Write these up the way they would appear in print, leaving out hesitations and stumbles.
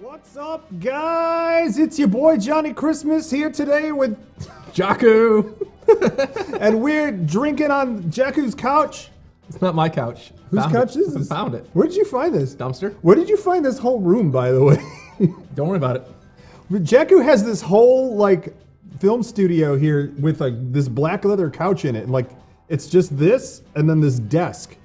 What's up, guys? It's your boy Johnny Christmas here today with Jakku. and we're drinking on Jakku's couch. It's not my couch. Whose couch is this? Found it. Where did you find this? Dumpster. Where did you find this whole room, by the way? Don't worry about it. Jakku has this whole like film studio here with like this black leather couch in it, and like it's just this and then this desk.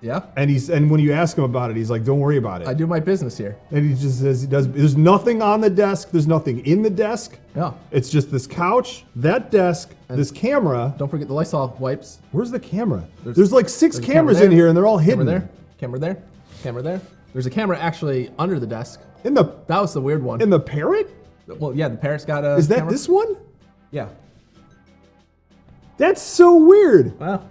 Yeah. And when you ask him about it, he's like, "Don't worry about it." I do my business here. And he just says he does. There's nothing on the desk. There's nothing in the desk. Yeah. It's just this couch, that desk, and this camera. Don't forget the Lysol wipes. Where's the camera? There's like six cameras camera in here, and they're all hidden. Camera there. Camera there. Camera there. There's a camera actually under the desk. That was the weird one. In the parrot? Well, yeah, the parrot's got a. Is that camera. this one? Yeah. That's so weird. Well,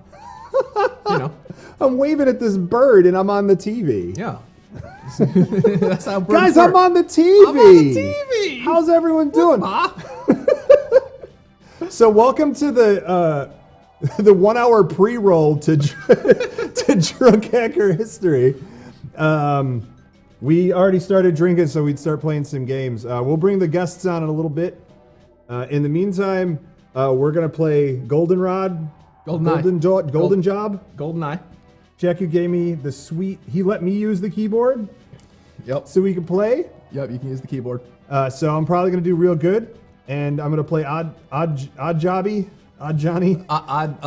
you know. I'm waving at this bird and I'm on the TV. Yeah. That's how birds Guys, work. I'm on the TV. I'm on the TV. How's everyone doing? So welcome to the 1 hour pre-roll to Drunk Hacker History. We already started drinking, so we'd start playing some games. We'll bring the guests on in a little bit. In the meantime, we're gonna play GoldenEye. GoldenEye. Jakku gave me the sweet. He let me use the keyboard. Yep. So we can play. Yep. You can use the keyboard. So I'm probably gonna do real good, and I'm gonna play odd Johnny. Johnny Odd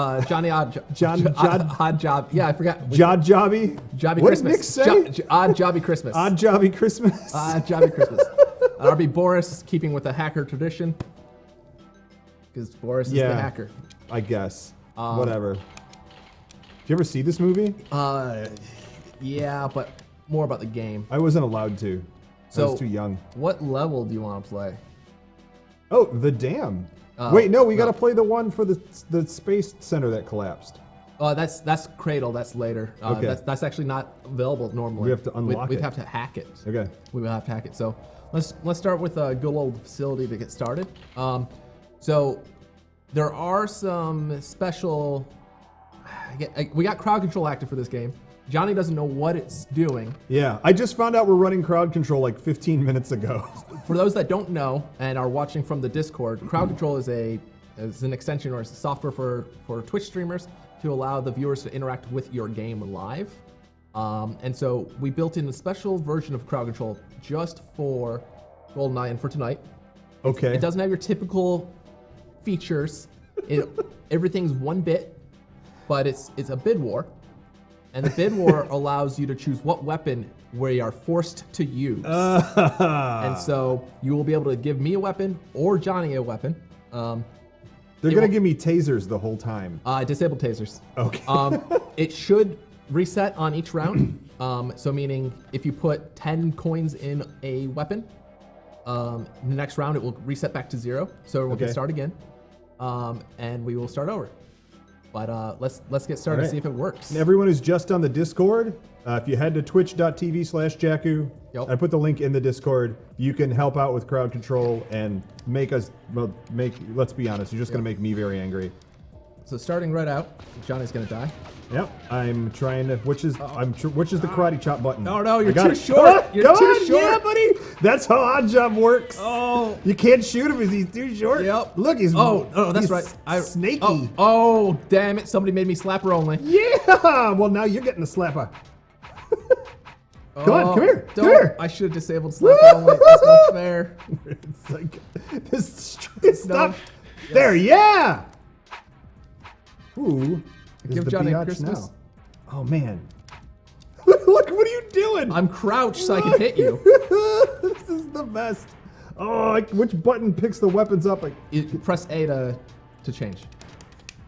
Job. Yeah, I forgot. Jobby. Jobby what Christmas. Did Nick say? Odd Jobby Christmas. Odd Jobby Christmas. Odd Jobby Christmas. I'll be Boris, keeping with the hacker tradition, because Boris is the hacker. I guess. Whatever. Did you ever see this movie? Yeah, but more about the game. I wasn't allowed to. I was too young. What level do you want to play? Oh, the dam. Wait, no, we got to play the one for the space center that collapsed. That's Cradle. That's later. Okay. That's actually not available normally. We have to unlock it. We'd have to hack it. Okay. We will have to hack it. So let's start with a good old facility to get started. So there are some special. We got crowd control active for this game. Johnny doesn't know what it's doing. Yeah, I just found out we're running crowd control like 15 minutes ago. For those that don't know and are watching from the Discord, crowd control is an extension or a software for Twitch streamers to allow the viewers to interact with your game live. And so we built in a special version of crowd control just for GoldenEye and for tonight. Okay. It doesn't have your typical features. Everything's 1 bit. But it's a bid war, and the bid war allows you to choose what weapon we are forced to use. And so you will be able to give me a weapon or Johnny a weapon. They're gonna give me tasers the whole time. Disabled tasers. Okay. It should reset on each round. So meaning if you put 10 coins in a weapon, the next round it will reset back to 0. So we'll get start again, and we will start over. But let's get started and see if it works. And everyone who's just on the Discord, if you head to twitch.tv/Jakku, I put the link in the Discord. You can help out with crowd control and let's be honest, you're just gonna make me very angry. So starting right out, Johnny's gonna die. Yep, I'm trying to. Which is the karate chop button? No, you're too short. You're too short. Yeah, buddy. That's how Odd Job works. Oh, you can't shoot him because he's too short. Yep. Look, he's that's right. Snaky. Oh, damn it! Somebody made me slapper only. Yeah. Well, now you're getting the slapper. Come on, come here. Come here. I should have disabled slapper only. That's not fair. It's like this stuff. Yes. There, yeah. Ooh. Give Johnny Christmas. Now. Oh man. Look, what are you doing? I'm crouched so I can hit you. This is the best. Oh, which button picks the weapons up? Press A to change.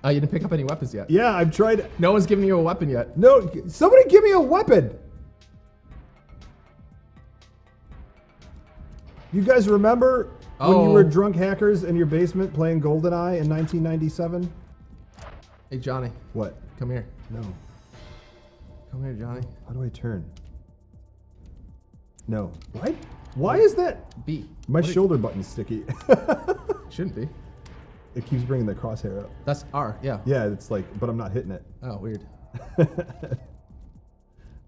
You didn't pick up any weapons yet. Yeah, I've tried. No one's giving you a weapon yet. No, somebody give me a weapon. You guys remember when you were drunk hackers in your basement playing GoldenEye in 1997? Hey, Johnny. What? Come here. No. Come here, Johnny. How do I turn? No. What? Why is that? B. My shoulder button's sticky. Shouldn't be. It keeps bringing the crosshair up. That's R, yeah. Yeah, it's like, but I'm not hitting it. Oh, weird.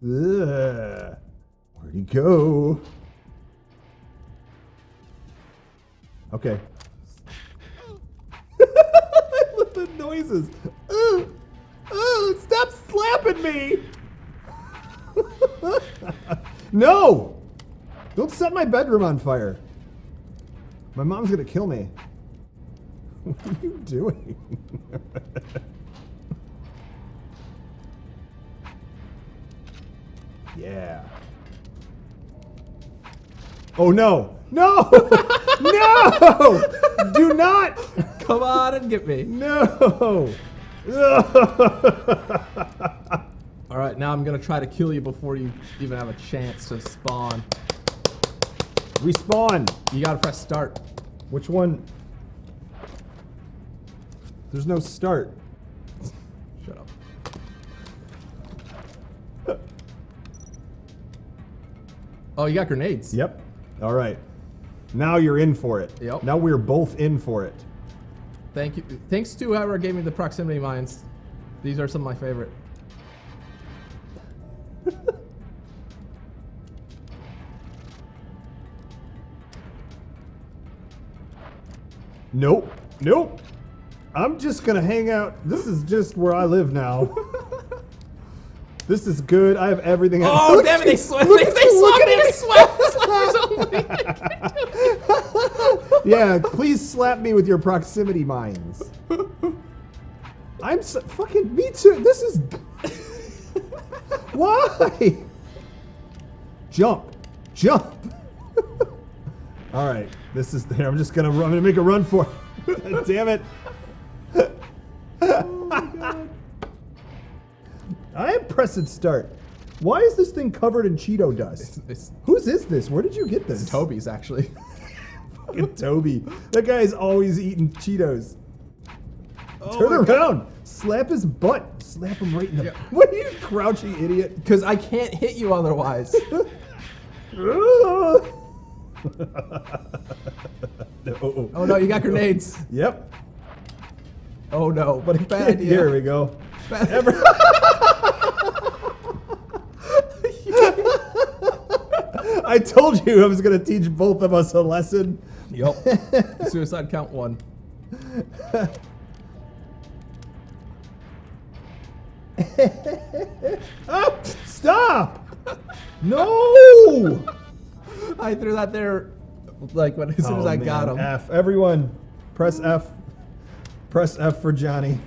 Where'd he go? Okay. I love the noises. Stop slapping me! No! Don't set my bedroom on fire. My mom's gonna kill me. What are you doing? Yeah. Oh no! No! No! Do not! Come on and get me. No! All right, now I'm gonna try to kill you before you even have a chance to spawn. Respawn. You gotta press start. Which one? There's no start. Shut up. Oh, you got grenades. Yep. All right. Now you're in for it. Yep. Now we're both in for it. Thank you. Thanks to whoever gave me the proximity mines. These are some of my favorite. Nope. Nope. I'm just gonna hang out. This is just where I live now. This is good. I have everything. Oh, damn it! They swept me. They swept me. Yeah, please slap me with your proximity mines. I'm so, fucking me too. This is why. Jump. All right, this is there. I'm just gonna run. I'm gonna make a run for it. Damn it. Oh my God. I am pressing start. Why is this thing covered in Cheeto dust? Whose is this? Where did you get this? It's Toby's, actually. Fucking Toby. That guy is always eating Cheetos. Turn around. Slap his butt. Slap him right in the... What are you, crouchy idiot? Because I can't hit you otherwise. No. Oh no, you got grenades. Yep. Oh no, but bad idea. Here we go. I told you I was going to teach both of us a lesson. Yep. Suicide count 1. Oh, stop! No! I threw that there like as soon as I got him. F. Everyone, press F. Press F for Johnny.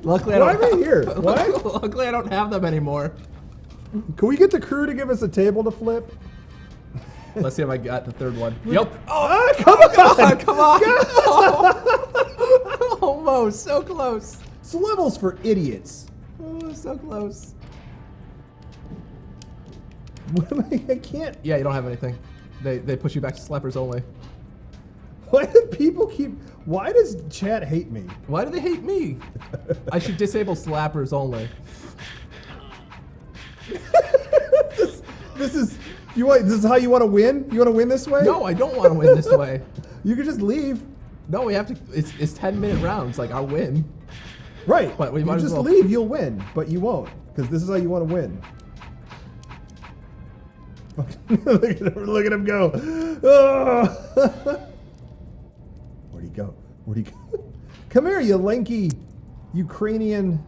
Luckily, Why am I here? Why? Luckily, I don't have them anymore. Can we get the crew to give us a table to flip? Let's see if I got the third one. Yep. Oh, come on! Come on! Oh. Almost. So close. It's levels for idiots. Oh, so close. What am I can't. Yeah, you don't have anything. They push you back to slappers only. Why do people keep... Why does chat hate me? Why do they hate me? I should disable slappers only. This is how you want to win? You want to win this way? No, I don't want to win this way. You can just leave. No, we have to. It's 10-minute rounds. Like I'll win. Right. But we you might just as well leave, you'll win, but you won't, because this is how you want to win. Look at him go. Oh. Where'd he go? Where'd he go? Come here, you lanky Ukrainian.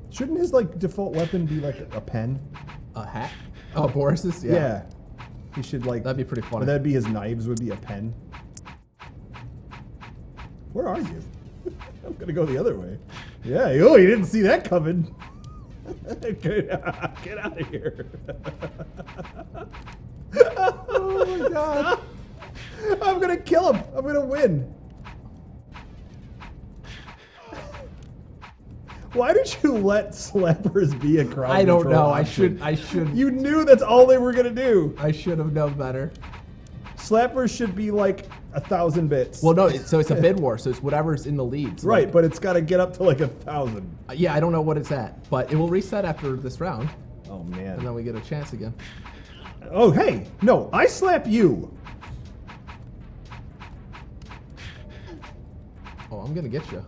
Shouldn't his like default weapon be like a pen? A hat? Oh, Boris's? Yeah. He should like. That'd be pretty funny. Or that'd be his knives would be a pen. Where are you? I'm gonna go the other way. Yeah. Oh, you didn't see that coming. Get out of here. Oh my God. I'm gonna kill him. I'm gonna win. Why did you let slappers be a crowd I don't control know. option? I should. You knew that's all they were gonna do. I should have known better. Slappers should be like 1,000 bits. Well, no. So it's a bid war. So it's whatever's in the lead. So right, like, but it's got to get up to like 1,000. Yeah, I don't know what it's at, but it will reset after this round. Oh man. And then we get a chance again. Oh hey, no, I slap you. Oh, I'm gonna get you.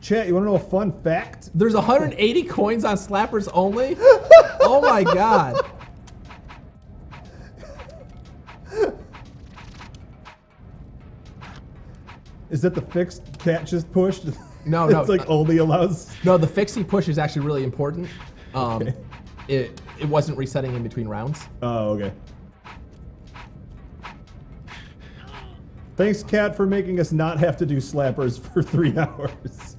Chat, you want to know a fun fact? There's 180 coins on slappers only? Oh my god. Is that the fixed cat just pushed? No, It's like only allows... No, the fixie push is actually really important. Okay. It wasn't resetting in between rounds. Oh, okay. Thanks, Cat, for making us not have to do slappers for 3 hours.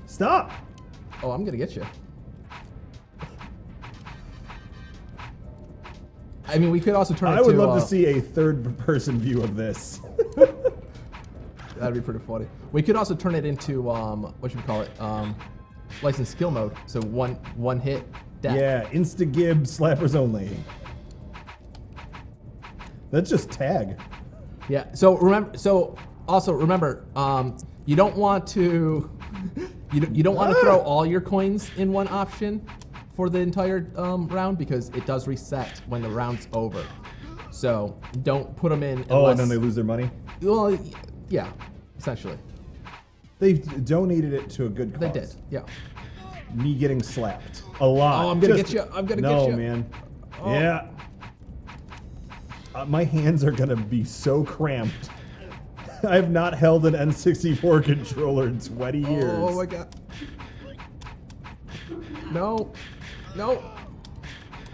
Stop! Oh, I'm gonna get you. I mean, we could also turn it to... I would love to see a third-person view of this. That'd be pretty funny. We could also turn it into, what should we call it? Licensed skill mode. So one hit, death. Yeah, insta-gib, slappers only. That's just tag. Yeah, so also remember, you don't want to... You don't want to throw all your coins in one option for the entire round because it does reset when the round's over. So don't put them in. Oh, and then they lose their money? Well, yeah, essentially. They've donated it to a good cause. They did, yeah. Me getting slapped. A lot. Oh, I'm gonna get you. I'm gonna get you. No, man. Oh. Yeah. My hands are gonna be so cramped. I have not held an N64 controller in 20 years. Oh my god. No. No.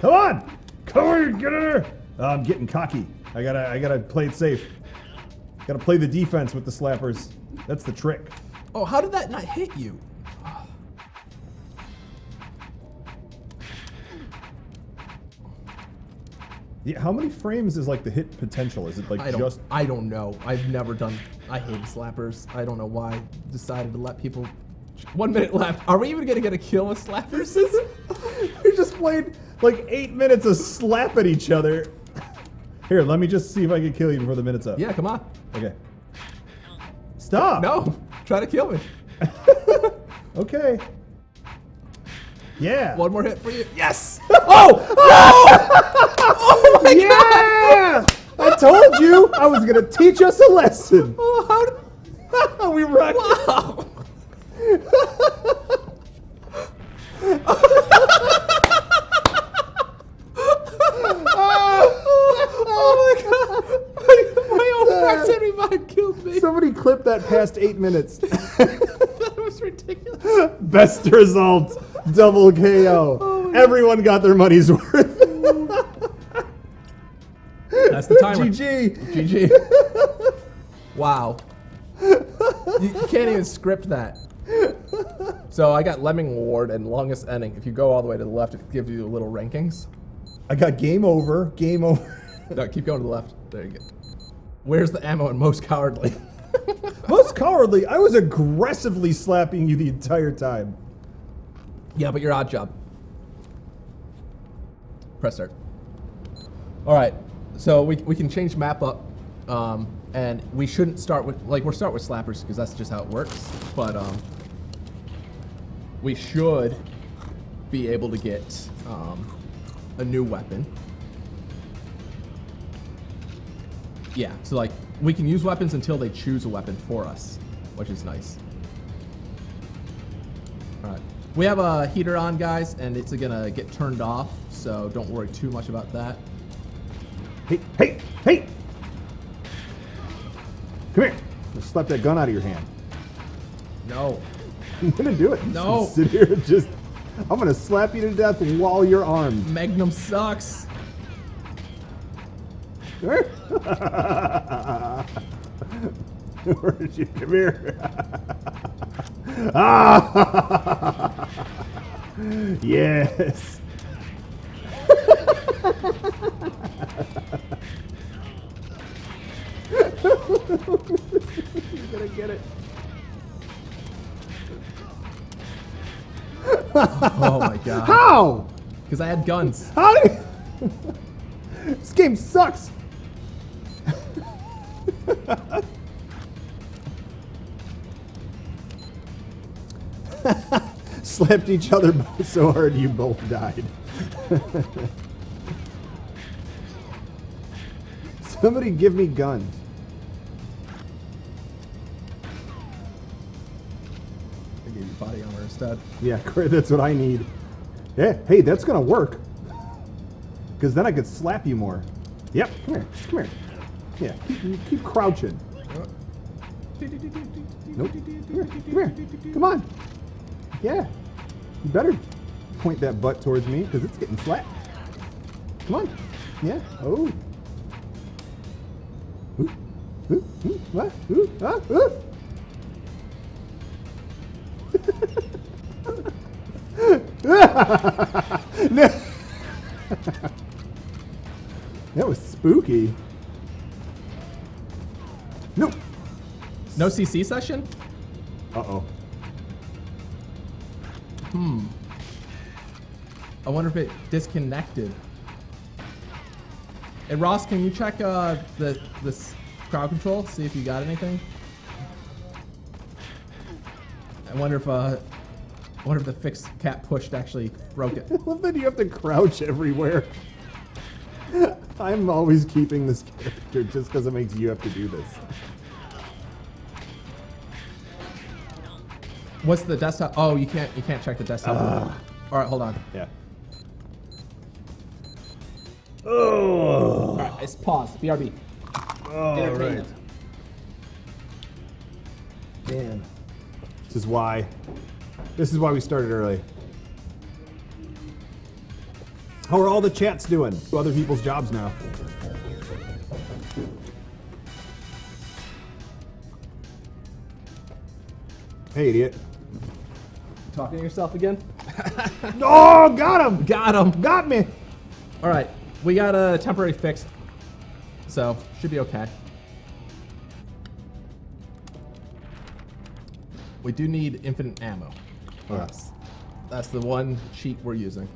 Come on! Come on, get in there! I'm getting cocky. I gotta play it safe. Gotta play the defense with the slappers. That's the trick. Oh, how did that not hit you? Yeah, how many frames is like the hit potential? Is it like just... I don't know. I've never done... I hate slappers. I don't know why I decided to let people... 1 minute left. Are we even gonna get a kill with slappers? We just played like 8 minutes of slap at each other. Here, let me just see if I can kill you before the minute's up. Yeah, come on. Okay. Stop! No! Try to kill me. Okay. Yeah. One more hit for you. Yes! Oh! No! Oh my Yeah! I told you I was gonna teach us a lesson. Oh, how did... We rocked. Wow! Oh my god! My own proximity mind killed me. Somebody clip that past 8 minutes. That was ridiculous. Best result, double KO. Oh Everyone got their money's worth. That's the timer. GG. GG. Wow. You can't even script that. So I got Lemming Award and Longest Ending. If you go all the way to the left, it gives you little rankings. I got game over. Game over. No, keep going to the left. There you go. Where's the ammo and most cowardly? Most cowardly. I was aggressively slapping you the entire time. Yeah, but you're odd job. Press start. All right, so we can change map up, and we shouldn't start with, like, we'll start with slappers because that's just how it works, but we should be able to get a new weapon. Yeah, so like, we can use weapons until they choose a weapon for us, which is nice. All right. We have a heater on, guys, and it's gonna get turned off, so don't worry too much about that. Hey, hey, hey! Come here. Just slap that gun out of your hand. No. I'm gonna do it. No. Sit here and just... I'm gonna slap you to death while you're armed. Magnum sucks. Where did you come here? Ah! Yes. You're gonna get it. Oh my god. How? Because I had guns. How did... This game sucks. Slapped each other so hard you both died. Somebody give me guns. gave you body armor instead. Yeah, great. That's what I need. Yeah, hey, that's gonna work. Because then I could slap you more. Yep, come here, come here. Yeah, keep crouching. Nope. Come here. Come on. Yeah. You better point that butt towards me because it's getting slapped. Come on. Yeah. Oh. Ooh. Ooh. Ooh. What? Ooh. Ah. Ooh. That was spooky. No. No CC session? Uh-oh. I wonder if it disconnected. Hey Ross, can you check this crowd control? See if you got anything. I wonder if the fixed cat pushed actually broke it. Well, then you have to crouch everywhere. I'm always keeping this character just because it makes you have to do this. What's the desktop? Oh, you can't check the desktop. All right, hold on. Yeah. Oh. All right, it's pause. BRB. Oh, right. Man. This is why we started early. How are all the chats doing? Other people's jobs now. Hey, idiot. Talking to yourself again? Oh, got him! Got him! Got me! All right, we got a temporary fix, so should be okay. We do need infinite ammo. Right. That's the one cheat we're using.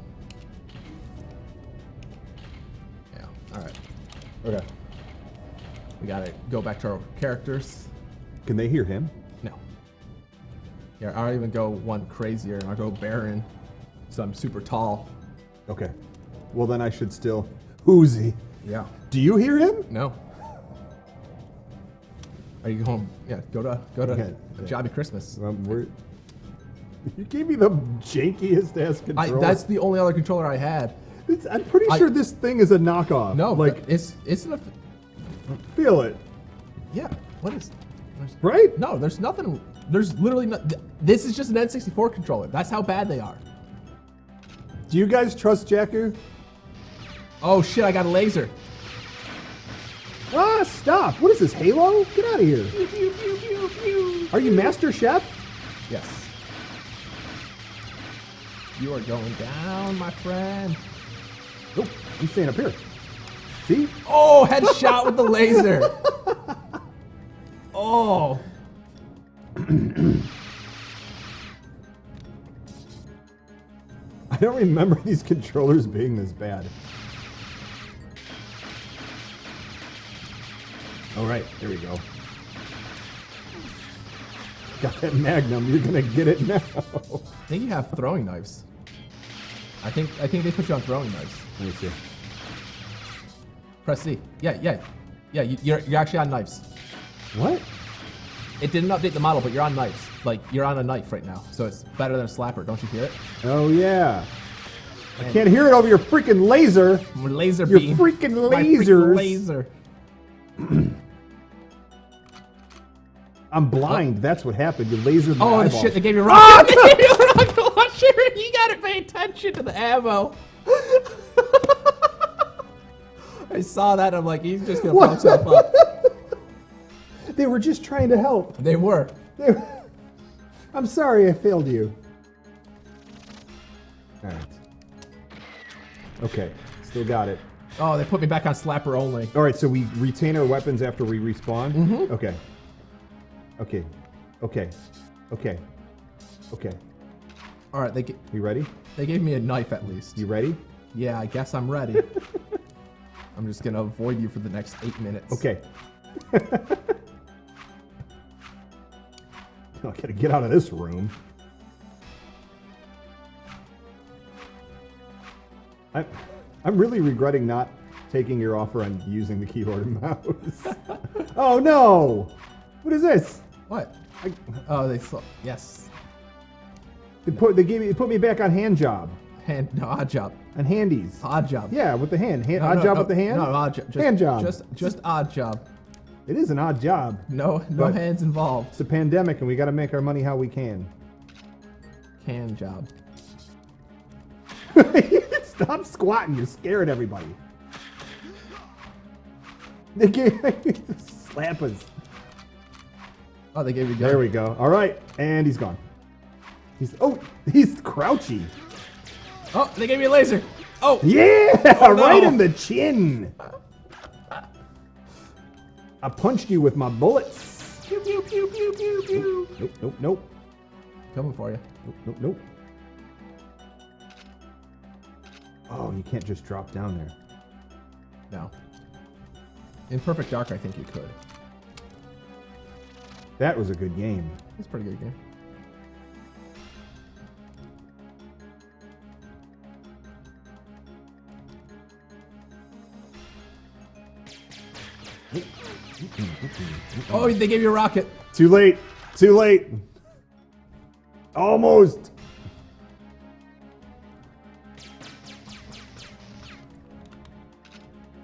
Yeah, all right. Okay. We gotta go back to our characters. Can they hear him? No. Yeah, I'll even go one crazier. I'll go Baron, so I'm super tall. Okay. Well, then I should still... Whoozy. Yeah. Do you hear him? No. Are you going? Yeah, go to Okay. Jobby Christmas. You gave me the jankiest ass controller. That's the only other controller I had. I'm pretty sure this thing is a knockoff. No, like it's an. Feel it. Yeah. What is? Right? No, there's nothing. There's literally no. This is just an N64 controller. That's how bad they are. Do you guys trust Jakku? Oh shit! I got a laser. Ah, stop! What is this, Halo? Get out of here. Pew, pew, pew, pew, pew. Are you Master Chef? Yes. You are going down, my friend. Nope, I'm staying up here. See? Oh, headshot with the laser. Oh. I don't remember these controllers being this bad. All right, here we go. Got that Magnum. You're gonna get it now. I think you have throwing knives. I think they put you on throwing knives. Let me see. Press C. Yeah. You're actually on knives. What? It didn't update the model, but you're on knives. Like you're on a knife right now, so it's better than a slapper. Don't you hear it? Oh yeah. I can't hear it over your freaking laser. Laser your beam. Freaking My lasers. freaking laser. I'm blind. That's what happened. You lasered my Oh eyeball. shit! They gave you rocket. They gave you a rocket launcher. You gotta pay attention to the ammo. I saw that. I'm like, he's just gonna blow himself up. They were just trying to help. They were. I'm sorry I failed you. All right. Okay. Still got it. Oh, they put me back on slapper only. All right. So we retain our weapons after we respawn. Mm-hmm. Okay. Okay. Okay. Okay. Okay. All right. You ready? They gave me a knife at least. You ready? Yeah, I guess I'm ready. I'm just gonna avoid you for the next 8 minutes. Okay. I gotta get out of this room. I'm really regretting not taking your offer on using the keyboard and mouse. Oh no! What is this? What? Oh, they saw. Yes. They put me back on hand job. No, odd job. On handies. Odd job. Yeah, with the hand. Odd job with the hand? No, odd job. Hand job. Just odd job. It is an odd job. No hands involved. It's a pandemic, and we got to make our money how we can. Can job. Stop squatting. You're scaring everybody. They gave slap us. Oh, they gave you. There we go. All right, and he's gone. He's crouchy. Oh, they gave me a laser. Oh. Yeah, oh, no. Right in the chin. I punched you with my bullets. Pew, pew, pew, pew, pew, pew. Nope. Coming for you. Nope. Oh, you can't just drop down there. No. In Perfect Dark, I think you could. That was a good game. It's a pretty good game. Oh, they gave you a rocket. Too late. Almost.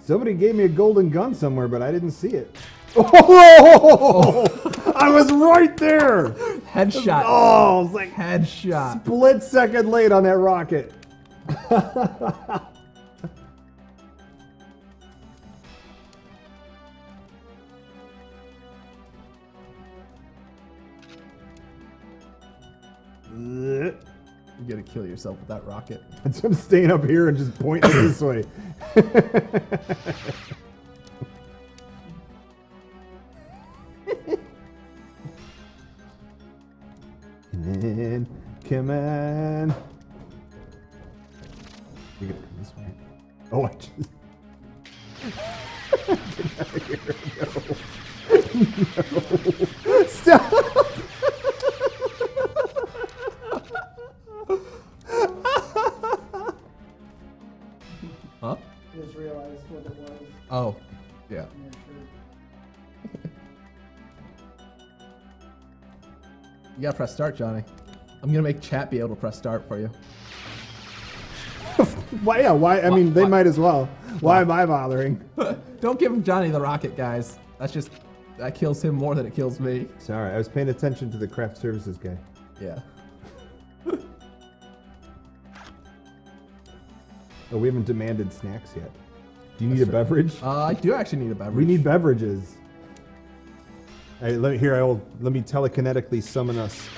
Somebody gave me a golden gun somewhere, but I didn't see it. Oh! I was right there. Headshot. Oh, I was like headshot. Split second late on that rocket. You gotta kill yourself with that rocket. So I'm staying up here and just pointing this way. Come on. You gotta come this way. Oh, I just... Get out of here. No. Stop. Huh? I just realized what it was. Oh, yeah. You gotta press start, Johnny. I'm gonna make chat be able to press start for you. Why? Yeah. Why? I mean, they might as well. Why am I bothering? Don't give Johnny the rocket, guys. That kills him more than it kills me. Sorry, I was paying attention to the craft services guy. Yeah. Oh, we haven't demanded snacks yet. Do you need a beverage? I do actually need a beverage. We need beverages. Hey, let me telekinetically summon us.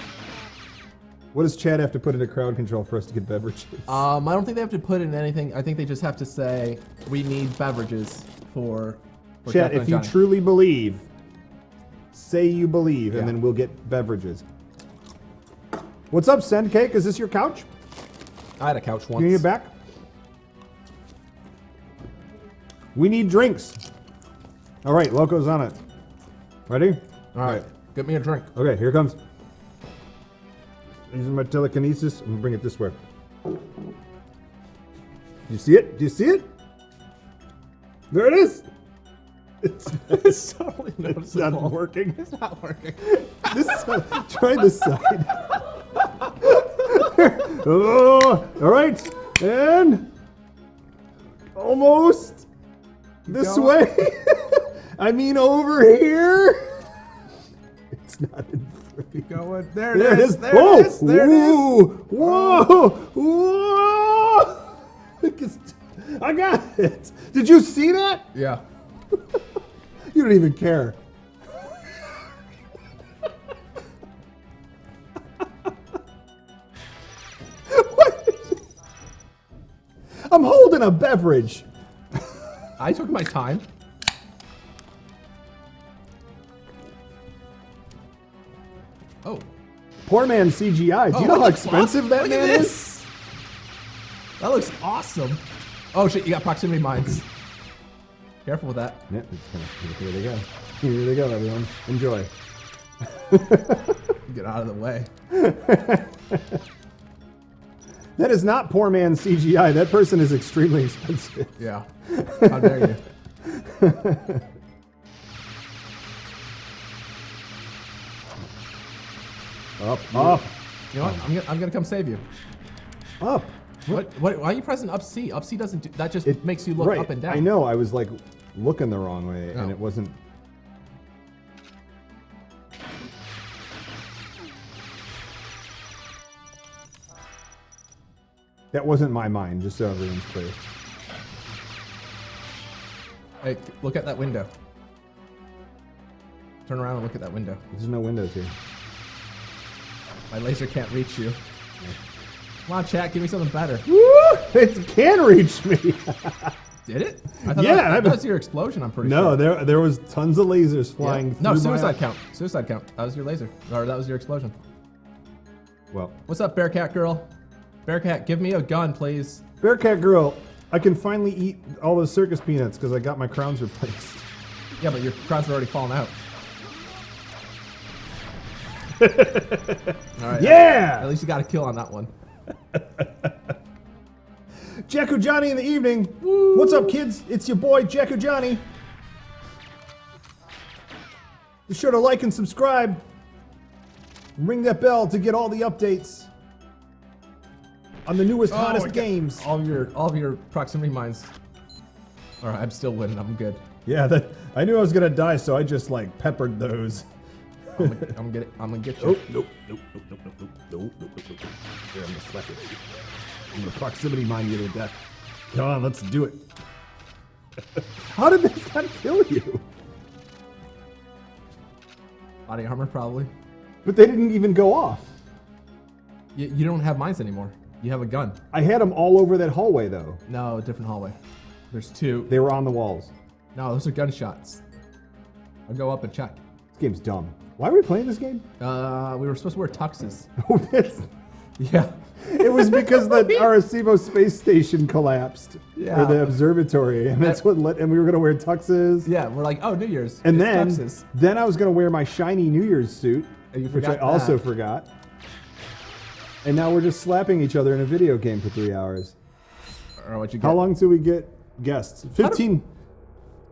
What does Chad have to put into crowd control for us to get beverages? I don't think they have to put in anything. I think they just have to say, we need beverages for Chad, if you Johnny. truly believe, say you believe, Yeah. and then we'll get beverages. What's up, Send Cake? Is this your couch? I had a couch once. You need it back? We need drinks. All right, Loco's on it. Ready? All right, get me a drink. Okay, here it comes. Using my telekinesis, I'm gonna bring it this way. Do you see it? Do you see it? There it is. It's totally It's not working. It's not working. Try this side. Oh, all right, and almost this way. I mean, over here. It's not in front. Going there. It is. There Whoa! it is. There it is. Whoa! Whoa! I got it. Did you see that? Yeah. You don't even care. What? I'm holding a beverage. I took my time. Oh. Poor man CGI. Do you know how expensive that Look at man this. is? That looks awesome. Oh shit, you got proximity mines. Careful with that. Yeah, here they go. Here they go, everyone. Enjoy. Get out of the way. That is not poor man CGI. That person is extremely expensive. Yeah. How dare you? Up, up. You know what? I'm gonna come save you. Up. What? Why are you pressing up C? Up C doesn't do, that just makes you look right. up and down. I know, I was like looking the wrong way and it wasn't. That wasn't my mind, just so everyone's clear. Hey, look at that window. Turn around and look at that window. There's no windows here. My laser can't reach you. Come on, chat, give me something better. Woo! It can reach me. Did it? I thought Yeah, that was your explosion, I'm pretty no, sure. there was tons of lasers flying through No, my suicide count. Suicide count. That was your laser. Or that was your explosion. Well, What's up, Bearcat girl? Bearcat, give me a gun, please. Bearcat Girl, I can finally eat all those circus peanuts because I got my crowns replaced. Yeah, but your crowns are already falling out. All right. Yeah! At least you got a kill on that one. Jacko Johnny in the evening. Woo. What's up, kids? It's your boy, Jacko Johnny. Be sure to like and subscribe. Ring that bell to get all the updates on the newest, hottest games. All of your proximity mines. All right, I'm still winning. I'm good. Yeah, I knew I was gonna die, so I just like peppered those. I'm gonna get you. Oh, nope. Here, I'm gonna slap it. I'm gonna proximity mine you to death. Come on, let's do it. How did this not kill you? Body armor, probably. But they didn't even go off. You don't have mines anymore. You have a gun. I had them all over that hallway, though. No, a different hallway. There's two. They were on the walls. No, those are gunshots. I'll go up and check. This game's dumb. Why are we playing this game? We were supposed to wear tuxes. Oh, that's... Yeah. It was because the Arecibo space station collapsed. Yeah. Or the observatory, and that's what and we were gonna wear tuxes. Yeah, we're like, oh, New Year's. And it's then, tuxes. then I was gonna wear my shiny New Year's suit, And you which I forgot also that. forgot. And now we're just slapping each other in a video game for 3 hours. Or what you get? How long till we get guests? 15.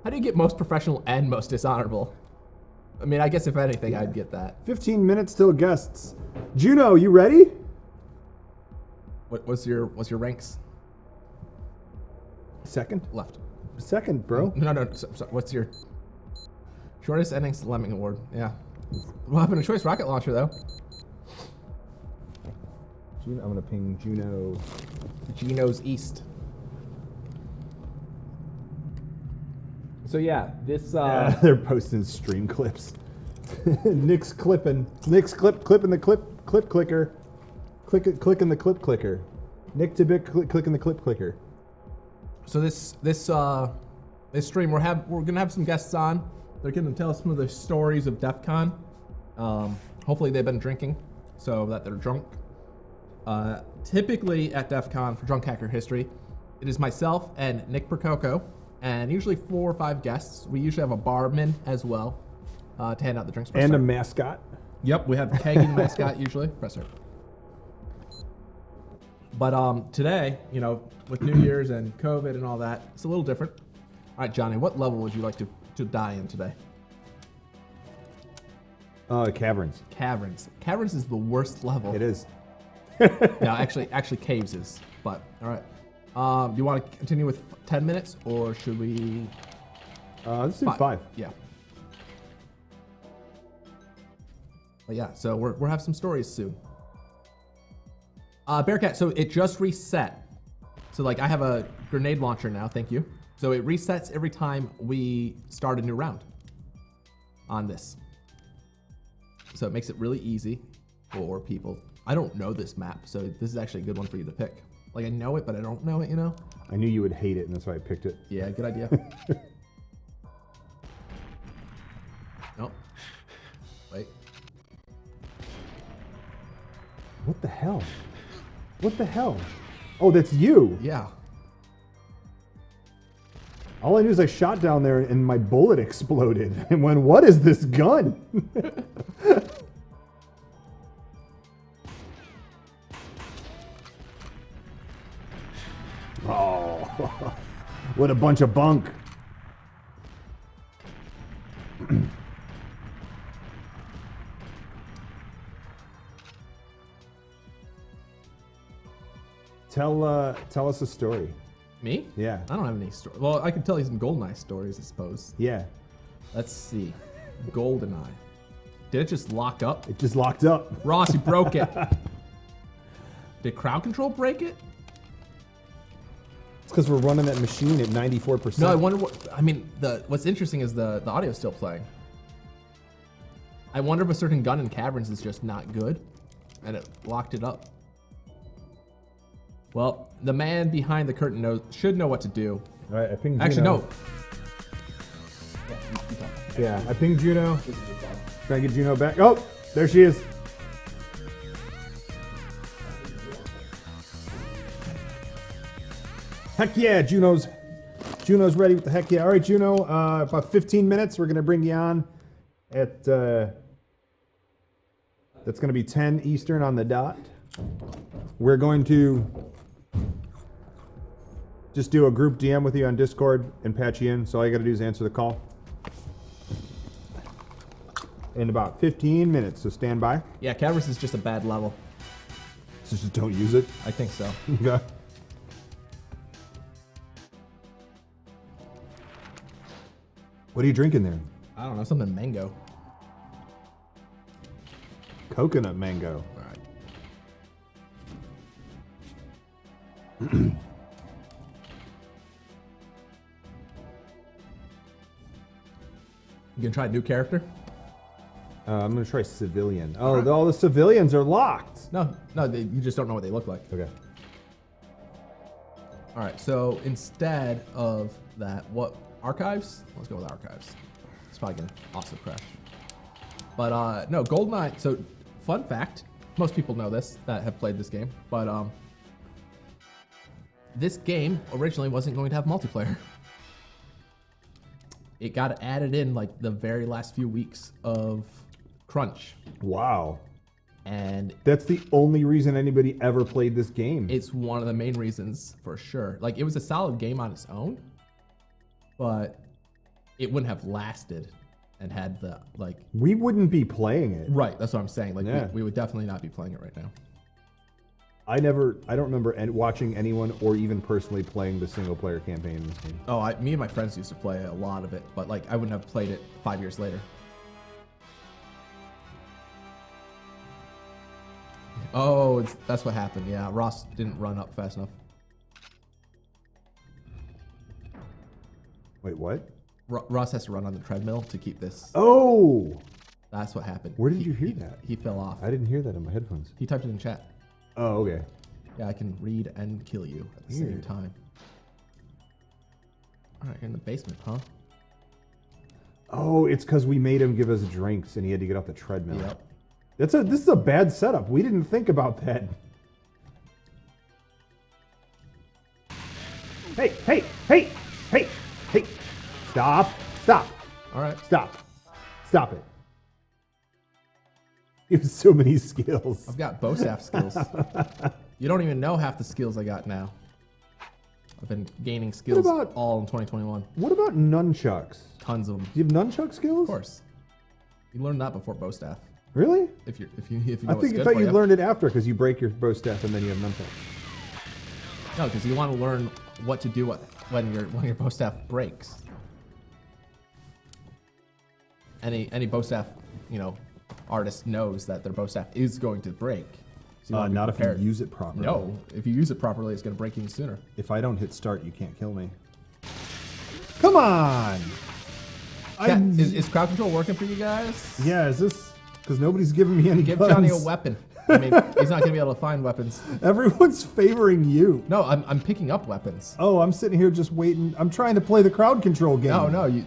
How do you get most professional and most dishonorable? I mean, I guess if anything, I'd get that. 15 minutes till guests. Juno, you ready? What's your ranks? Second. Left. Second, bro. No. So what's your shortest innings Lemming award? Yeah. What happened to choice rocket launcher though? I'm gonna ping Juno. Geno's East. So yeah, this They're posting stream clips. Nick's clipping the clip clicker. Clicking the clip clicker. Nick to Bick clicking the clip clicker. So this stream we're gonna have some guests on. They're gonna tell us some of the stories of DEFCON. Hopefully they've been drinking, so that they're drunk. Typically at DEFCON for Drunk Hacker History, it is myself and Nick Percoco, and usually 4 or 5 guests. We usually have a barman as well to hand out the drinks. And a mascot. Yep, we have Keggy the mascot usually. Press her. But today, you know, with New Year's and COVID and all that, it's a little different. All right, Johnny, what level would you like to die in today? Caverns. Caverns. Caverns is the worst level. It is. No, actually, caves is. But all right. Do you want to continue with 10 minutes, or should we? Let's do 5. Yeah. But yeah, so we'll have some stories soon. Bearcat, so it just reset. So like I have a grenade launcher now, thank you. So it resets every time we start a new round on this. So it makes it really easy for people. I don't know this map, so this is actually a good one for you to pick. Like I know it, but I don't know it, you know? I knew you would hate it, and that's why I picked it. Yeah, good idea. Nope. Wait. What the hell? What the hell? Oh, that's you. Yeah. All I knew is I shot down there and my bullet exploded. And went, what is this gun? Oh, what a bunch of bunk. Tell us a story. Me? Yeah. I don't have any story. Well, I can tell you some GoldenEye stories, I suppose. Yeah. Let's see. GoldenEye. Did it just lock up? It just locked up. Ross, you broke it. Did crowd control break it? It's because we're running that machine at 94%. No, I wonder what. I mean, what's interesting is the audio's still playing. I wonder if a certain gun in caverns is just not good, and it locked it up. Well, the man behind the curtain should know what to do. All right, I pinged Juno. Actually, no. Yeah, I pinged Juno. Trying to get Juno back. Oh, there she is. Heck yeah, Juno's ready with the heck yeah. All right, Juno, about 15 minutes. We're going to bring you on at, that's going to be 10 Eastern on the dot. We're going to just do a group DM with you on Discord and patch you in. So all you got to do is answer the call. In about 15 minutes, so stand by. Yeah, caverns is just a bad level. So just don't use it. I think so. Okay. What are you drinking there? I don't know, something mango. Coconut mango. All right. You gonna try a new character? I'm gonna try civilian. Oh, all the civilians are locked. No, you just don't know what they look like. Okay. All right, so instead of that, what archives? Let's go with archives. It's probably gonna also crash. But no, GoldenEye. So, fun fact: most people know this that have played this game, but this game originally wasn't going to have multiplayer. It got added in like the very last few weeks of crunch. Wow. And that's the only reason anybody ever played this game. It's one of the main reasons for sure. Like, it was a solid game on its own, but it wouldn't have lasted and had the, like... We wouldn't be playing it. Right, that's what I'm saying. Like, yeah. we would definitely not be playing it right now. I don't remember watching anyone or even personally playing the single player campaign in this game. Oh, me and my friends used to play a lot of it, but like I wouldn't have played it 5 years later. Oh, that's what happened. Yeah, Ross didn't run up fast enough. Wait, what? Ross has to run on the treadmill to keep this. Oh! That's what happened. Where did you hear that? He fell off. I didn't hear that in my headphones. He typed it in chat. Oh, okay. Yeah, I can read and kill you at the same time. All right, you're in the basement, huh? Oh, it's because we made him give us drinks and he had to get off the treadmill. Yep. This is a bad setup. We didn't think about that. Hey, hey, hey, hey, hey. Stop. Stop. All right. Stop. Stop it. You have so many skills. I've got bow staff skills. You don't even know half the skills I got now. I've been gaining skills all in 2021. What about nunchucks? Tons of them. Do you have nunchuck skills? Of course. You learned that before bow staff. Really? If you know I thought you learned it after because you break your bow staff and then you have nunchucks. No, because you want to learn what to do when your bow staff breaks. Any bow staff, artist knows that their bow staff is going to break. So not if you use it properly. No, if you use it properly, it's going to break even sooner. If I don't hit start, you can't kill me. Come on! Is crowd control working for you guys? Yeah, is this... Because nobody's giving me any Give guns. Johnny a weapon. I mean, he's not going to be able to find weapons. Everyone's favoring you. No, I'm picking up weapons. Oh, I'm sitting here just waiting. I'm trying to play the crowd control game. No, you...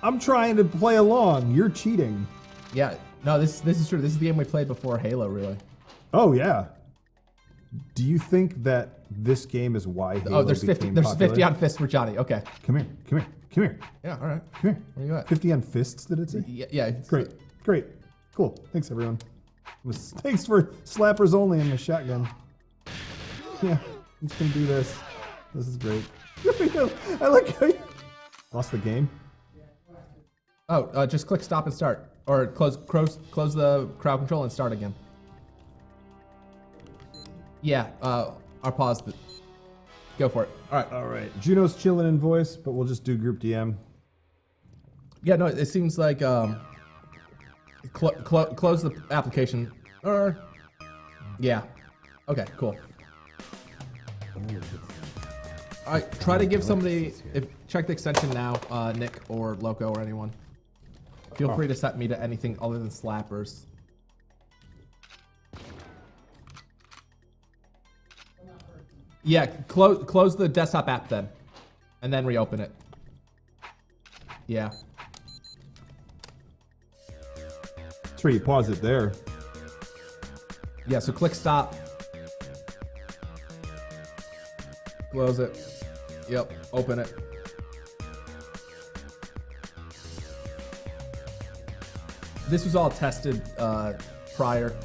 I'm trying to play along. You're cheating. Yeah, no, this is true. This is the game we played before Halo, really. Oh, yeah. Do you think that this game is why Halo there's 50. became There's popular? 50 on fists for Johnny. Okay. Come here. Come here. Come here. Yeah, all right. Come here. Where you at? 50 on fists, did it say? Yeah. Great. Great. Cool. Thanks, everyone. Thanks for slappers only in the shotgun. Yeah, I'm just going to do this. This is great. I like how you lost the game. Oh, just click stop and start. Or close the crowd control and start again. Yeah, I'll pause. Go for it. All right. All right. Juno's chilling in voice, but we'll just do group DM. Yeah, no, it seems like close the application. Or yeah. Okay, cool. All right, try to give somebody check the extension now, Nick or Loco or anyone. Feel free to set me to anything other than slappers. Yeah, close the desktop app then, and then reopen it. Yeah. That's where you pause it there. Yeah, so click stop. Close it. Yep, open it. This was all tested prior.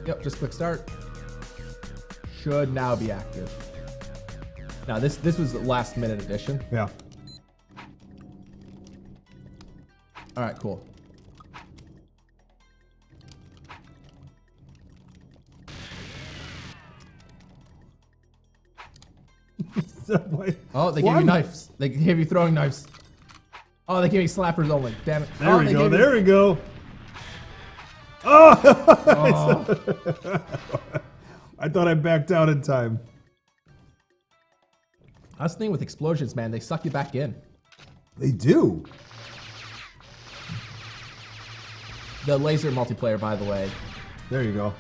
Yep, just click start. Should now be active. Now this was the last minute edition. Yeah. All right, cool. Oh, they gave you knives. They gave you throwing knives. Oh, they gave me slappers only. Damn it. There we go. There we go. Oh! I thought I backed out in time. That's the thing with explosions, man. They suck you back in. They do. The laser multiplayer, by the way. There you go.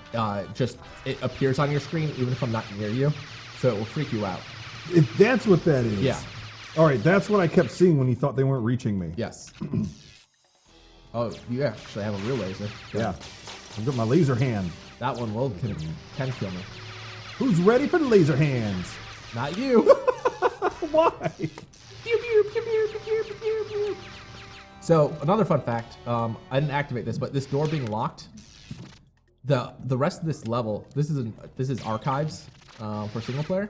It appears on your screen even if I'm not near you, so it will freak you out. That's what that is. Yeah. All right, that's what I kept seeing when you thought they weren't reaching me. Yes. Oh, you actually have a real laser. Good. Yeah. I've got my laser hand. That one can kill me. Who's ready for the laser hands? Not you. Why? Pew, pew, pew, pew, pew, pew, pew, pew. So another fun fact, I didn't activate this, but this door being locked, the rest of this level, this is archives for single player,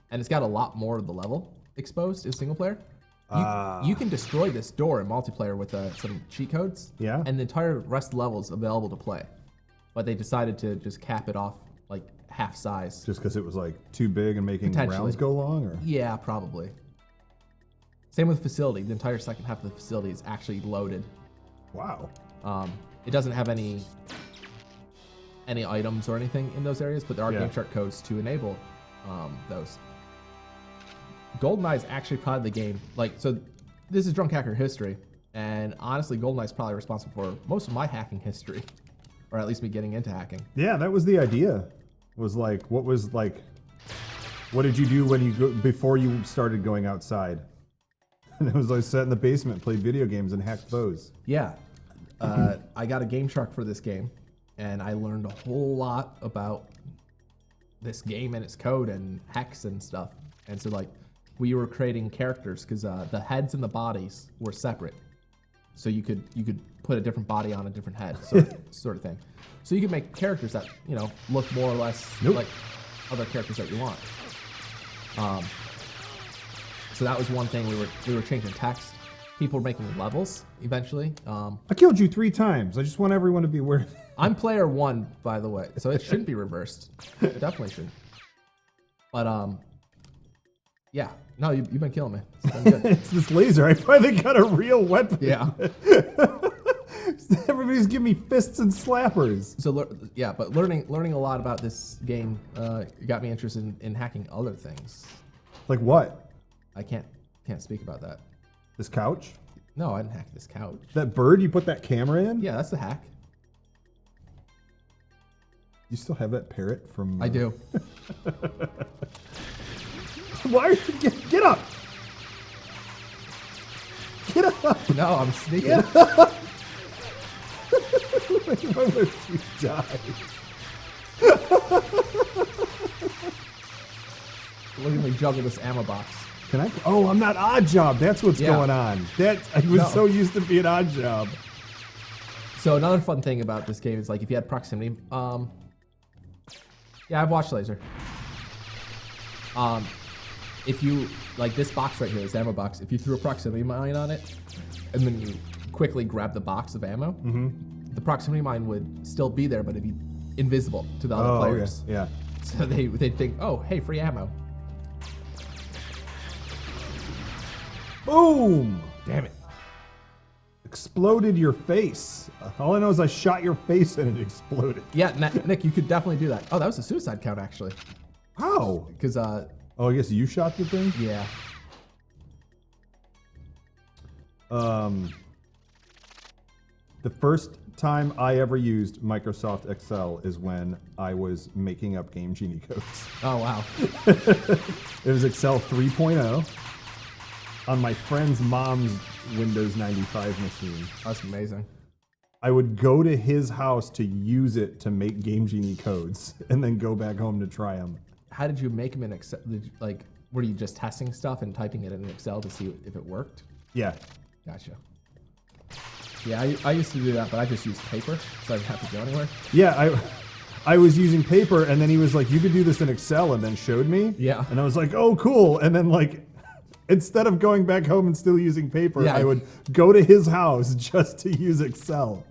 and it's got a lot more of the level exposed in single player. You can destroy this door in multiplayer with some cheat codes. Yeah. And the entire rest of the level is available to play. But they decided to just cap it off like half size. Just because it was like too big and making rounds go long, or? Yeah, probably. Same with facility. The entire second half of the facility is actually loaded. Wow. It doesn't have any items or anything in those areas, but there are game chart codes to enable those. GoldenEye is actually probably the game. So this is Drunk Hacker history, and honestly, GoldenEye is probably responsible for most of my hacking history, or at least me getting into hacking. Yeah, that was the idea. What did you do before you started going outside? And it was like sat in the basement, played video games, and hacked foes. Yeah, I got a Game Shark for this game, and I learned a whole lot about this game and its code and hacks and stuff. And so we were creating characters because the heads and the bodies were separate, so you could put a different body on a different head, sort of thing. So you could make characters that look more or less like other characters that you want. So that was one thing we were changing text. People were making levels eventually. I killed you 3 times. I just want everyone to be aware. I'm player 1, by the way, so it shouldn't be reversed. It definitely shouldn't. But yeah, no, you've been killing me. It's been good. It's this laser. I finally got a real weapon. Yeah. Everybody's giving me fists and slappers. So but learning a lot about this game got me interested in hacking other things. Like what? I can't speak about that. This couch? No, I didn't hack this couch. That bird you put that camera in? Yeah, that's the hack. You still have that parrot from... I do. Why are you... Get up! Get up! No, I'm sneaking. Get up! Why would you die? Look at me juggle this ammo box. Can I? Oh, I'm not odd job. That's what's going on. I was so used to being odd job. So another fun thing about this game is if you had proximity. Yeah, I've watched Laser. If you this box right here, this ammo box, if you threw a proximity mine on it, and then you quickly grab the box of ammo, the proximity mine would still be there, but it'd be invisible to the other players. Yeah. So they think, oh, hey, free ammo. Boom! Damn it. Exploded your face. All I know is I shot your face and it exploded. Yeah, Nick, you could definitely do that. Oh, that was a suicide count, actually. How? Because, Oh, I guess you shot the thing? yeah. The first time I ever used Microsoft Excel is when I was making up Game Genie codes. Oh, wow. It was Excel 3.0 on my friend's mom's Windows 95 machine. That's amazing. I would go to his house to use it to make Game Genie codes and then go back home to try them. How did you make them in Excel? Were you just testing stuff and typing it in Excel to see if it worked? Yeah. Gotcha. Yeah, I used to do that, but I just used paper, so I didn't have to go anywhere. Yeah, I was using paper, and then he was like, you could do this in Excel, and then showed me. Yeah. And I was like, oh, cool. And then, like, instead of going back home and still using paper, Yeah. I would go to his house just to use Excel.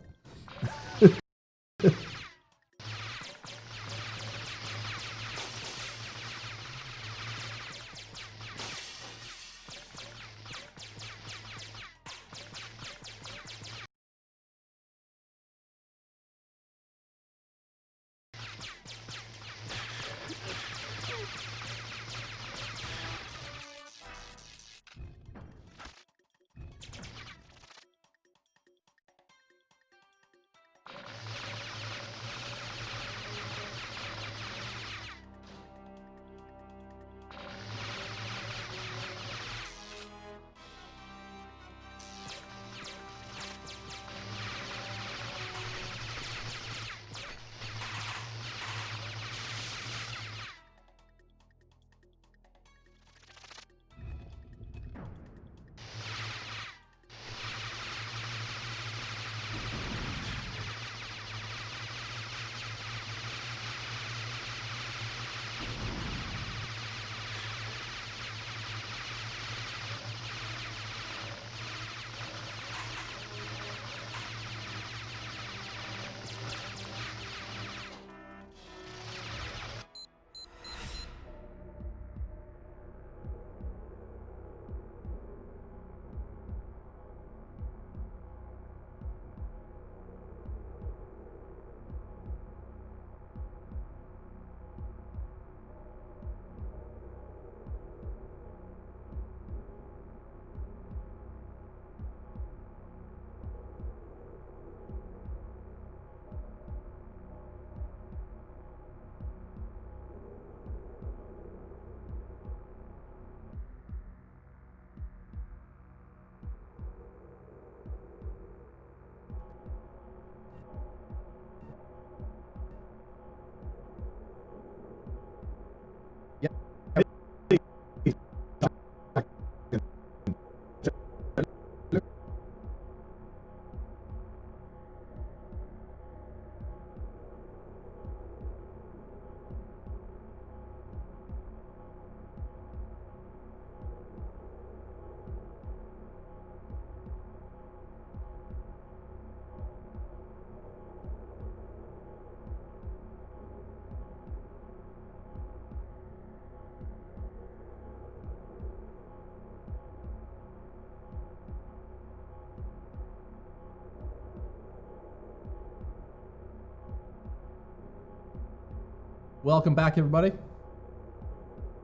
Welcome back, everybody.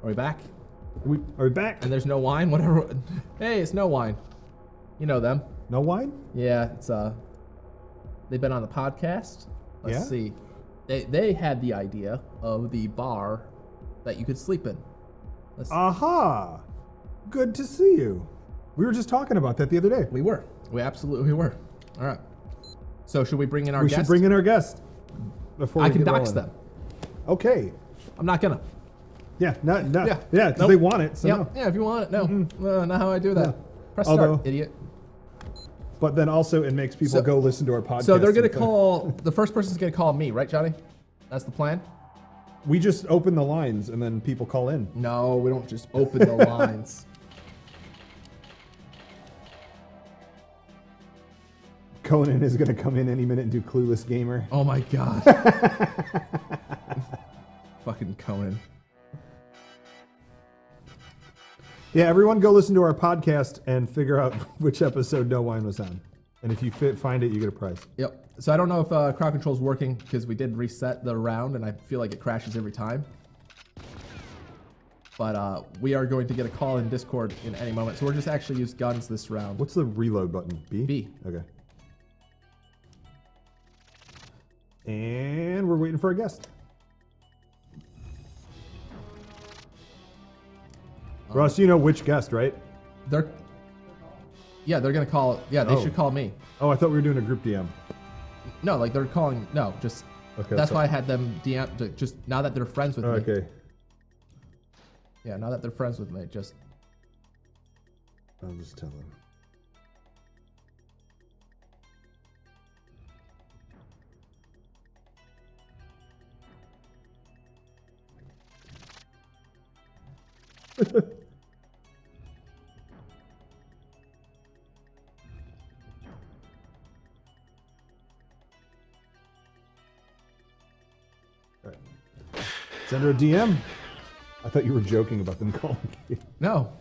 Are we back? Are we back? And there's no wine? Whatever. Hey, it's no wine. You know them. No wine? Yeah, it's they've been on the podcast. Let's Yeah? see. They had the idea of the bar that you could sleep in. Aha! Good to see you. We were just talking about that the other day. We absolutely were. All right. So should we bring in our We guest? should bring in our guest before I we can get dox rolling. them. Okay. I'm not gonna. Yeah, no, Yeah. because Nope. they want it. So Yeah, no. yeah. If you want it, no. Not how I do that. No. Press Although- start, idiot. But then also it makes people So- go listen to our podcast. So they're gonna and- call the first person's gonna call me, right, Johnny? That's the plan. We just open the lines and then people call in. No, we don't just open the lines. Conan is gonna come in any minute and do Clueless Gamer. Oh my god. Fucking Fucking Conan. Yeah, everyone go listen to our podcast and figure out which episode No Wine was on. And if you find it, you get a prize. Yep. So I don't know if crowd control is working because we did reset the round and I feel like it crashes every time. But we are going to get a call in Discord in any moment. So we're just actually use guns this round. What's the reload button? B? B. Okay. And we're waiting for a guest. Ross, you know which guest, right? They're gonna call. Yeah, they should call me. Oh, I thought we were doing a group DM. No, like they're calling. No, just. Okay. That's why I had them DM. Just now that they're friends with me. Okay. Yeah, now that they're friends with me, just. I'll just tell them. Right. Send her a DM. I thought you were joking about them calling you. No.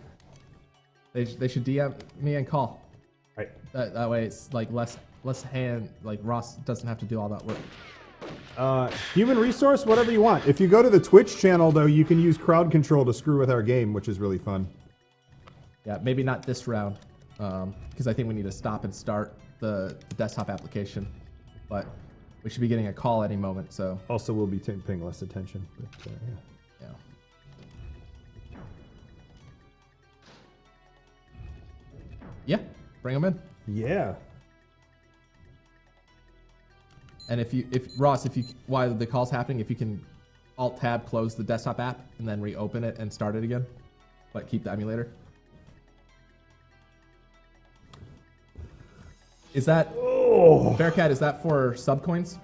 They should DM me and call. Right. That way it's like less hand. Like Ross doesn't have to do all that work. Human resource, whatever you want. If you go to the Twitch channel, though, you can use crowd control to screw with our game, which is really fun. Yeah, maybe not this round, because I think we need to stop and start the desktop application. But we should be getting a call any moment, so. Also, we'll be paying less attention. But, Yeah. Yeah, bring them in. Yeah. And if Ross, while the call's happening, if you can Alt-Tab close the desktop app and then reopen it and start it again, but keep the emulator. Is that Bearcat? Is that for subcoins?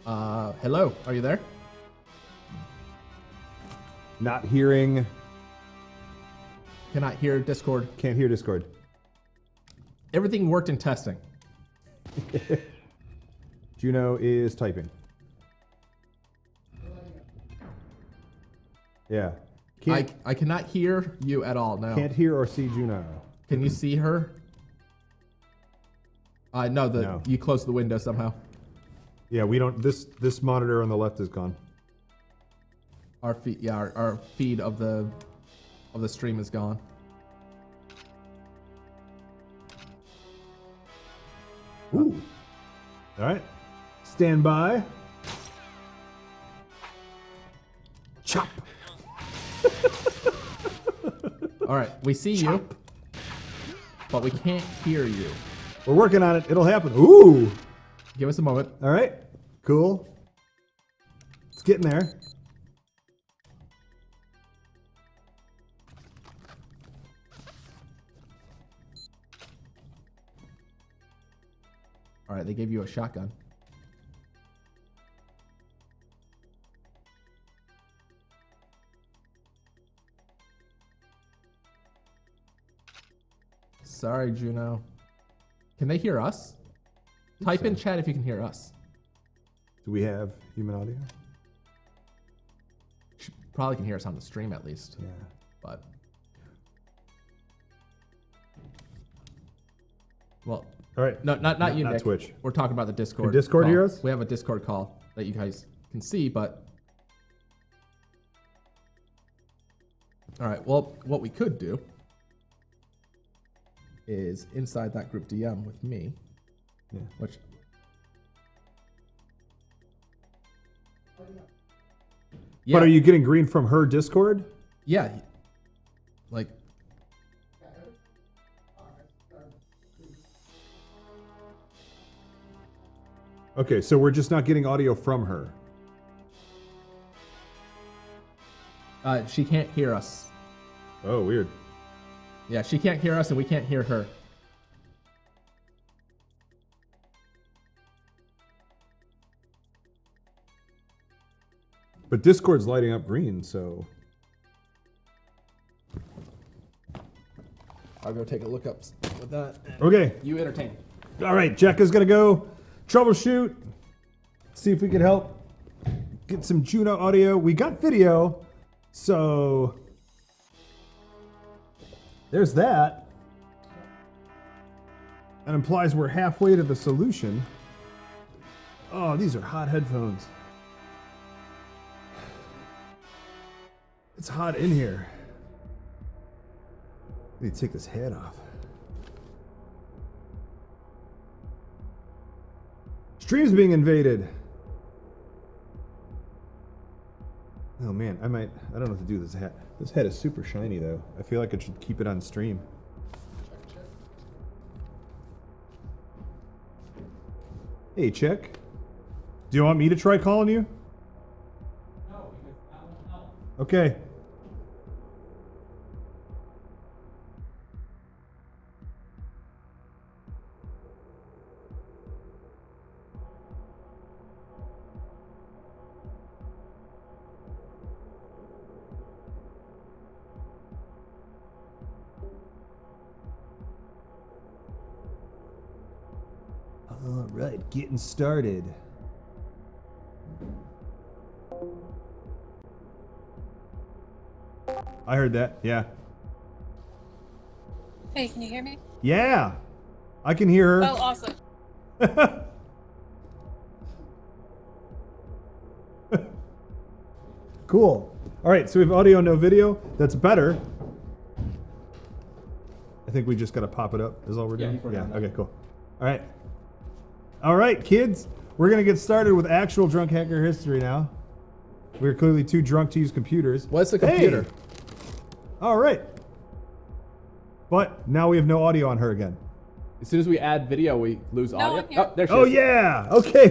Hello, are you there? Not hearing. Cannot hear Discord. Can't hear Discord. Everything worked in testing. Juno is typing. Yeah. I cannot hear you at all. No. Can't hear or see Juno. Can you see her? No. You closed the window somehow. Yeah, we don't. This monitor on the left is gone. Our feed, yeah, our feed of the stream is gone. Ooh. All right. Stand by. Chop. All right, we see you, but we can't hear you. We're working on it. It'll happen. Ooh. Give us a moment. All right. Cool. It's getting there. All right, they gave you a shotgun. Sorry, Juno. Can they hear us? Type in chat if you can hear us. Do we have human audio? She probably can hear us on the stream at least. Yeah. But. Well. All right. No, not you, not Nick. Twitch. We're talking about the Discord. Can Discord call. hear us? We have a Discord call that you guys can see, but. All right. Well, what we could do is inside that group DM with me, Yeah. which. Yeah. But are you getting green from her Discord? Yeah. Like. Okay, so we're just not getting audio from her. She can't hear us. Oh, weird. Yeah, she can't hear us and we can't hear her. But Discord's lighting up green, so. I'll go take a look up with that. Okay. You entertain. All right, Jack is going to go troubleshoot, see if we can help. get some Juno audio. We got video, so there's that. That implies we're halfway to the solution. Oh, these are hot headphones. It's hot in here. I need to take this hat off. Stream's being invaded. Oh man, I don't know what to do with this hat. This hat is super shiny though. I feel like I should keep it on stream. Hey, check. Do you want me to try calling you? No, because that won't help. Okay. All right, getting started. I heard that, yeah. Hey, can you hear me? Yeah, I can hear her. Oh, awesome. Cool. All right, so we have audio, no video. That's better. I think we just got to pop it up is all we're doing? Yeah, okay, cool. All right. All right, kids. We're going to get started with actual drunk hacker history now. We're clearly too drunk to use computers. What's a computer? Hey! All right. But now we have no audio on her again. As soon as we add video, we lose audio. I'm here. Oh, there she Oh, is. yeah. Okay.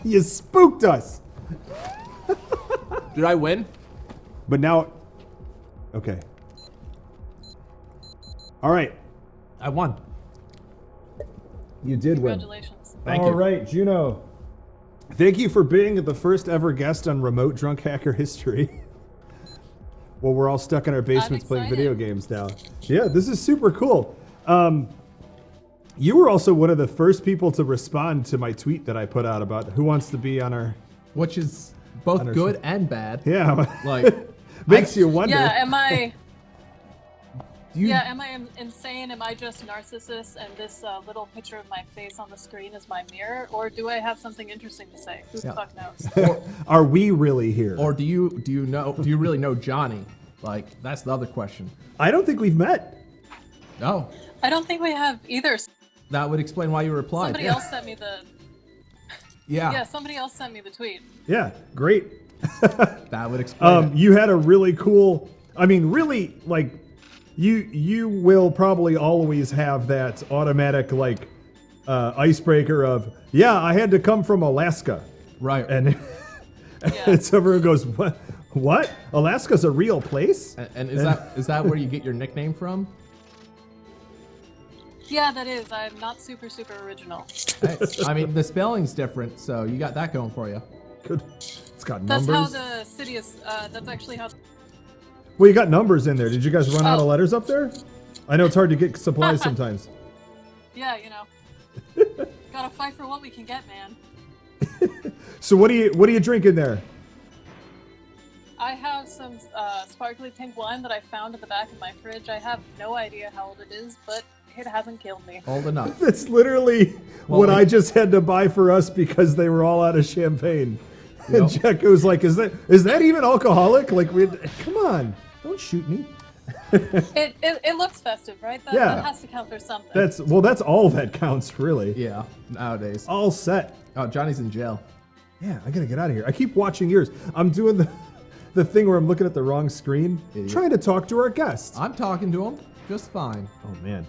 You spooked us. Did I win? But now, okay. All right. I won. You did win. Congratulations. Thank All you. right, Juno. Thank you for being the first ever guest on Remote Drunk Hacker History. Well, we're all stuck in our basements playing excited. video games now. Yeah, this is super cool. You were also one of the first people to respond to my tweet that I put out about who wants to be on our... Which is both Understood. good and bad. Yeah. Like, Makes you wonder. Yeah, am I? do you, Yeah, am I insane? Am I just narcissist? And this little picture of my face on the screen is my mirror, or do I have something interesting to say? Who the Yeah. fuck knows? Are we really here? Or do you really know Johnny? Like, that's the other question. I don't think we've met. No. I don't think we have either. That would explain why you replied. Somebody else sent me the. Yeah. Yeah, somebody else sent me the tweet. Yeah, great. That would explain it. You had a really cool, I mean, really, like, you will probably always have that automatic, like, icebreaker of, yeah, I had to come from Alaska. Right. And, and so everyone goes, what? What? Alaska's a real place? And is that where you get your nickname from? Yeah, that is. I'm not super original. Hey, I mean, the spelling's different, so you got that going for you. Good. It's got That's numbers. how the city is. That's actually how. Well, you got numbers in there. Did you guys run out of Oh. letters up there? I know it's hard to get supplies sometimes. Yeah, you know. Gotta fight for what we can get, man. So what are you drinking there? I have some sparkly pink wine that I found at the back of my fridge. I have no idea how old it is, but it hasn't killed me. Old enough. That's literally what I just had to buy for us because they were all out of champagne. Yep. And Jack was like, "Is that even alcoholic? Like, come on, don't shoot me." It looks festive, right? That, Yeah. that has to count for something. That's all that counts, really. Yeah, nowadays. All set. Oh, Johnny's in jail. Yeah, I gotta get out of here. I keep watching yours. I'm doing the thing where I'm looking at the wrong screen, Idiot. trying to talk to our guest. I'm talking to him just fine. Oh man,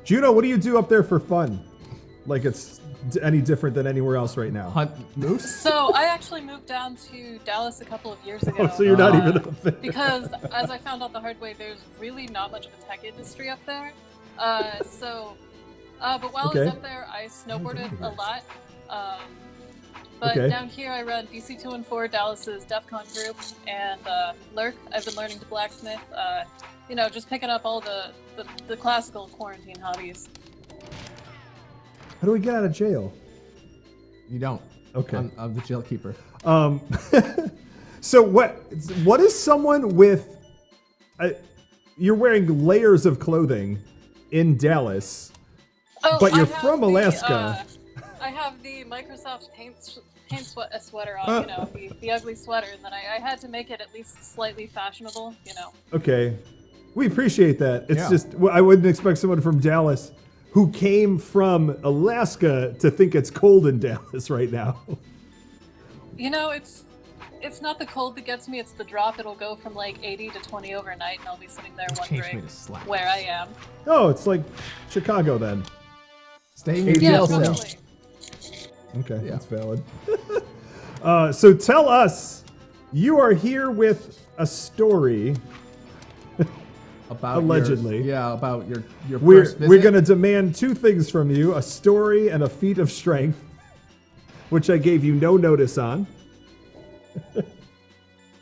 Juno, what do you do up there for fun? Like it's any different than anywhere else right now? Hunt moose? So I actually moved down to Dallas a couple of years ago. Oh, so you're not even up there. Because as I found out the hard way, there's really not much of a tech industry up there. But while I Okay. was up there, I snowboarded a lot. But Okay. down here, I run DC214, Dallas's DEFCON group, and Lurk. I've been learning to blacksmith. Just picking up all the classical quarantine hobbies. How do we get out of jail? You don't. Okay. I'm the jail keeper. So what is someone with? You're wearing layers of clothing in Dallas, but you're from Alaska. I have the Microsoft paint sweater on, the ugly sweater, and then I had to make it at least slightly fashionable, Okay, we appreciate that. It's just I wouldn't expect someone from Dallas who came from Alaska to think it's cold in Dallas right now. It's not the cold that gets me, it's the drop. It'll go from like 80 to 20 overnight, and I'll be sitting there wondering where I am. Oh, it's like Chicago then. Staying in jail cell. Okay, that's valid. So tell us, you are here with a story. About allegedly. about your first visit. We're going to demand two things from you, a story and a feat of strength, which I gave you no notice on.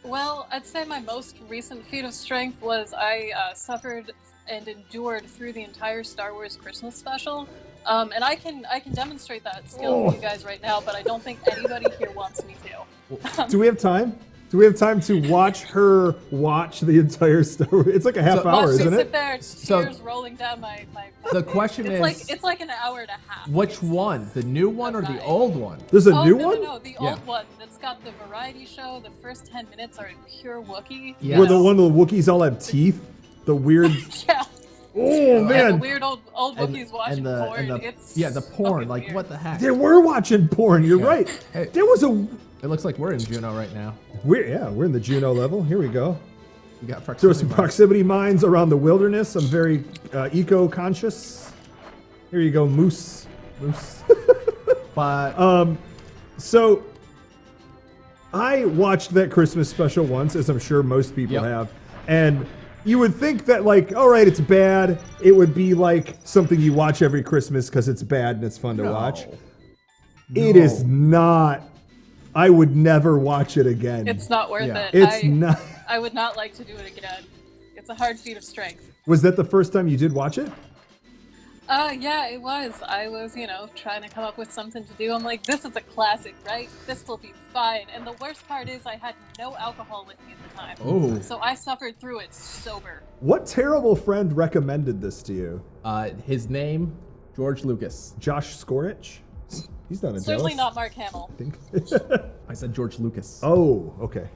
Well, I'd say my most recent feat of strength was I suffered and endured through the entire Star Wars Christmas special. And I can demonstrate that skill for you guys right now, but I don't think anybody here wants me to. Do we have time? Do we have time to watch her watch the entire story? It's like a half hour, isn't it? Sit there, tears rolling down my The question is... It's like an hour and a half. Which one? The new one or the old one? There's a new one? No, the old one. That's got the variety show. The first 10 minutes are in pure Wookiee. Yes. Where the one of the Wookiees all have teeth? The weird... Yeah. Oh, man. Yeah, the weird old Wookiees watching porn. The porn. Like, what the heck? They were watching porn. You're right. Hey. There was a... It looks like we're in Juneau right now. We're in the Juneau level. Here we go. We got Throw some proximity mines around the wilderness. I'm very eco-conscious. Here you go, moose. But so I watched that Christmas special once, as I'm sure most people have, and you would think that, like, all right, it's bad. It would be like something you watch every Christmas because it's bad and it's fun to watch. It is not. I would never watch it again. It's not worth it. It's not. I would not like to do it again. It's a hard feat of strength. Was that the first time you did watch it? Yeah, it was. I was, trying to come up with something to do. I'm like, this is a classic, right? This will be fine. And the worst part is I had no alcohol with me at the time. Oh. So I suffered through it sober. What terrible friend recommended this to you? His name, George Lucas. Josh Skorich? He's not in Certainly Dallas. not Mark Hamill. I said George Lucas. Oh, okay.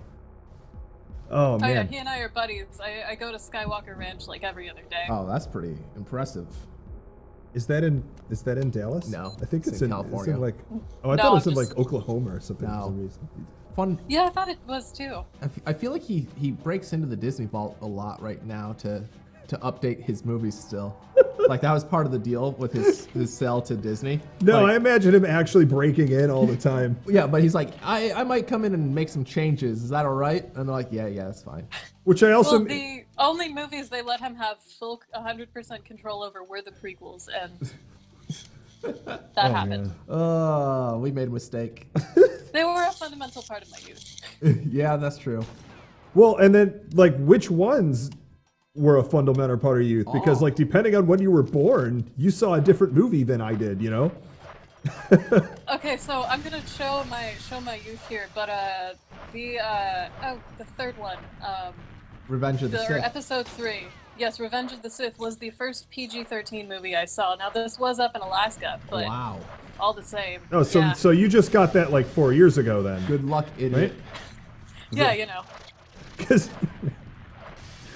Oh, man. Yeah, he and I are buddies. I go to Skywalker Ranch like every other day. Oh, that's pretty impressive. Is that in Dallas? No, I think it's in California. It's in I thought it was in like Oklahoma or something for some reason. Fun. Yeah, I thought it was too. I feel like he breaks into the Disney Vault a lot right now to update his movies still. Like that was part of the deal with his sale to Disney. No, like, I imagine him actually breaking in all the time. Yeah, but he's like, I might come in and make some changes. Is that all right? And they're like, yeah, that's fine. Which I also... Well, the only movies they let him have full 100% control over were the prequels, and that happened. Oh, we made a mistake. They were a fundamental part of my youth. Yeah, that's true. Well, and then, like, which ones were a fundamental part of youth? Because, like, depending on when you were born, you saw a different movie than I did, you know? Okay, so I'm gonna show my youth here, but the third one, Revenge of the Sith. Episode 3. Yes, Revenge of the Sith was the first PG-13 movie I saw. Now this was up in Alaska, but all the same. Oh, so you just got that like 4 years ago then? Good luck, idiot. Right? Yeah, you know. Because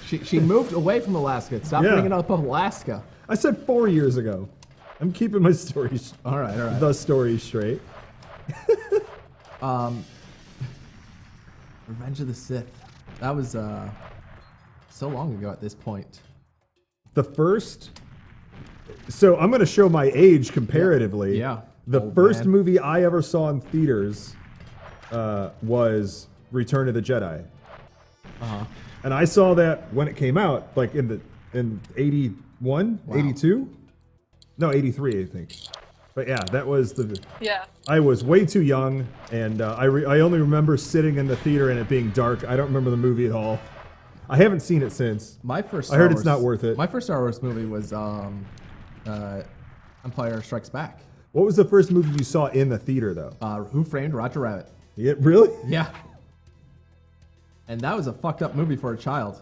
she moved away from Alaska. Stop bringing up Alaska. I said 4 years ago. I'm keeping my stories. All right. The story straight. Revenge of the Sith. That was so long ago at this point. The first. So I'm going to show my age comparatively. Yeah. The first movie I ever saw in theaters was Return of the Jedi. And I saw that when it came out, like in 81, 82? No, 83, I think. But yeah, that was the... Yeah. I was way too young, and I only remember sitting in the theater and it being dark. I don't remember the movie at all. I haven't seen it since. My first I heard it's not worth it. My first Star Wars movie was Empire Strikes Back. What was the first movie you saw in the theater, though? Who Framed Roger Rabbit? Yeah, really? Yeah. And that was a fucked up movie for a child.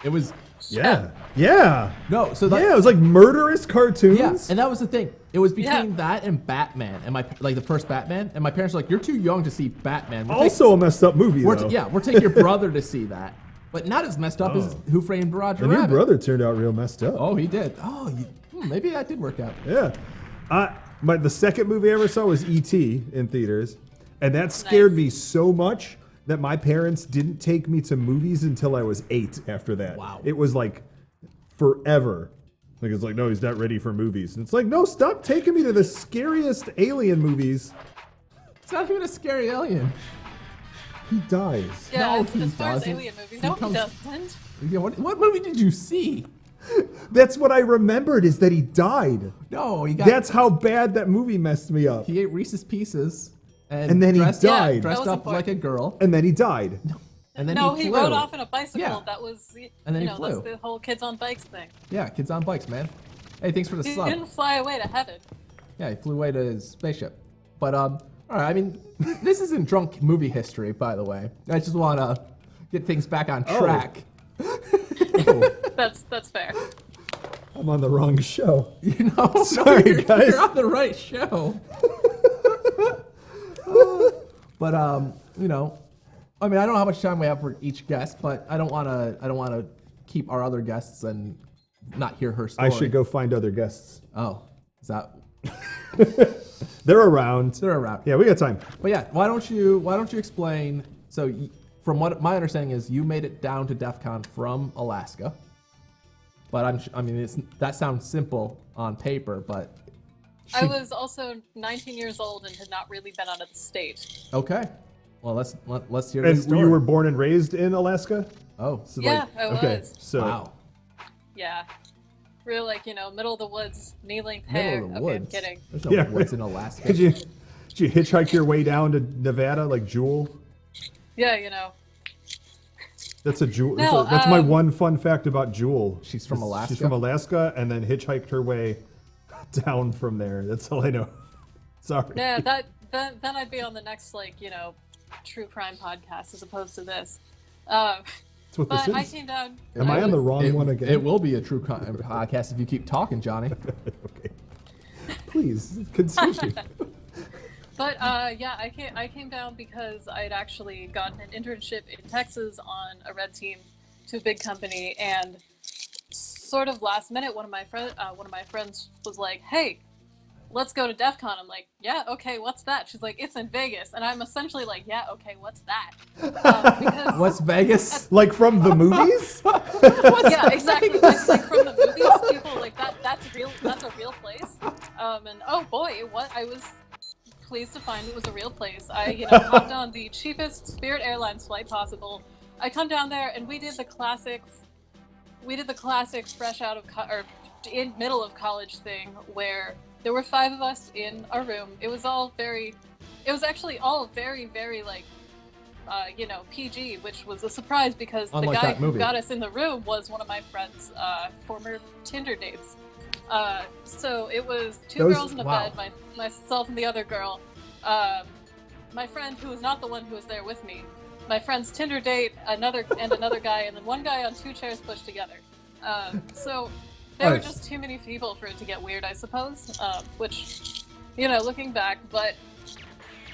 It was. Yeah. Yeah. No, so that, yeah, it was like murderous cartoons. Yeah, and that was the thing. It was between that and Batman, and the first Batman. And my parents were like, "You're too young to see Batman." Also a messed up movie, though. We're taking your brother to see that, but not as messed up as Who Framed Roger Rabbit. And your brother turned out real messed up. Oh, he did. Oh, maybe that did work out. Yeah. The second movie I ever saw was E.T. in theaters, and that scared me so much that my parents didn't take me to movies until I was 8 after that. Wow. It was like forever. Like, it's like, no, he's not ready for movies. And it's like, no, stop taking me to the scariest alien movies. It's not even a scary alien. He dies. Yeah, No, as he far as doesn't. alien movies, no, he doesn't. Yeah, what movie did you see? That's what I remembered, is that he died. No, he got. That's how bad that movie messed me up. He ate Reese's Pieces. And then he died. Yeah, Dressed was up important. like a girl. And then he died. And then No, he he flew. rode off in a bicycle. Yeah. That was, And then he that's flew. the whole kids on bikes thing. Yeah, kids on bikes, man. Hey, thanks for the He sub. didn't fly away to heaven. Yeah, he flew away to his spaceship. But all right. I mean, this isn't drunk movie history, by the way. I just want to get things back on track. That's fair. I'm on the wrong show. You know, Sorry, guys. You're on the right show. But you know, I mean, I don't know how much time we have for each guest, but I don't want to keep our other guests and not hear her story. I should go find other guests. Oh, is that? They're around. They're around. Yeah, we got time. But yeah, why don't you explain? So, from what my understanding is, you made it down to DEFCON from Alaska. But that sounds simple on paper, but I was also 19 years old and had not really been out of the state. okay. Well, let's hear And the story. you were born and raised in Alaska? Oh, So Yeah, I okay, was. so wow. Yeah. Real, middle of the woods, knee-length Middle hair. of the Okay, woods. I'm kidding. There's no Yeah. woods in Alaska. did you hitchhike your way down to Nevada like Jewel? Yeah, That's a Jewel. No, that's my one fun fact about Jewel. She's from Alaska? She's from Alaska and then hitchhiked her way down from there. That's all I know. Sorry. Yeah, then I'd be on the next, true crime podcast as opposed to this. That's what But this I is. came down. Am I on the wrong one again? It will be a true crime podcast if you keep talking, Johnny. Okay. Please continue. But I came down because I'd actually gotten an internship in Texas on a red team to a big company, and sort of last minute, one of my friends was like, "Hey, let's go to DEFCON." I'm like, "Yeah, okay, what's that?" She's like, "It's in Vegas," and I'm essentially like, "Yeah, okay, what's that?" Because What's Vegas? Like from the movies? yeah, exactly. Like from the movies, people like that's real. That's a real place. And oh boy, I was pleased to find it was a real place. I hopped on the cheapest Spirit Airlines flight possible. I come down there and we did the classic fresh out of in middle of college thing where there were 5 of us in a room. It was actually all very, very PG, which was a surprise because Unlike the guy that who movie. got us in the room was one of my friend's former Tinder dates. So it was 2 girls in a wow. bed, myself and the other girl. My friend who was not the one who was there with me. My friend's Tinder date, another guy, and then one guy on 2 chairs pushed together. So there were just too many people for it to get weird, I suppose. Which, looking back, but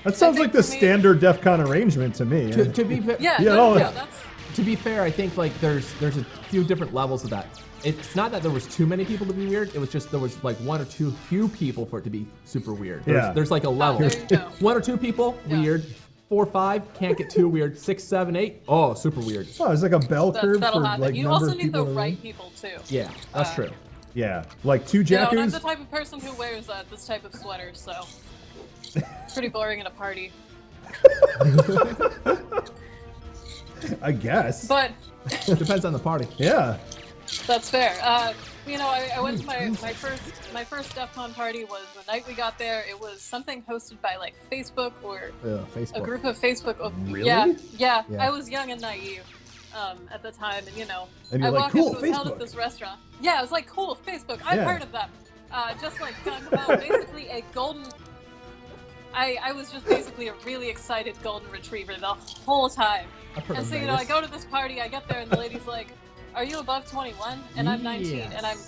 That sounds think like the for me- standard DEFCON arrangement to me. To be fair, yeah, Yeah, no, no, no, that's to be fair, I think there's a few different levels of that. It's not that there was too many people to be weird. It was just there was one or two few people for it to be super weird. There's like a level. there you go. 1 or 2 people, Yeah. weird. 4 or 5, can't get too weird. 6, 7, 8, oh, super weird. Oh, it's like a bell curve that'll for happen. like You number also of need people the in a room. right people too. Yeah, that's true. Yeah, like 2 And I'm Jackoos. the type of person who wears this type of sweater, so it's pretty boring at a party. I guess. But Depends on the party. Yeah. that's fair. I went to my first DEFCON party was the night we got there. It was something hosted by Facebook or a Facebook. group of Facebook. Really? Yeah. Yeah. I was young and naive at the time, and And you're I like, walked "Cool, up, it was held Facebook." at this restaurant. Yeah, I was like, cool, Facebook. I've Yeah. heard of them. just like talking about basically a golden. I was just basically a really excited golden retriever the whole time. And so, I go to this party, I get there, and the lady's like, "Are you above 21?" And I'm 19, and I'm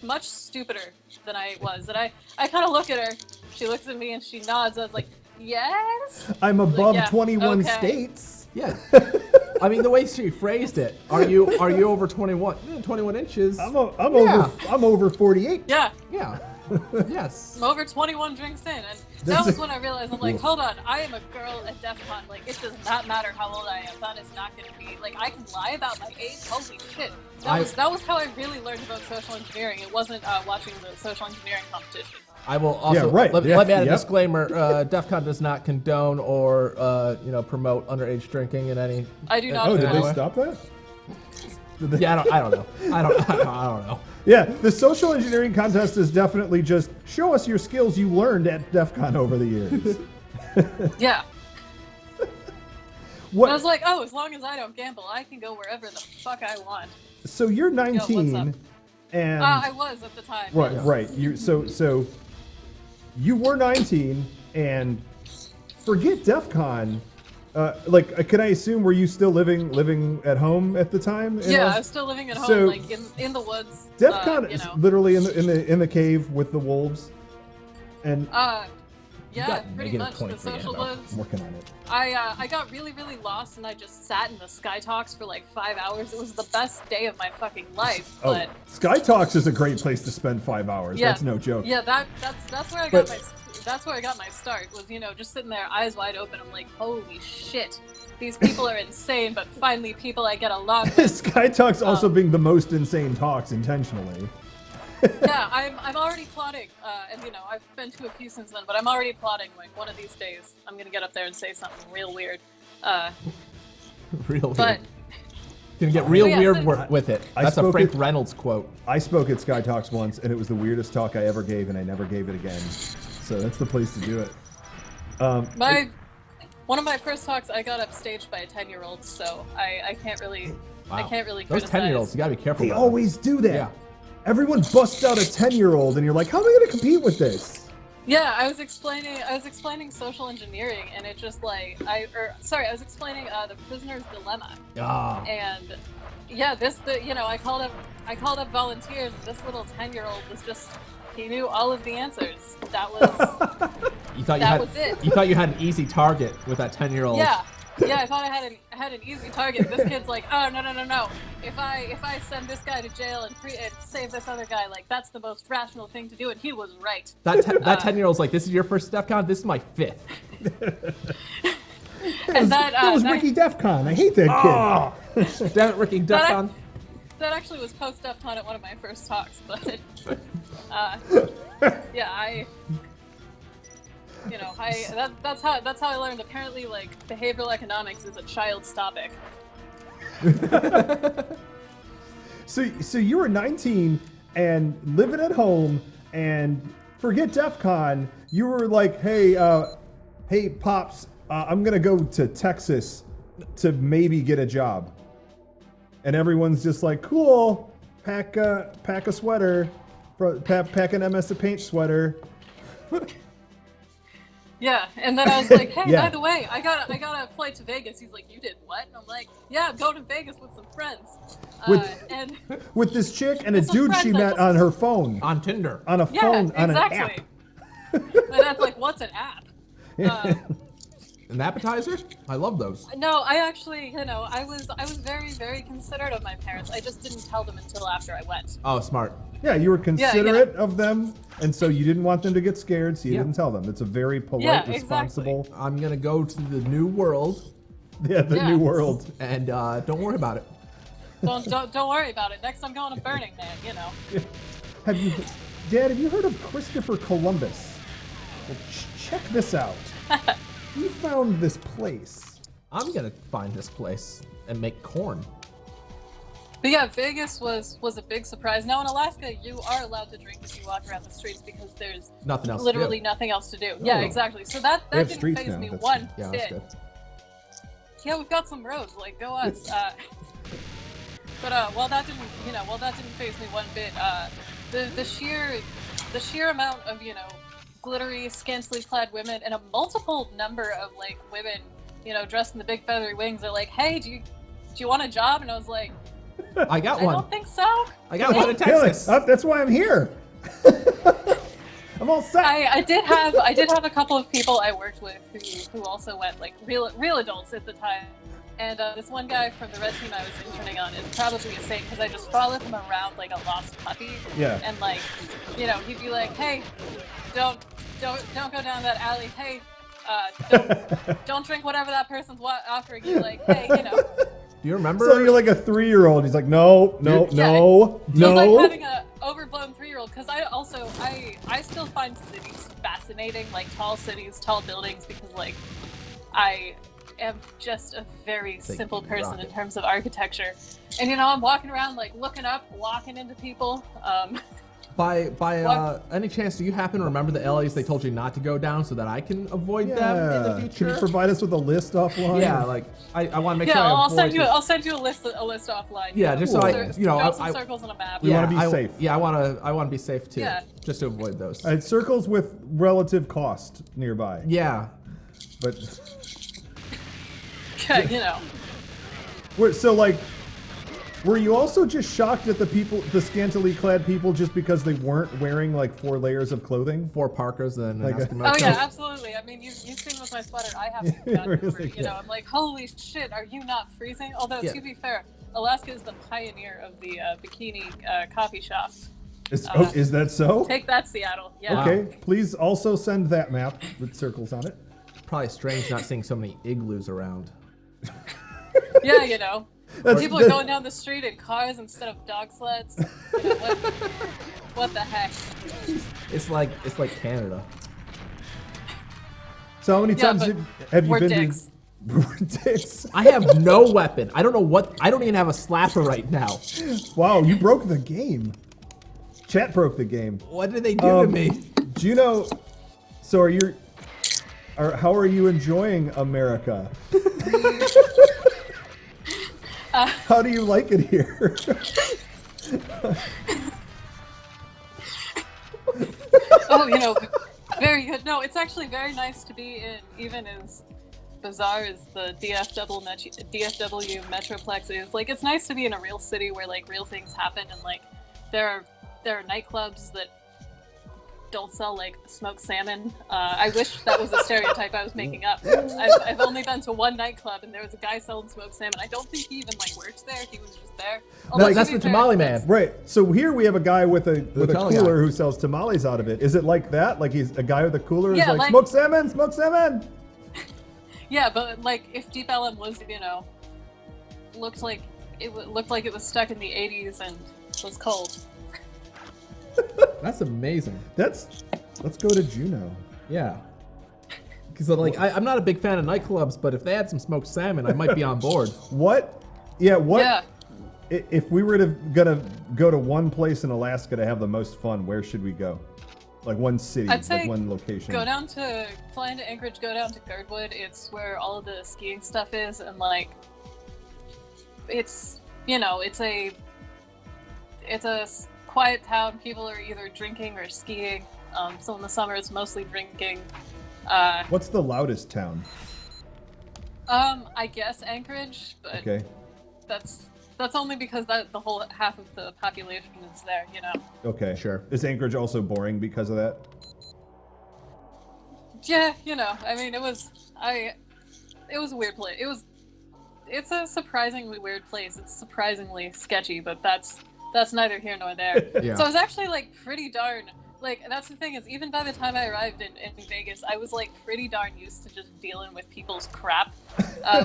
much stupider than I was. And I kind of look at her. She looks at me and she nods. I was like, "Yes." I'm above like, 21 okay. states. Yeah. I mean, the way she phrased it, are you over 21? 21 inches. I'm over 48. Yeah. Yeah. Yes. I'm over 21 drinks in, and that was when I realized, I'm like, hold on, I am a girl at DEFCON. Like, it does not matter how old I am. That is not going to be, like, I can lie about my age. Holy shit. That was how I really learned about social engineering. It wasn't watching the social engineering competition. I will also let me add a disclaimer. DEFCON does not condone or promote underage drinking in any. I do not. Oh, did they stop that? Yeah, I don't know. I don't know. Yeah, the social engineering contest is definitely just show us your skills you learned at DEFCON over the years. Yeah. What? I was like, oh, as long as I don't gamble, I can go wherever the fuck I want. So you're 19, what's up? and I was at the time. right, yes. right. So you were 19, and forget DEFCON. Can I assume were you still living at home at the time? Yeah, I was still living at home, So, like in the woods. DEFCON is literally in the cave with the wolves, and yeah, pretty much the social woods. I'm working on it. I got really lost, and I just sat in the Sky Talks for like 5 hours. It was the best day of my fucking life. But Sky Talks is a great place to spend 5 hours. Yeah, that's no joke. Yeah, that's where I got that's where I got my start. Was just sitting there, eyes wide open. I'm like, holy shit, these people are insane. But finally, people I get along with. Sky Talks also being the most insane talks intentionally. Yeah, I'm already plotting, and I've been to a few since then, but I'm already plotting, like, one of these days, I'm gonna get up there and say something real weird. Real but, weird. Gonna get real weird with it. I That's a Frank at, Reynolds quote. I spoke at Sky Talks once, and it was the weirdest talk I ever gave, and I never gave it again. So that's the place to do it. One of my first talks, I got upstaged by a 10-year-old, so I can't really, wow. I can't really Those criticize. 10-year-olds, you gotta be careful. They always do that. Yeah. Everyone busts out a 10-year-old, and you're like, how am I going to compete with this? Yeah, I was explaining social engineering, and it just like I was explaining the prisoner's dilemma. Ah. And yeah, I called up volunteers, and this little 10-year-old was just, he knew all of the answers. That was was it. You thought you had an easy target with that 10-year-old. Yeah, I thought I had an easy target. This kid's like, oh no. If I send this guy to jail and save this other guy, like that's the most rational thing to do, and he was right. That 10-year-old's like, this is your first DEFCON. This is my 5th. And that was Ricky DEFCON. I hate that kid. Damn it, Ricky DEFCON. That actually was post DEFCON at one of my first talks, but yeah, that's how I learned. Apparently, like, behavioral economics is a child's topic. So you were 19 and living at home, and forget DEFCON. You were like, hey, Pops, I'm gonna go to Texas to maybe get a job. And everyone's just like, cool. Pack a sweater, pack an MS Paint sweater. Yeah, and then I was like, hey, by the way, I got a flight to Vegas. He's like, you did what? And I'm like, yeah, I'm going to Vegas with some friends. With this chick and a dude she met on her phone. On Tinder. On a phone, on an app. And that's like, what's an app? An appetizer? I love those. No, I actually, I was very, very considerate of my parents. I just didn't tell them until after I went. Oh, smart. Yeah, you were considerate of them, and so you didn't want them to get scared, so you didn't tell them. It's a very polite, responsible. Exactly. I'm gonna go to the new world. Yeah, the new world. And don't worry about it. Don't worry about it. Next I'm going to Burning Man, Dad, have you heard of Christopher Columbus? Well, check this out. We found this place. I'm gonna find this place and make corn. But yeah, Vegas was a big surprise. Now in Alaska, you are allowed to drink if you walk around the streets because there's nothing else literally nothing else to do. Yeah, exactly. So that didn't faze me one bit. That's good. Yeah, we've got some roads. Like, go us. But while that didn't faze me one bit, the sheer amount of, you know, glittery, scantily clad women and a multiple number of like women, you know, dressed in the big feathery wings are like, hey, do you want a job? And I was like, I got one. I don't think so. I got one in Texas. That's why I'm here. I'm all set. I did have a couple of people I worked with who also went, like real adults at the time. And this one guy from the red team I was interning on is probably a saint because I just followed him around like a lost puppy. Yeah. And like, you know, he'd be like, hey, don't go down that alley. Hey, don't drink whatever that person's offering you. Like, hey, you know. Do you remember? So you're like a 3-year-old. He's like, no. It was like having a overblown 3-year-old because I still find cities fascinating, like tall cities, tall buildings, because like I am just a very simple person in terms of architecture. And you know, I'm walking around like looking up, walking into people. By any chance, do you happen to remember the alleys they told you not to go down so that I can avoid them in the future? Can you provide us with a list offline? Yeah, like I want to make yeah, sure I I'll avoid send you a list offline. Yeah, just so I, you know, draw some circles on a map. We want to be safe. Yeah, I want to be safe too. Yeah. Just to avoid those. Circles with relative cost nearby. Yeah. But Yeah, you know. so like, were you also just shocked at the scantily clad people just because they weren't wearing like 4 layers of clothing? 4 parkas and an Eskimo Oh coat. yeah, absolutely. I mean, you've seen with my sweater, I have Really, you know, I'm like, holy shit, are you not freezing? Although to be fair, Alaska is the pioneer of the bikini coffee shop. Is that so? Take that, Seattle. Yeah. Okay, please also send that map with circles on it. Probably strange not seeing so many igloos around. Yeah, you know. People are going down the street in cars instead of dog sleds. You know, what the heck? It's like Canada. So how many times have you we're been dicks. to? We're dicks. I have no weapon. I don't know what. I don't even have a slapper right now. Wow, you broke the game. Chat broke the game. What did they do to me? Do you know? So how are you enjoying America? How do you like it here? Oh, you know, very good. No, it's actually very nice to be in, even as bizarre as the DFW Metroplex is. Like, it's nice to be in a real city where like real things happen, and like there are nightclubs that don't sell like smoked salmon. I wish that was a stereotype I was making up. I've only been to one nightclub and there was a guy selling smoked salmon. I don't think he even like works there. He was just there. No, that's the tamale man. Right. So here we have a guy with a Hotel cooler guy. who sells tamales out of it. Is it like that? Like he's a guy with a cooler who's Yeah, like, like- smoked salmon, smoked salmon. Yeah, but like if Deep Ellum was, you know, looked like it was stuck in the 80s and was cold. That's amazing. Let's go to Juneau. Yeah. Because like I'm not a big fan of nightclubs, but if they had some smoked salmon, I might be on board. What? Yeah. What? Yeah. If we were gonna go to one place in Alaska to have the most fun, where should we go? Like one city, I'd say like one location. fly into Anchorage, go down to Girdwood. It's where all of the skiing stuff is, and like, it's, you know, it's a quiet town. People are either drinking or skiing. So in the summer, it's mostly drinking. What's the loudest town? I guess Anchorage, but Okay. that's only because the whole half of the population is there, you know. Okay. Sure. Is Anchorage also boring because of that? Yeah, you know. I mean, it was a weird place. It's a surprisingly weird place. It's surprisingly sketchy, but that's neither here nor there. Yeah. So I was actually like pretty darn, like, that's the thing is, even by the time I arrived in Vegas, I was like pretty darn used to just dealing with people's crap,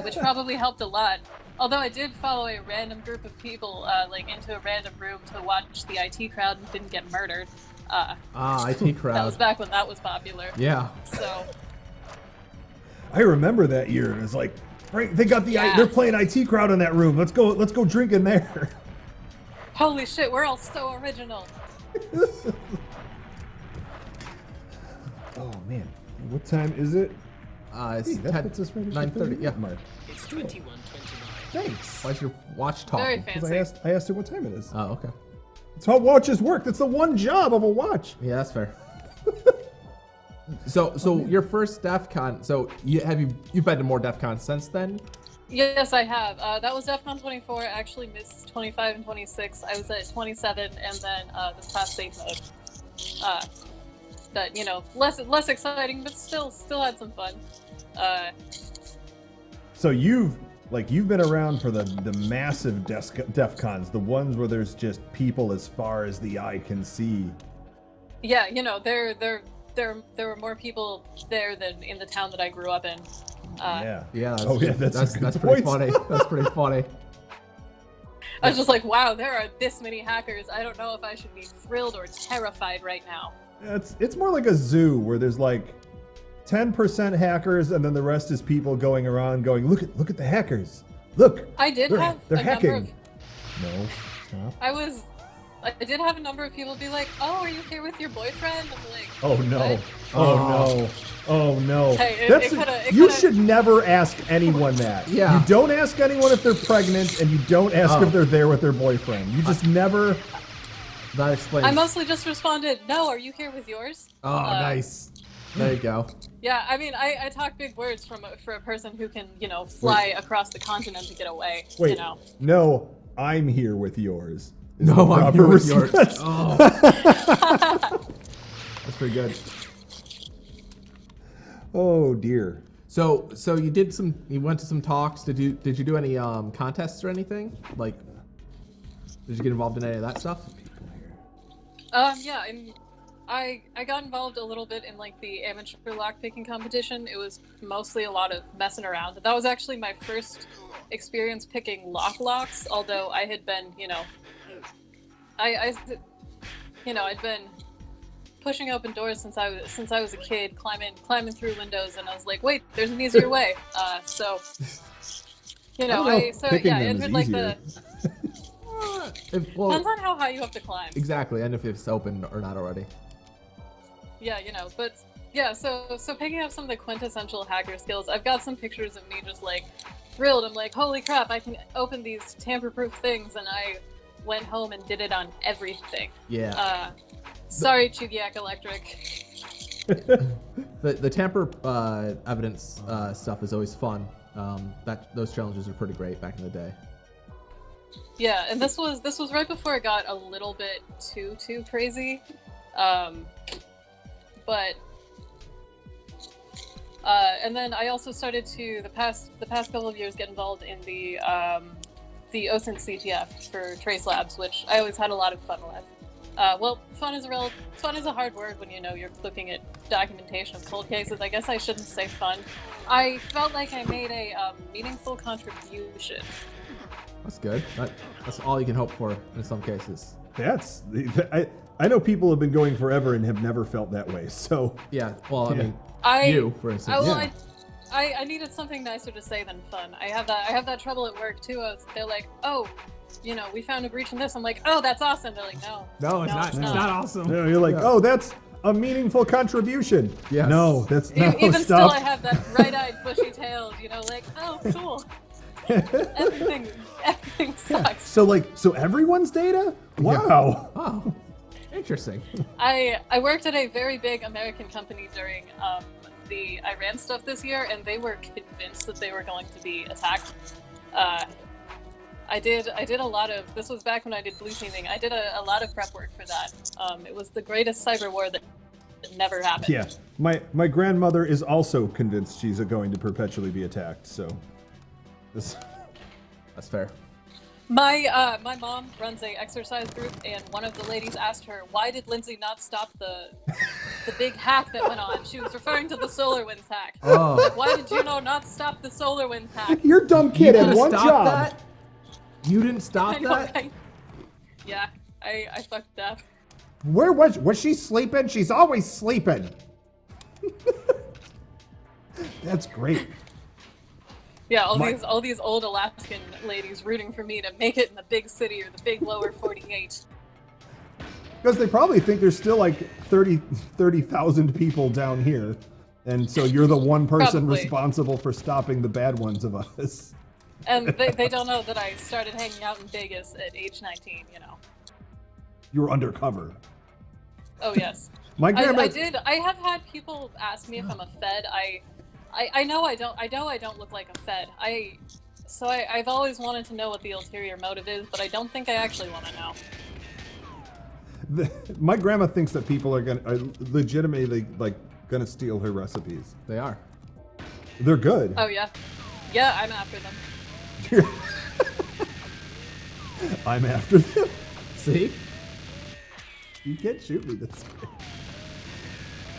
which probably helped a lot. Although I did follow a random group of people like into a random room to watch the IT crowd and didn't get murdered. IT crowd. That was back when that was popular. Yeah. So I remember that year. It was like, right, they got they're playing IT crowd in that room. Let's go drink in there. holy shit, we're all so original. Oh man, what time is it? It's Hey, that puts us right at the 9:30. Yeah. mark. It's 21:29. Thanks. Why's your watch Very talking? Because fancy. I asked her what time it is. Oh, okay. That's how watches work. That's the one job of a watch. Yeah, that's fair. So your first DEFCON. So you've been to more DEFCONs since then? Yes, I have. That was DEFCON 24. I actually missed 25 and 26. I was at 27, and then this past safe mode. That, you know, less exciting, but still had some fun. So you've been around for the massive DEFCONs, the ones where there's just people as far as the eye can see. Yeah, you know, there were more people there than in the town that I grew up in. Yeah. That's pretty funny. That's pretty funny. I was just like, wow, there are this many hackers. I don't know if I should be thrilled or terrified right now. Yeah, it's more like a zoo where there's like 10% hackers, and then the rest is people going around going, look at the hackers. Look, they're hacking. No, stop. I did have a number of people be like, "Oh, are you here with your boyfriend?" I'm like, "Oh no, what? oh no." Hey, you should never ask anyone that. Yeah. You don't ask anyone if they're pregnant, and you don't ask if they're there with their boyfriend. You just never. That explains. I mostly just responded, "No, are you here with yours?" Oh, nice. There you go. Yeah, I mean, I talk big words for a person who can, you know, fly across the continent to get away. Wait, you know. No, I'm here with yours. No, I'm here with yours. Oh. That's pretty good. Oh dear. So you went to some talks. Did you do any contests or anything? Like, did you get involved in any of that stuff? Yeah, I got involved a little bit in like the amateur lockpicking competition. It was mostly a lot of messing around. That was actually my first experience picking locks, although I had been, you know, I'd been pushing open doors since I was a kid, climbing through windows, and I was like, wait, there's an easier way. So, you know, I entered like the. Depends on how high you have to climb. Exactly, and if it's open or not already. Yeah, you know, but yeah, so picking up some of the quintessential hacker skills, I've got some pictures of me just like thrilled. I'm like, holy crap, I can open these tamper-proof things, and I went home and did it on everything. Yeah. Sorry, Chugiak Electric. the tamper evidence stuff is always fun. Those challenges are pretty great back in the day. Yeah, and this was right before it got a little bit too crazy. And then I also started to the past couple of years get involved in the OSINT CTF for Trace Labs, which I always had a lot of fun with. Well, fun is a hard word when you know you're looking at documentation of cold cases. I guess I shouldn't say fun. I felt like I made a meaningful contribution. That's good. That's all you can hope for in some cases. I know people have been going forever and have never felt that way. So yeah. Well, I mean, you, for instance. I needed something nicer to say than fun. I have that trouble at work too. They're like, oh, you know, we found a breach in this. I'm like, oh, that's awesome. They're like, no, it's not awesome. No, you're like, oh, that's a meaningful contribution. Yes. No, that's not. Even still, I have that bright-eyed, bushy-tailed. You know, like, oh, cool. Everything sucks. So everyone's data? Wow. Yeah. Oh, interesting. I worked at a very big American company during the Iran stuff this year, and they were convinced that they were going to be attacked. I did a lot of, this was back when I did blue teaming, I did a lot of prep work for that. It was the greatest cyber war that never happened. Yeah, my grandmother is also convinced she's going to perpetually be attacked, so that's fair. My mom runs a exercise group, and one of the ladies asked her, why did Lindsay not stop the big hack that went on? She was referring to the SolarWinds hack. Oh. Like, why did you not stop the SolarWinds hack? You're dumb kid at one job. That? You didn't stop that? Right? Yeah, I fucked up. Where was she sleeping? She's always sleeping. That's great. Yeah, all these old Alaskan ladies rooting for me to make it in the big city or the big lower 48. Because they probably think there's still like 30,000 people down here. And so you're the one person responsible for stopping the bad ones of us. And they don't know that I started hanging out in Vegas at age 19, you know. You were undercover. Oh yes. My grandma. I have had people ask me if I'm a Fed. I know I don't. I know I don't look like a Fed. I've always wanted to know what the ulterior motive is, but I don't think I actually want to know. My grandma thinks that people are legitimately like gonna steal her recipes. They are. They're good. Oh yeah. Yeah, I'm after them. I'm after them. See? You can't shoot me this way.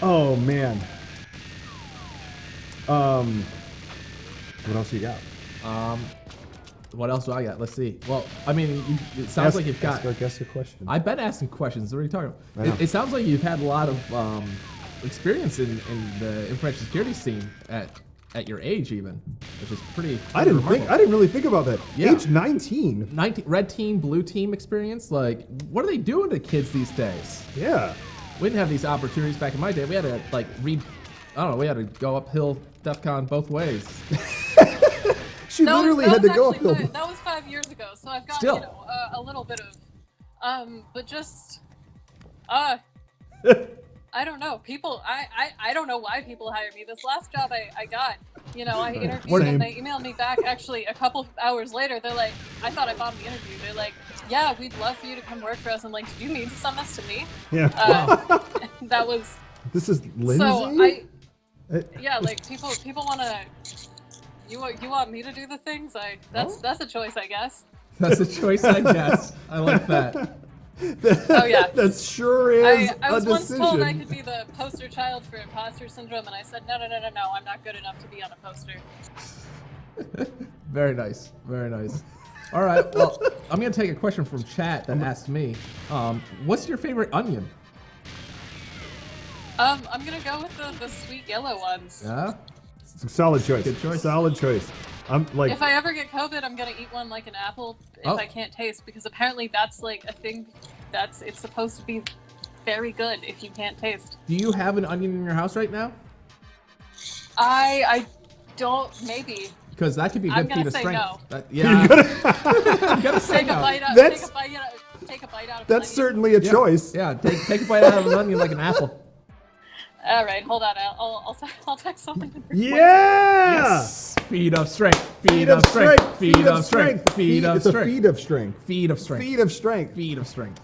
Oh man. What else you got? What else do I got? Let's see. Well, I mean, it sounds like you've got. Ask our guest a question. I've been asking questions. What are you talking I about? know. It sounds like you've had a lot of experience in the information security scene at your age, even, which is pretty. I didn't really think about that. Yeah. Age 19. 19, red team, blue team experience. Like, what are they doing to kids these days? Yeah. We didn't have these opportunities back in my day. We had to like read. I don't know. We had to go uphill DEFCON both ways. She literally had to go uphill. That was 5 years ago, so I've got Still. a little bit of, but just, I don't know. People, I don't know why people hire me. This last job I got, I interviewed and they emailed me back actually a couple hours later. They're like, I thought I bombed the interview. They're like, yeah, we'd love for you to come work for us. I'm like, did you mean to send this to me? Yeah. That was. This is Lindsay? So yeah, like people want to. You want me to do the things? That's a choice, I guess. That's a choice, I guess. I like that. Oh yeah. That sure is I was a once decision. told I could be the poster child for imposter syndrome, and I said, no, I'm not good enough to be on a poster. Very nice. Very nice. All right. Well, I'm going to take a question from chat that asked me, what's your favorite onion? I'm going to go with the sweet yellow ones. Yeah? Solid choice. Good choice. Solid choice. I'm like. If I ever get COVID, I'm going to eat one like an apple if I can't taste, because apparently that's like a thing it's supposed to be very good if you can't taste. Do you have an onion in your house right now? I don't, maybe. Because that could be a I'm good feat gonna of say strength. no. I'm gonna say Take no. a bite out. That's- Take a bite out of That's an onion. certainly a choice. Yeah, take a bite out of an onion like an apple. All right, hold on. I'll text something. Yeah! Yes! Feed of strength. Feed of strength. Feed of strength. Feed of It's a strength. feed of strength. Feed of strength. Feed of strength. Feed of strength.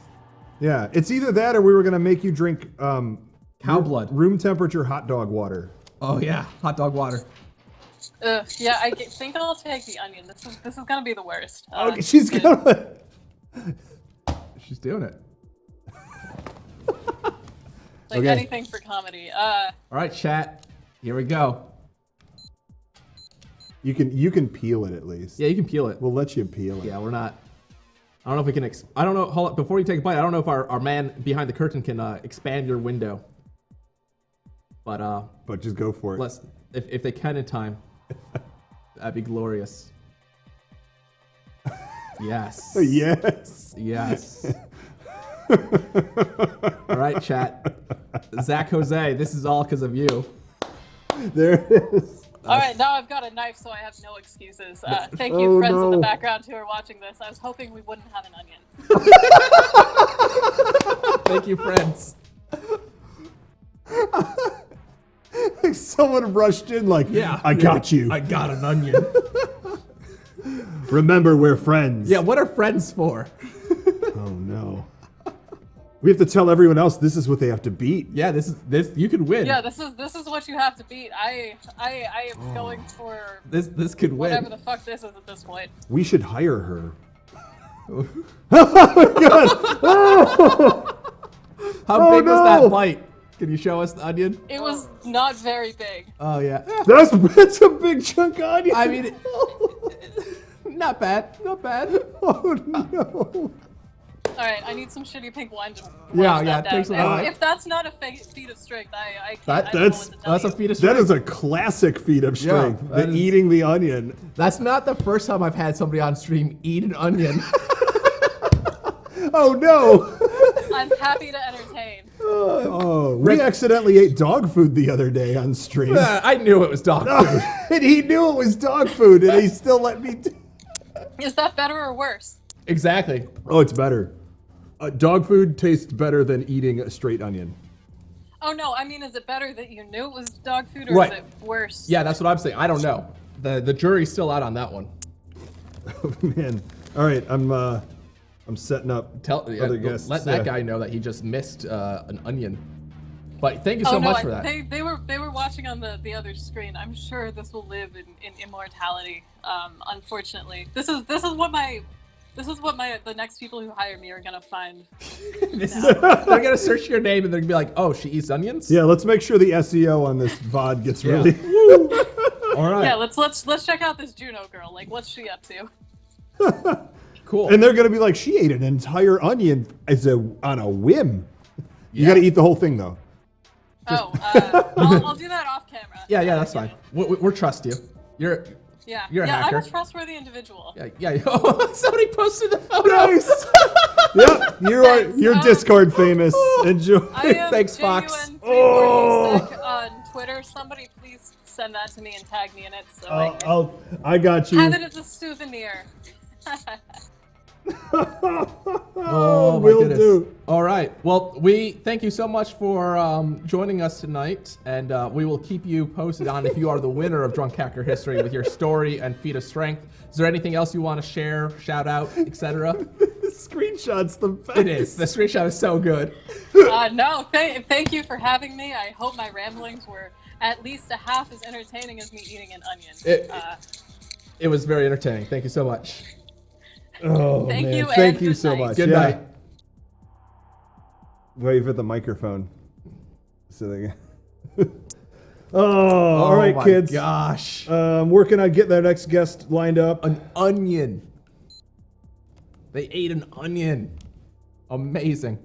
Yeah, it's either that or we were gonna make you drink Cow blood. room temperature hot dog water. Oh yeah, hot dog water. Yeah, think I'll take the onion. This is gonna be the worst. Okay, she's gonna. She's doing it. Like Okay. anything for comedy. All right, chat. Here we go. You can peel it at least. Yeah, you can peel it. We'll let you peel it. Yeah, we're not. I don't know if we can. I don't know. Hold on. Before you take a bite, I don't know if our man behind the curtain can expand your window. But just go for it. let's if they can in time, that'd be glorious. Yes. Yes. Yes. All right, chat. Zach Jose, this is all because of you. There it is. All right, now I've got a knife, so I have no excuses. Thank you, friends in the no. background who are watching this. I was hoping we wouldn't have an onion. Thank you, friends. Like someone rushed in like, Yeah. I got you. I got an onion. Remember, we're friends. Yeah, what are friends for? Oh no. We have to tell everyone else this is what they have to beat. Yeah, this you could win. Yeah, this is what you have to beat. I am going for This could win. whatever the fuck this is at this point. We should hire her. How big was no. that bite? Can you show us the onion? It was not very big. Oh yeah. That's a big chunk of onion. I mean, not bad. Not bad. Oh no. All right, I need some shitty pink wine to Yeah, wash yeah, that take some down. wine. If that's not a feat of strength, I can't. That- I don't know what to tell That's a you. feat of That strength. is a classic feat of strength. that the is- eating the onion. That's not the first time I've had somebody on stream eat an onion. Oh no. I'm happy to entertain. Oh, we accidentally ate dog food the other day on stream. I knew it was dog food. And he knew it was dog food, and he still let me. Is that better or worse? Exactly. Oh, it's better. Dog food tastes better than eating a straight onion. Oh no, I mean, is it better that you knew it was dog food, or Right. is it worse? Yeah, that's what I'm saying. I don't know. The jury's still out on that one. Oh, man. All right, I'm setting up other guests. Let that guy know that he just missed an onion. But thank you so much for that. They were watching on the other screen. I'm sure this will live in immortality. Unfortunately, this is what the next people who hire me are gonna find. They're gonna search your name and they're gonna be like, "Oh, she eats onions." Yeah, let's make sure the SEO on this VOD gets really. All right. Yeah, let's check out this Juno girl. Like, what's she up to? Cool. And they're gonna be like, she ate an entire onion on a whim. You got to eat the whole thing though. I'll do that off camera. Yeah, that's fine. We'll trust you. You're a hacker. I'm a trustworthy individual. Yeah. Oh, somebody posted the photo. Nice. Yep, you're Discord famous. Enjoy. I am Thanks, Fox. JUN346 on Twitter. Somebody please send that to me and tag me in it so I can I got you. have it as a souvenir. Oh, my will goodness. do. All right. Well, we thank you so much for joining us tonight, and we will keep you posted on if you are the winner of Drunk Hacker History with your story and feat of strength. Is there anything else you want to share, shout out, etc.? The screenshot's the best. It is. The screenshot is so good. No, thank you for having me. I hope my ramblings were at least a half as entertaining as me eating an onion. It was very entertaining. Thank you so much. Oh, Thank man. you, Thank and you good so night. much. Good Yeah. night. Wave at the microphone. So they all right, my kids. Gosh. Working on getting our next guest lined up. An onion. They ate an onion. Amazing.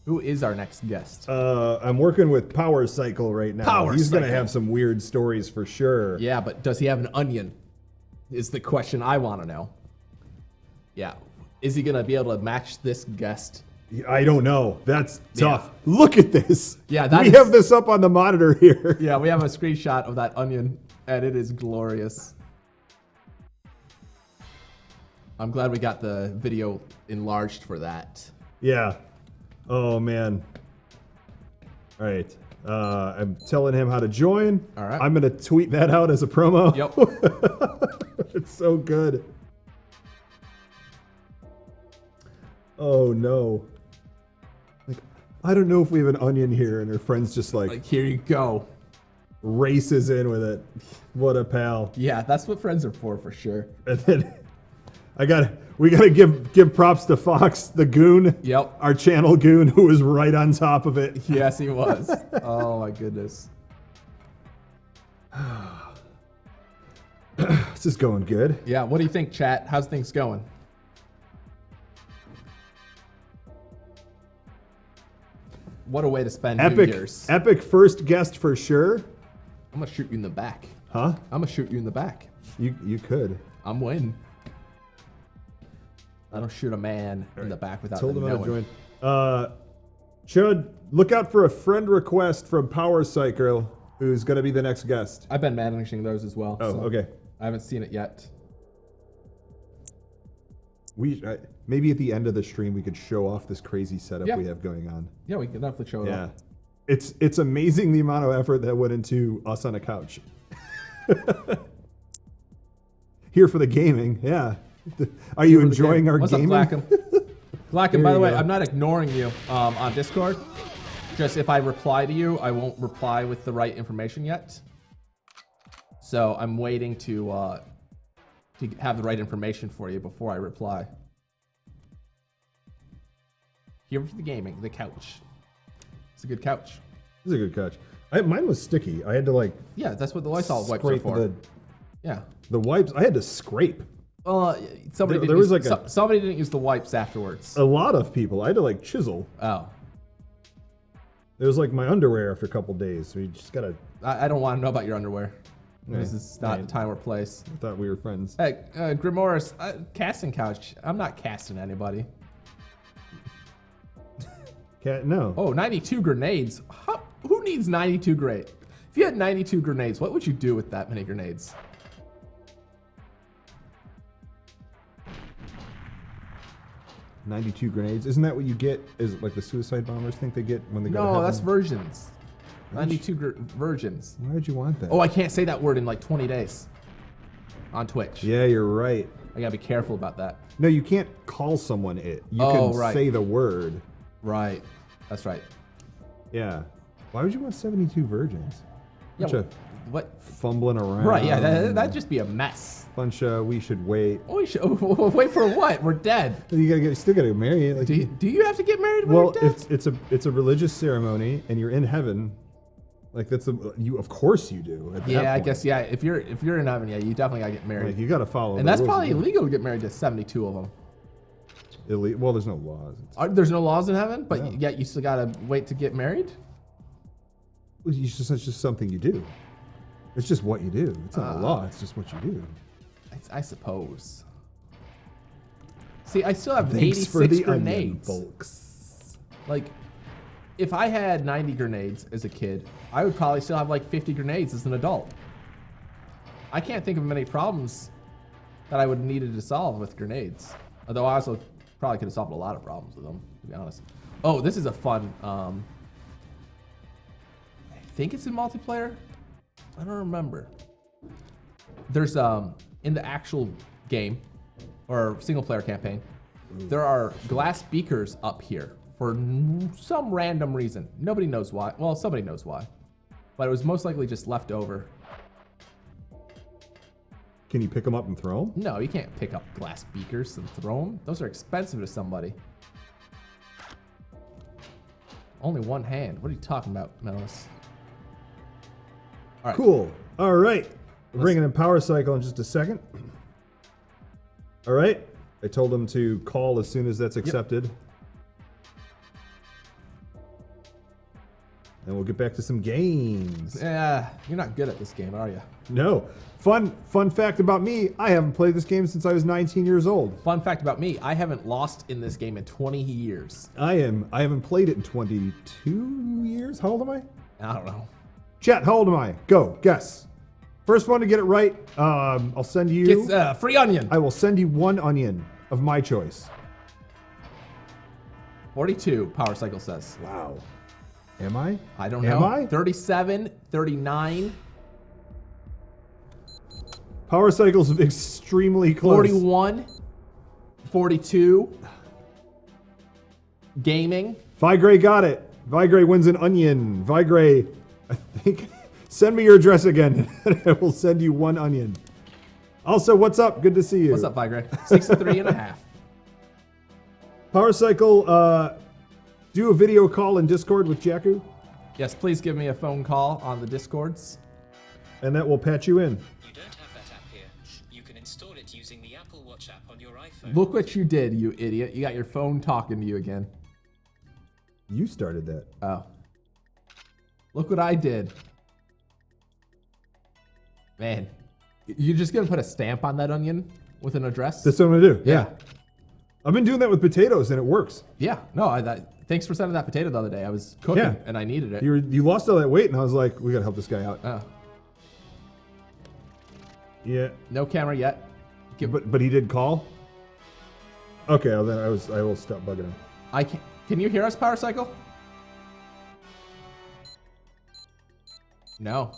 Who is our next guest? I'm working with pwrcycle right now. He's going to have some weird stories for sure. Yeah, but does he have an onion? Is the question I want to know. Yeah. Is he going to be able to match this guest? I don't know. That's tough. Look at this. Yeah, we have this up on the monitor here. Yeah, we have a screenshot of that onion, and it is glorious. I'm glad we got the video enlarged for that. Yeah. Oh, man. All right. I'm telling him how to join. All right. I'm going to tweet that out as a promo. Yep. It's so good. Oh, no. Like, I don't know if we have an onion here, and her friend's just like Here you go. races in with it. What a pal. Yeah, that's what friends are for sure. And then we gotta give props to Fox, the goon. Yep. Our channel goon, who was right on top of it. Yes, he was. Oh my goodness. This is going good. Yeah, what do you think, chat? How's things going? What a way to spend New Year's. Epic first guest for sure. I'm gonna shoot you in the back. Huh? I'm gonna shoot you in the back. You could. I'm winning. I don't shoot a man in the back without Told them him how to knowing. join. Chud, look out for a friend request from pwrcycle, who's gonna be the next guest. I've been managing those as well. Oh, so okay. I haven't seen it yet. Maybe at the end of the stream we could show off this crazy setup Yeah. we have going on. Yeah, we can definitely show it Yeah. off. It's amazing the amount of effort that went into us on a couch. Here for the gaming, yeah. Are you enjoying our What's gaming? up, Glackham? Glackham, by Here the you way, go. I'm not ignoring you on Discord. Just if I reply to you, I won't reply with the right information yet. So I'm waiting to have the right information for you before I reply. Here for the gaming, the couch. It's a good couch. This is a good couch. Mine was sticky. I had to like Yeah, that's what the Lysol wipes are scrape for. Yeah. the wipes. I had to scrape. Somebody There didn't was use, like somebody didn't use the wipes afterwards. A lot of people. I had to like chisel. Oh. It was like my underwear after a couple days. So you just gotta. I don't want to know about your underwear. This Yeah, is not right. the time or place. I thought we were friends. Hey, Grimoris, casting couch. I'm not casting anybody. Cat, no. Oh, 92 grenades. Who needs 92 grenades? If you had 92 grenades, what would you do with that many grenades? $92 grenades. Isn't that what you get? Is it like the suicide bombers think they get when they go to No, heaven? that's versions. 92 versions. Why would you want that? Oh, I can't say that word in like 20 days on Twitch. Yeah, you're right. I gotta be careful about that. No, you can't call someone it. You Oh, can right. say the word. Right. That's right. Yeah. Why would you want 72 virgins? Yeah, Bunch of what? fumbling around. Right, yeah, that'd just be a mess. Bunch of we should wait. Oh, we should wait for what? We're dead. You still gotta get married. Like, Do you have to get married when well, you're dead? it's a religious ceremony, and you're in heaven. Like that's of course you do. At that Yeah, I point. guess, yeah. If you're in heaven, yeah, you definitely gotta get married. Like you gotta follow. And the that's rules probably of it. illegal to get married to 72 of them. Well, there's no laws. There's no laws in heaven, but No. yet you still gotta wait to get married? It's just something you do. It's just what you do. It's not a law. It's just what you do. I suppose. See, I still have Thanks 86 for the grenades. onion, folks. Like, if I had 90 grenades as a kid, I would probably still have like 50 grenades as an adult. I can't think of many problems that I would have needed to solve with grenades. Although I also probably could have solved a lot of problems with them, to be honest. Oh, this is a fun, I think it's in multiplayer. I don't remember. There's, in the actual game, or single player campaign, there are glass beakers up here for some random reason. Nobody knows why. Well, somebody knows why. But it was most likely just left over. Can you pick them up and throw them? No, you can't pick up glass beakers and throw them. Those are expensive to somebody. Only one hand. What are you talking about, Melis? All right. Cool. All right. We're bringing in pwrcycle in just a second. All right. I told him to call as soon as that's accepted. And we'll get back to some games. Yeah, you're not good at this game, are you? No. Fun fact about me, I haven't played this game since I was 19 years old. Fun fact about me, I haven't lost in this game in 20 years. I haven't played it in 22 years. How old am I? I don't know. Chat, how old am I? Go, guess. First one to get it right, I'll send you... Get free onion. I will send you one onion of my choice. 42, pwrcycle says. Wow. Am I? I don't know. Am I? 37, 39, pwrcycle's extremely close. 41, 42. Gaming. Vigray got it. Vigray wins an onion. Vigray, I think... Send me your address again, and I will send you one onion. Also, what's up? Good to see you. What's up, Vigray? 63 and a half. pwrcycle, do a video call in Discord with Jakku, Yes, please give me a phone call on the Discords. and that will patch you in. You don't have that app here. You can install it using the Apple Watch app on your iPhone. Look what you did, you idiot. You got your phone talking to you again. You started that. Oh. Look what I did. Man, you're just gonna put a stamp on that onion with an address? That's what I'm gonna do. Yeah. I've been doing that with potatoes, and it works. Yeah. No, thanks for sending that potato the other day. I was cooking Yeah. and I needed it. You lost all that weight, and I was like, we gotta help this guy out. Oh. Yeah. No camera yet. But he did call. Okay, well then I will stop bugging him. I can. Can you hear us, pwrcycle? No.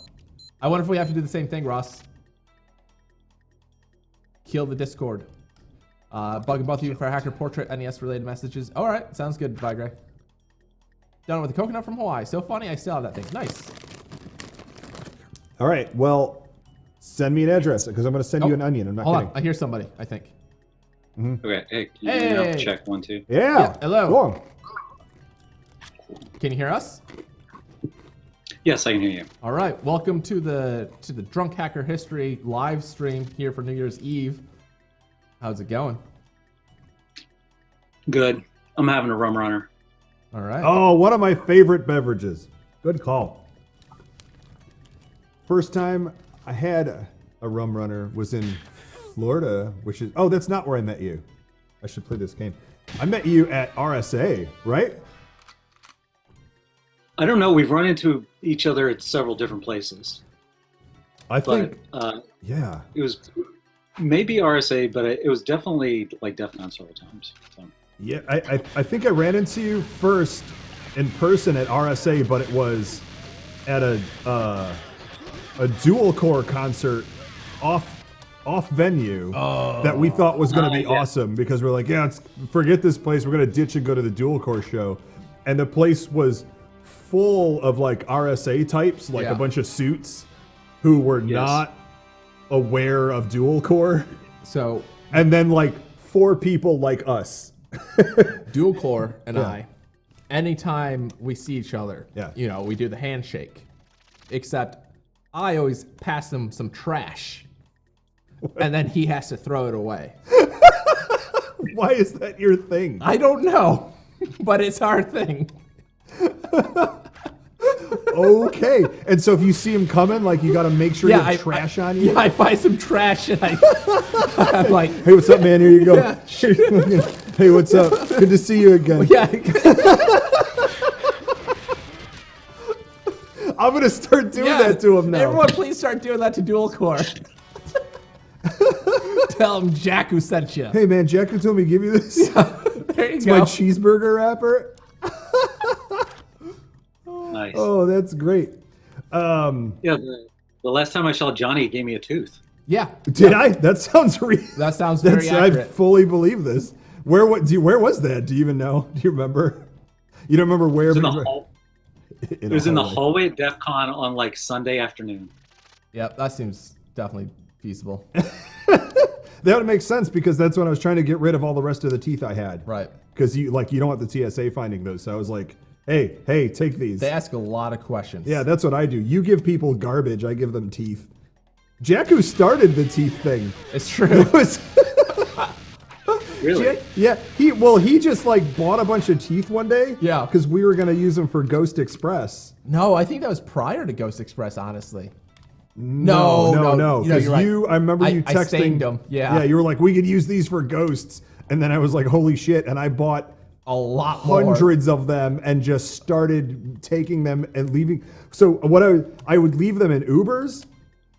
I wonder if we have to do the same thing, Ross. Kill the Discord. Bugging both of you for hacker portrait NES related messages. All right, sounds good, Vigray. Done with the coconut from Hawaii. So funny, I still have that thing. Nice. All right, well, send me an address because I'm gonna send you an onion. I'm not Hold kidding. on, I hear somebody, I think. Okay, hey, can you hear me now? Hey. Check 1, 2. Yeah. hello. Go on. Can you hear us? Yes, I can hear you. All right, welcome to the Drunk Hacker History live stream here for New Year's Eve. How's it going? Good. I'm having a rum runner. All right. Oh, one of my favorite beverages. Good call. First time I had a rum runner was in Florida, which is... Oh, that's not where I met you. I should play this game. I met you at RSA, right? I don't know. We've run into each other at several different places. I think, But yeah. it was maybe RSA, but it was definitely like DEFCON several times. So. Yeah, I think I ran into you first in person at RSA, but it was at a dual core concert off venue that we thought was going to be awesome because we're like, yeah, forget this place. We're going to ditch and go to the dual core show. And the place was full of like RSA types, like a bunch of suits who were not aware of dual core. So, and then like 4 people like us. dual core and I, anytime we see each other, you know, we do the handshake. Except I always pass him some trash. And then he has to throw it away. Why is that your thing? I don't know, but it's our thing. Okay. And so if you see him coming, like you got to make sure you have trash on you? Yeah, I find some trash and I'm like, hey, what's up, man? Here you go. Hey, what's up? Good to see you again. Yeah. I'm going to start doing that to him now. Everyone, please start doing that to dual core. Tell him Jakku sent you. Hey, man, Jakku told me to give you this. There you it's go. my cheeseburger wrapper. Nice. Oh, that's great. Yeah, the last time I saw Johnny, he gave me a tooth. Yeah. Did I? That sounds real. That sounds very accurate. I fully believe this. Where was that? Do you even know? Do you remember? You don't remember where? It was in the hallway at DEFCON on like Sunday afternoon. Yep, that seems definitely feasible. That would make sense because that's when I was trying to get rid of all the rest of the teeth I had. Right. Because you don't want the TSA finding those. So I was like, hey, take these. They ask a lot of questions. Yeah, that's what I do. You give people garbage, I give them teeth. Jakku started the teeth thing. It's true. It was Really? Yeah. He just like bought a bunch of teeth one day. Yeah. Because we were gonna use them for Ghost Express. No, I think that was prior to Ghost Express, honestly. No. Because right. I remember you texting. I stained them. Yeah. Yeah, you were like, we could use these for ghosts. And then I was like, holy shit. And I bought a lot more. Hundreds of them and just started taking them and leaving. So what I would leave them in Ubers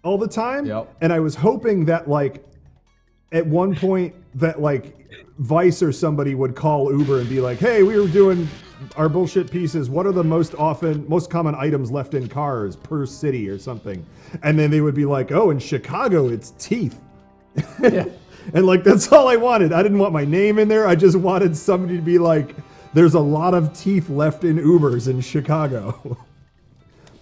all the time. Yep. And I was hoping that like at one point that like Vice or somebody would call Uber and be like, hey, we were doing our bullshit pieces. What are the most common items left in cars per city or something? And then they would be like, oh, in Chicago, it's teeth. Yeah. And like, that's all I wanted. I didn't want my name in there. I just wanted somebody to be like, there's a lot of teeth left in Ubers in Chicago.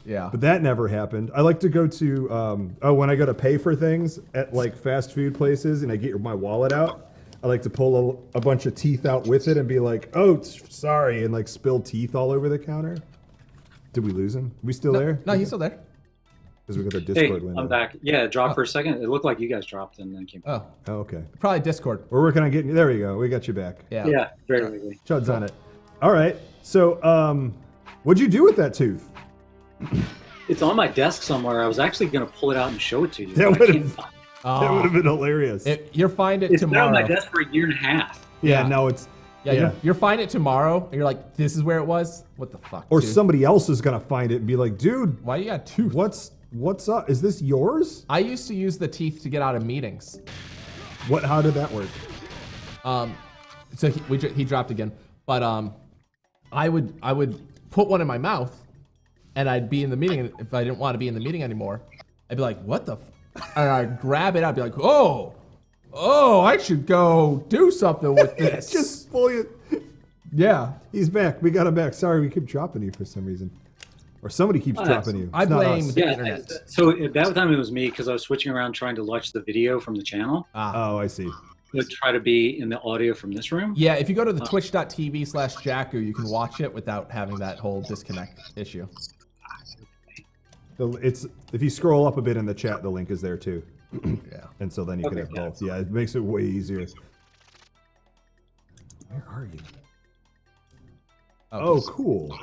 Yeah. But that never happened. I like to go to, when I go to pay for things at like fast food places and I get my wallet out, I like to pull a bunch of teeth out with it and be like, oh, sorry, and like spill teeth all over the counter. Did we lose him? We still there? No, he's still there. Because we got the Discord window. I'm back. Yeah, it dropped for a second. It looked like you guys dropped and then came back. Oh, okay. Probably Discord. We're working on getting you. There we go. We got you back. Yeah. Yeah, very quickly. Chud's on it. All right. So, what'd you do with that tooth? It's on my desk somewhere. I was actually going to pull it out and show it to you. That but I would can't have find it. that would have been hilarious. You'll find it It's been tomorrow. on my desk for a year and a half. Yeah, no, it's... Yeah, you'll find it tomorrow, and you're like, this is where it was? What the fuck, Or dude? somebody else is going to find it and be like, dude... Why you got tooth? What's up? Is this yours? I used to use the teeth to get out of meetings. How did that work? So he dropped again. But I would put one in my mouth, and I'd be in the meeting, and if I didn't want to be in the meeting anymore, I'd be like, what the... And I'd grab it, I'd be like, oh, I should go do something with this. Just pull you. Yeah. He's back. We got him back. Sorry, we keep dropping you for some reason. Or somebody keeps dropping you. I It's not blame us. the internet. So at that time it was me because I was switching around trying to watch the video from the channel. Oh, I see. To try to be in the audio from this room. Yeah, if you go to the twitch.tv/Jakku, you can watch it without having that whole disconnect issue. If you scroll up a bit in the chat, the link is there too. Yeah. And so then you can have both. Yeah, it makes it way easier. Where are you? Oh, cool.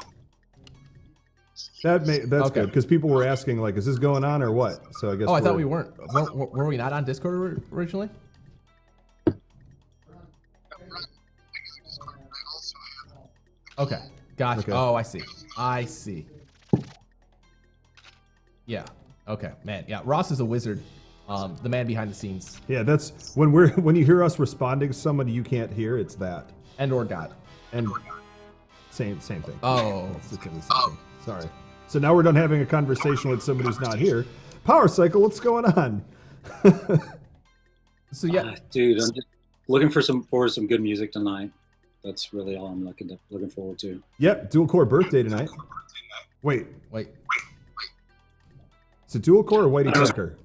That's Okay. good because people were asking like, is this going on or what? So I guess. Oh, I thought we weren't. Were we not on Discord originally? Okay, Gotcha. Okay. Oh, I see. I see. Yeah. Okay, man. Yeah, Ross is a wizard. The man behind the scenes. Yeah, that's when you hear us responding to somebody you can't hear, it's that. And or God. And same thing. Oh. It's literally the same thing. Sorry. So now we're done having a conversation with somebody who's not here. PwrCycle, what's going on? So yeah, dude, I'm just looking for some good music tonight. That's really all I'm looking forward to. Yep, dual core birthday tonight. Wait. wait. Is it dual core or Whitey Cracker?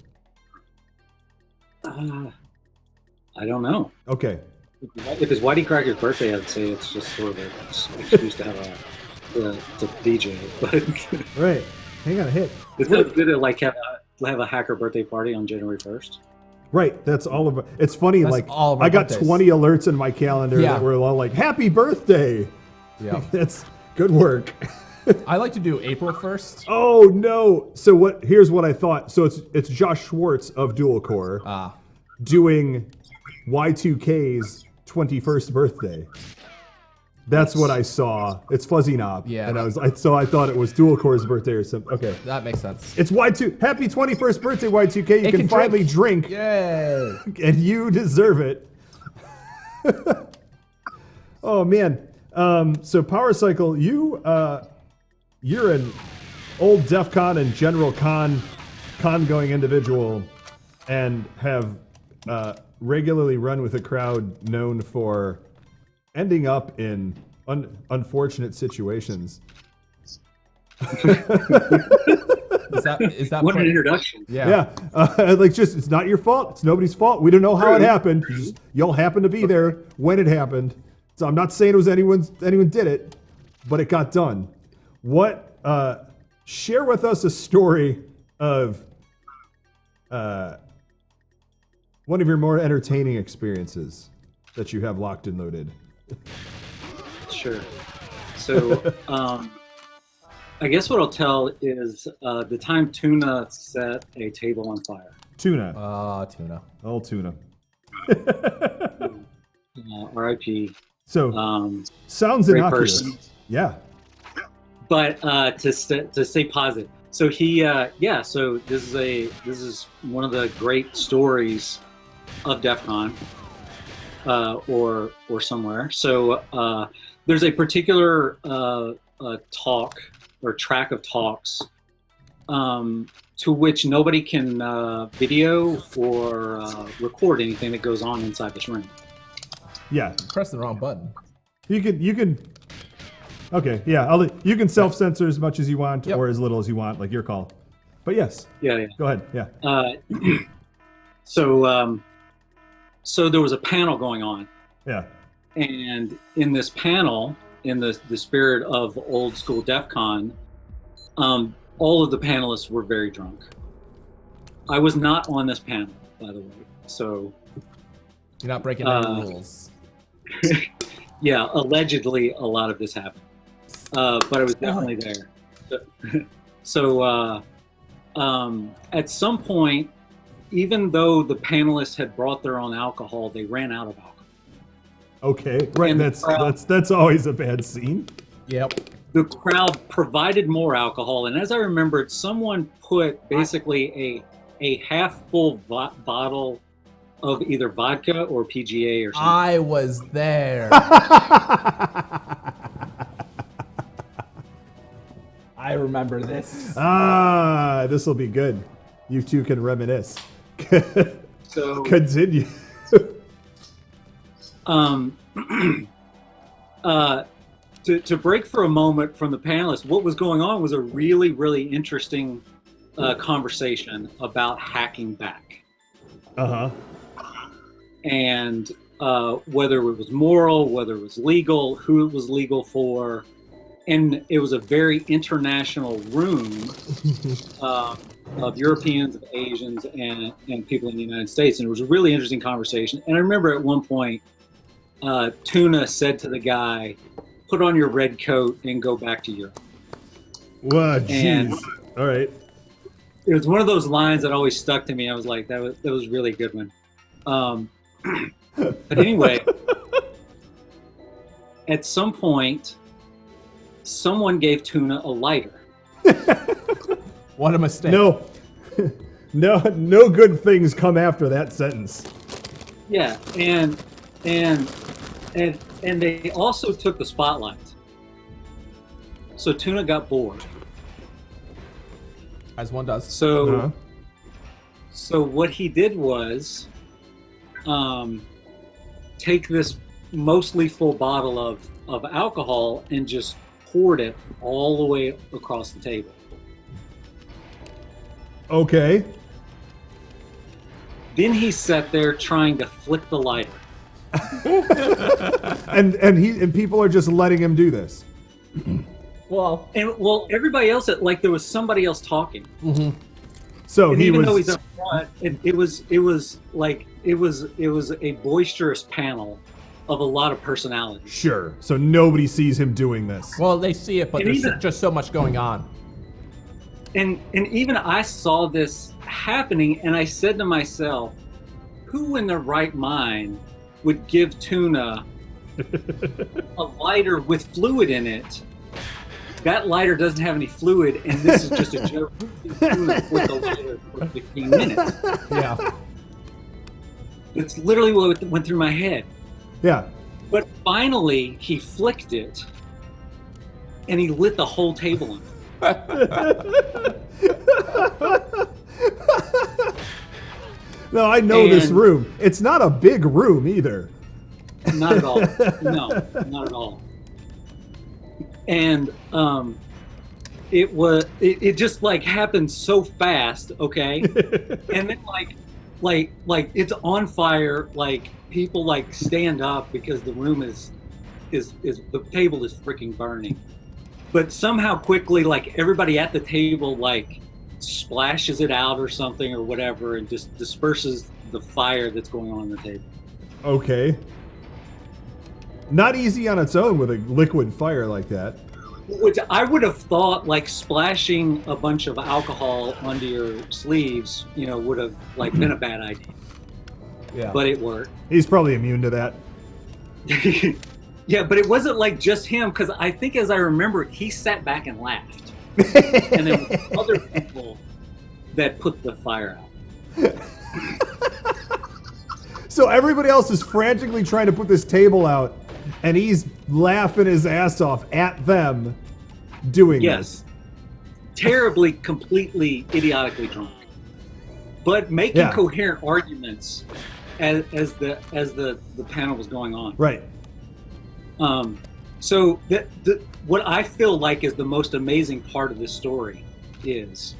I don't know. Okay. If it's Whitey Cracker's birthday, I'd say it's just sort of an excuse to have to DJ. But Right. Hang on a hit. it's good to like have a hacker birthday party on January 1st. Right. That's all of it. It's funny, That's like all of our I got birthdays. 20 alerts in my calendar Yeah. that were all like, happy birthday. Yeah. That's good work. I like to do April 1st. Oh no. So here's what I thought. So it's Josh Schwartz of Dual Core doing Y2K's 21st birthday. That's what I saw. It's Fuzzy Knob. Yeah, And I thought it was Dual Core's birthday or something. Okay. That makes sense. It's Y2. Happy 21st birthday, Y2K. You can finally drink. Yay. And you deserve it. Oh man. So PwrCycle, you're an old DEFCON and General Con going individual, and have regularly run with a crowd known for ending up in unfortunate situations. Is that What an part- introduction. Yeah. It's not your fault. It's nobody's fault. We don't know how it happened. Y'all happened to be there when it happened. So I'm not saying it was anyone did it, but it got done. Share with us a story of one of your more entertaining experiences that you have locked and loaded. Sure. So, I guess what I'll tell is the time Tuna set a table on fire. Tuna. Tuna. All tuna. R.I.P. So, sounds great innocuous. person. Yeah. But to stay positive. So so this is one of the great stories of DEFCON or somewhere. So there's a particular talk or track of talks to which nobody can video or record anything that goes on inside this room. Yeah. Press the wrong button. You can. Okay, yeah. You can self-censor as much as you want or as little as you want, like your call. But yes. Yeah. Go ahead. Yeah. So there was a panel going on. Yeah. And in this panel, in the spirit of old school DEFCON, all of the panelists were very drunk. I was not on this panel, by the way. So You're not breaking any rules. yeah, allegedly a lot of this happened. But I was definitely there. So at some point, even though the panelists had brought their own alcohol, they ran out of alcohol. Okay, right. And That's always a bad scene. Yep. The crowd provided more alcohol, and as I remembered, someone put basically a half full bottle of either vodka or PGA or something. I was there. I remember this. This will be good. You two can reminisce. So Continue. to break for a moment from the panelists, what was going on was a really, really interesting conversation about hacking back. And whether it was moral, whether it was legal, who it was legal for. And it was a very international room of Europeans, of Asians, and people in the United States. And it was a really interesting conversation. And I remember at one point, Tuna said to the guy, "Put on your red coat and go back to Europe." Wow, And jeez. All right. it was one of those lines that always stuck to me. I was like, that was really a good one. But anyway, at some point, someone gave Tuna a lighter. What a mistake. No, no good things come after that sentence. Yeah, and they also took the spotlight. So Tuna got bored. As one does. So, so what he did was take this mostly full bottle of alcohol and just poured it all the way across the table. Okay. Then he sat there trying to flick the lighter. and people are just letting him do this. Well, Everybody else, like there was somebody else talking. Mm-hmm. So And he even was. though he's up front, it was a boisterous panel of a lot of personalities. Sure. So nobody sees him doing this. well, they see it, but And there's even- just so much going on. And even I saw this happening, and I said to myself, who in their right mind would give Tuna a lighter with fluid in it? That lighter doesn't have any fluid, and this is just a joke. With the lighter for 15 minutes. Yeah. It's literally what went through my head. Yeah. But finally, he flicked it, and he lit the whole table on fire. No, I know this And- room. It's not a big room either. Not at all. No, not at all. And it just like happened so fast, okay? And then like it's on fire, like people like stand up because the room is the table is freaking burning. But somehow quickly, like everybody at the table like splashes it out or something or whatever and just disperses the fire that's going on the table. Okay. Not easy on its own with a liquid fire like that. Which I would have thought, like splashing a bunch of alcohol onto your sleeves, you know, would have like been a bad idea. Yeah. But it worked. He's probably immune to that. Yeah, but it wasn't like just him, because I think, as I remember, he sat back and laughed, and there were other people that put the fire out. So everybody else is frantically trying to put this table out, and he's laughing his ass off at them doing Yes, this. terribly, completely, idiotically drunk, but making Yeah. coherent arguments as the panel was going on. Right. So what I feel like is the most amazing part of this story is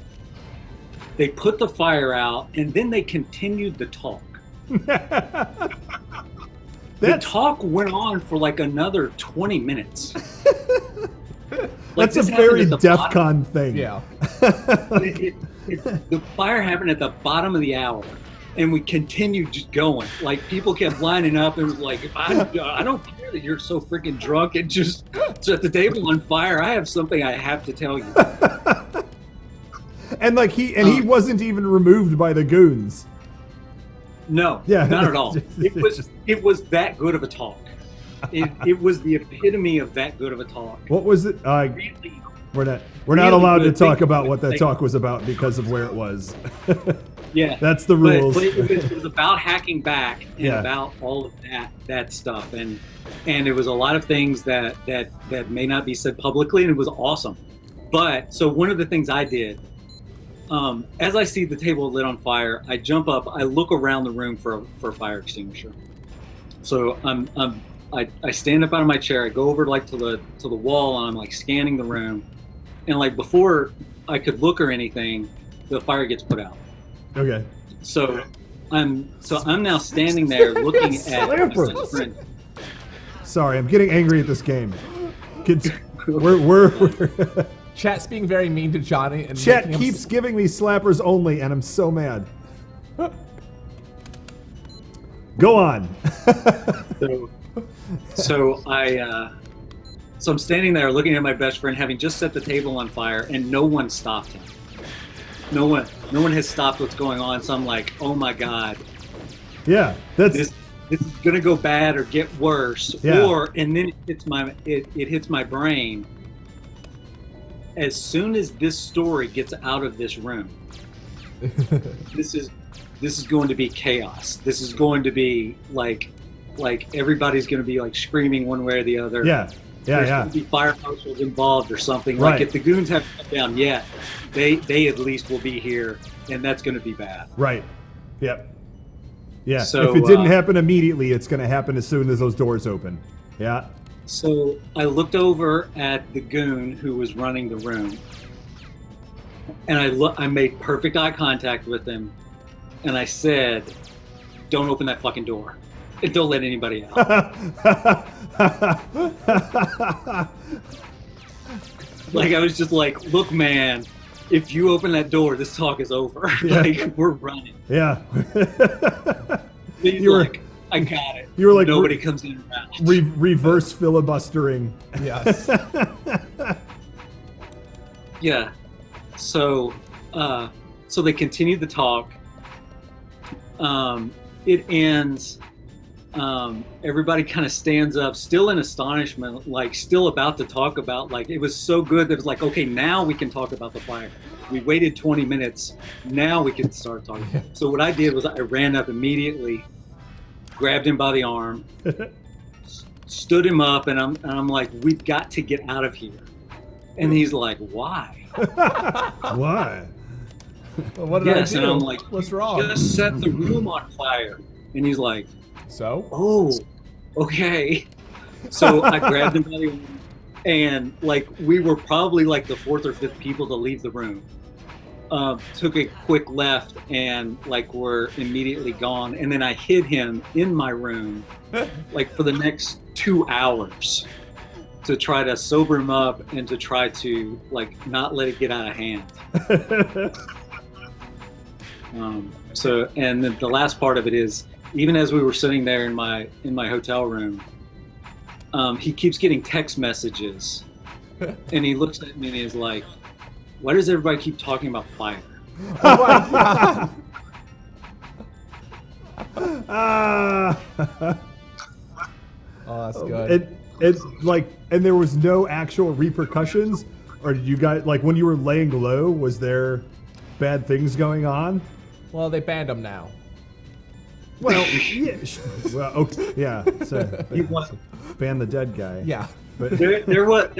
they put the fire out and then they continued the talk. The talk went on for like another 20 minutes. Like, That's a this very happened at the bottom- DEFCON thing. Yeah. The fire happened at the bottom of the hour, and we continued just going. Like, people kept lining up and was like, I don't care that you're so freaking drunk and just set the table on fire. I have something I have to tell you. And like he wasn't even removed by the goons. No, Yeah. not at all. It was that good of a talk. It was the epitome of that good of a talk. What was it? Really, We're not really allowed to good. talk Think about about what it. that talk was about because of where it was. yeah. That's the rules. But it was about hacking back and Yeah. about all of that stuff, and it was a lot of things that may not be said publicly, and it was awesome. But so one of the things I did, as I see the table lit on fire, I jump up, I look around the room for a fire extinguisher. So I stand up out of my chair, I go over like to the wall, and I'm like scanning the room, and like before I could look or anything, the fire gets put out. Okay. So I'm now standing there looking at my best friend. Sorry, I'm getting angry at this game. Kids, we're Chat's being very mean to Johnny. And Chat making him keeps giving me slappers only, and I'm so mad. Go on. So I'm standing there looking at my best friend, having just set the table on fire, and no one stopped him. No one has stopped what's going on. So I'm like, oh my god, Yeah, that's this is gonna go bad or get worse. Yeah. And then it hits my brain. as soon as this story gets out of this room, this is going to be chaos. This is going to be like everybody's going to be like screaming one way or the other. Yeah. There's going to be fire marshals involved or something. Right. Like if the goons haven't come down yet, they at least will be here, and that's going to be bad. Right. Yep. Yeah. So, if it didn't happen immediately, it's going to happen as soon as those doors open. Yeah. So I looked over at the goon who was running the room, and I made perfect eye contact with him, and I said, "Don't open that fucking door, and don't let anybody out." Like I was just like, "Look, man, if you open that door, this talk is over. Yeah. Like we're running." Yeah. He's You were- like, "I got it." You were like nobody comes in and out. reverse filibustering. Yes. Yeah. So they continued the talk. It ends. Everybody kind of stands up, still in astonishment, like still about to talk about, like it was so good that it was like, okay, now we can talk about the fire. We waited 20 minutes. Now we can start talking. So what I did was I ran up immediately, grabbed him by the arm, stood him up, and I'm like, we've got to get out of here. And he's like, why? Why? Well, what did I Yes, do? and I'm like, what's wrong? just set the room on fire. And he's like, So? oh, okay. So I grabbed him by the arm, and like we were probably like the fourth or fifth people to leave the room. Took a quick left, and like we're immediately gone. And then I hid him in my room, like for the next 2 hours, to try to sober him up and to try to like not let it get out of hand. So, and then the last part of it is, even as we were sitting there in my hotel room, he keeps getting text messages, and he looks at me and he's like, "Why does everybody keep talking about fire?" Oh my god. Oh, that's good. It's like, and there was no actual repercussions, or did you guys, like when you were laying low, was there bad things going on? Well, they banned him now. Well, yeah, well, okay, yeah. So ban the dead guy. Yeah. But there was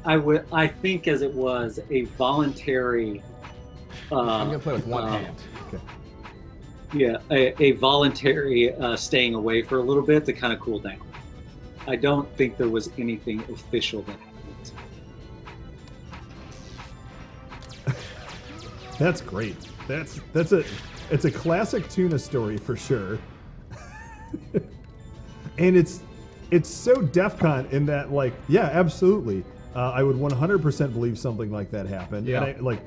I think as it was a voluntary. I'm gonna play with one hand. okay. Yeah, a voluntary staying away for a little bit to kind of cool down. I don't think there was anything official that happened. That's great. It's a classic tuna story for sure. And it's so DEFCON in that, like, yeah, absolutely. I would 100% believe something like that happened. Yeah. And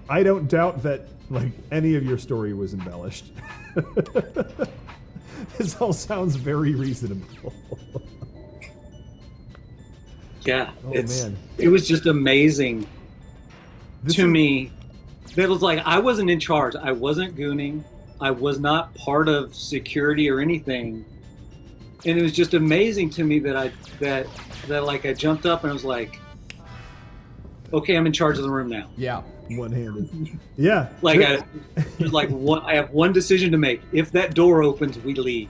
I don't doubt that like any of your story was embellished. This all sounds very reasonable. Yeah, Oh, man. It was just amazing to me. That was like, I wasn't in charge. I wasn't gooning. I was not part of security or anything. And it was just amazing to me that I jumped up and I was like, okay, I'm in charge of the room now. Yeah. One-handed. Yeah. Like I have one decision to make. If that door opens, we leave.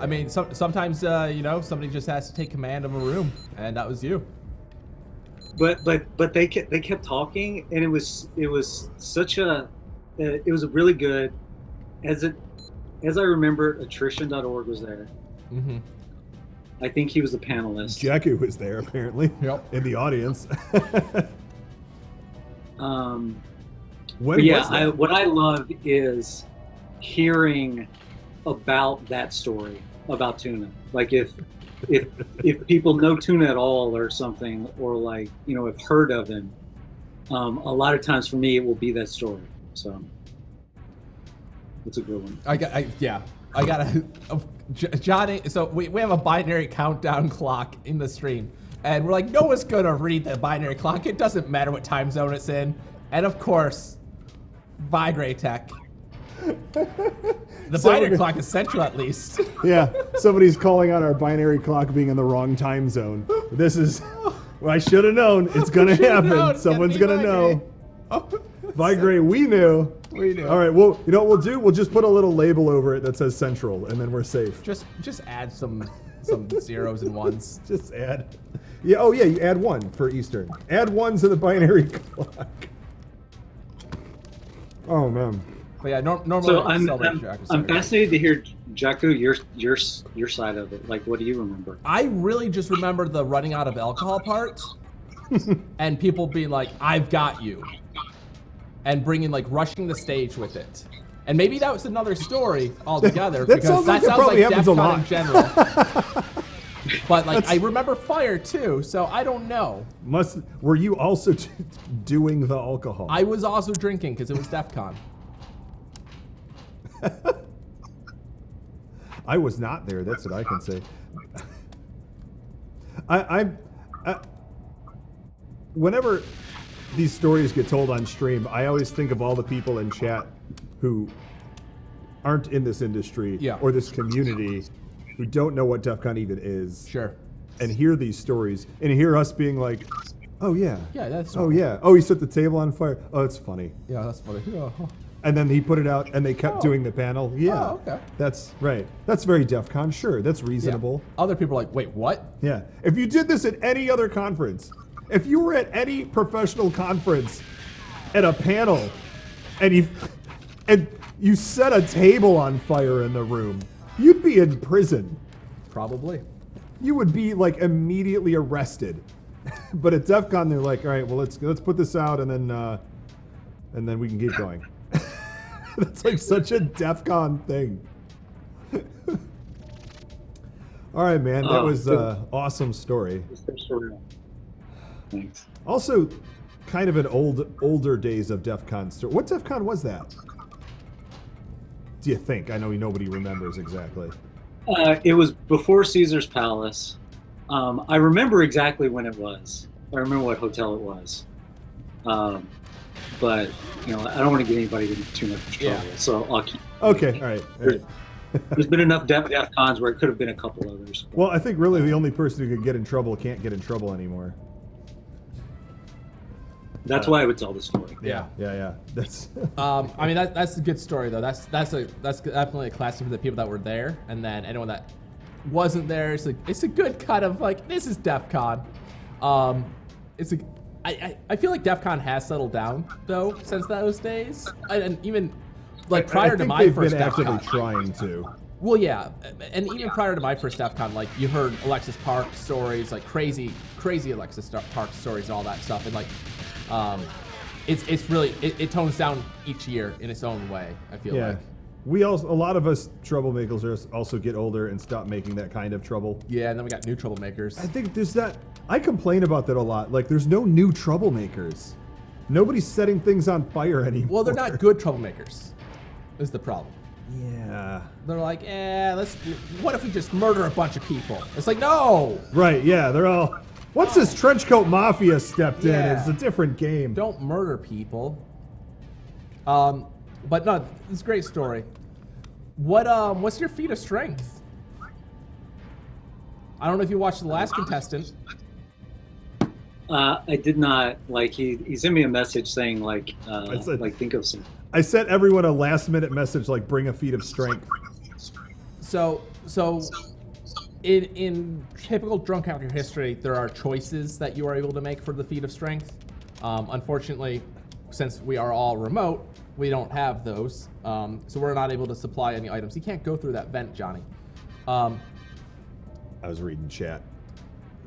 I mean, sometimes somebody just has to take command of a room, and that was you. But they kept talking, and it was such a it was really good. As I remember, attrition.org was there. Mm-hmm. I think he was a panelist. Jackie was there apparently. Yep. In the audience. When But yeah, was that? what I love is hearing about that story about tuna. Like if people know tuna at all or something, or like, have heard of him, a lot of times for me it will be that story. So it's a good one. I got Johnny. So we have a binary countdown clock in the stream, and we're like, no one's gonna read the binary clock. It doesn't matter what time zone it's in. And of course, Vigrate Tech The binary clock is central, at least. Yeah, somebody's calling out our binary clock being in the wrong time zone. This is, well, I should have known. It's gonna happen. Someone's gonna know. Vigray, we knew. We knew. All right, well, you know what we'll do? We'll just put a little label over it that says central, and then we're safe. Just add some zeros and ones. Just add. Yeah. Oh yeah, you add 1 for Eastern. Add 1 to the binary clock. Oh man. But yeah, normally So I I'm celebrate Jack. fascinated to hear, Jaku, your side of it. Like, what do you remember? I really just remember the running out of alcohol part, and people being like, "I've got you," and rushing the stage with it. And maybe that was another story altogether, That because sounds like that it sounds probably like happens a DEFCON lot. in general. But like, I remember fire too, so I don't know. Were you also doing the alcohol? I was also drinking because it was DEFCON. I was not there. That's what I can say. I whenever these stories get told on stream, I always think of all the people in chat who aren't in this industry or this community, who don't know what DEFCON even is. Sure. And hear these stories and hear us being like, "Oh yeah, Yeah, that's. oh yeah, oh he set the table on fire. Oh, it's funny." Yeah, that's funny. Yeah. And then he put it out, and they kept doing the panel. Yeah, Oh, okay. that's right. That's very DEFCON. Sure, that's reasonable. Other people are like, "Wait, what?" Yeah. If you did this at any other conference, if you were at any professional conference at a panel, and you set a table on fire in the room, you'd be in prison. Probably. You would be like immediately arrested. But at DEFCON, they're like, "All right, well let's put this out, and then we can keep going." That's like such a DEFCON thing. All right, man. That was awesome story. Thanks. Also, kind of an older days of DEFCON story. What DEFCON was that? Do you think? I know nobody remembers exactly. It was before Caesar's Palace. I remember exactly when it was. I remember what hotel it was. But I don't want to get anybody in too much trouble, so I'll keep. Okay, all right. There's been enough DEFCONs where it could have been a couple others. Well, I think really the only person who could get in trouble can't get in trouble anymore. That's why I would tell the story. Yeah. That's. I mean, that's a good story though. That's definitely a classic for the people that were there, and then anyone that wasn't there. It's a good kind of like, this is DEFCON. I feel like DEFCON has settled down though since those days, and even like prior to my first DEFCON, DEFCON. actively trying to. Well, yeah, and even prior to my first DEFCON, like you heard Alexis Park stories, like crazy Alexis Park stories and all that stuff, and like, it's really it tones down each year in its own way. I feel like. A lot of us troublemakers also get older and stop making that kind of trouble. Yeah, and then we got new troublemakers. I think there's that. I complain about that a lot. Like, there's no new troublemakers. Nobody's setting things on fire anymore. Well, they're not good troublemakers. Is the problem. Yeah. They're like, what if we just murder a bunch of people? It's like, no. Right. Yeah. They're all. Once this trenchcoat mafia stepped in, Yeah. it's a different game. Don't murder people. But no, it's a great story. What's your feat of strength? I don't know if you watched the last contestant. I did not. Like he sent me a message saying like think of some. I sent everyone a last-minute message like, bring a feat of strength. So in typical Drunk Hacker history, there are choices that you are able to make for the feat of strength. Unfortunately, since we are all remote, we don't have those. So we're not able to supply any items. You can't go through that vent, Johnny. I was reading chat.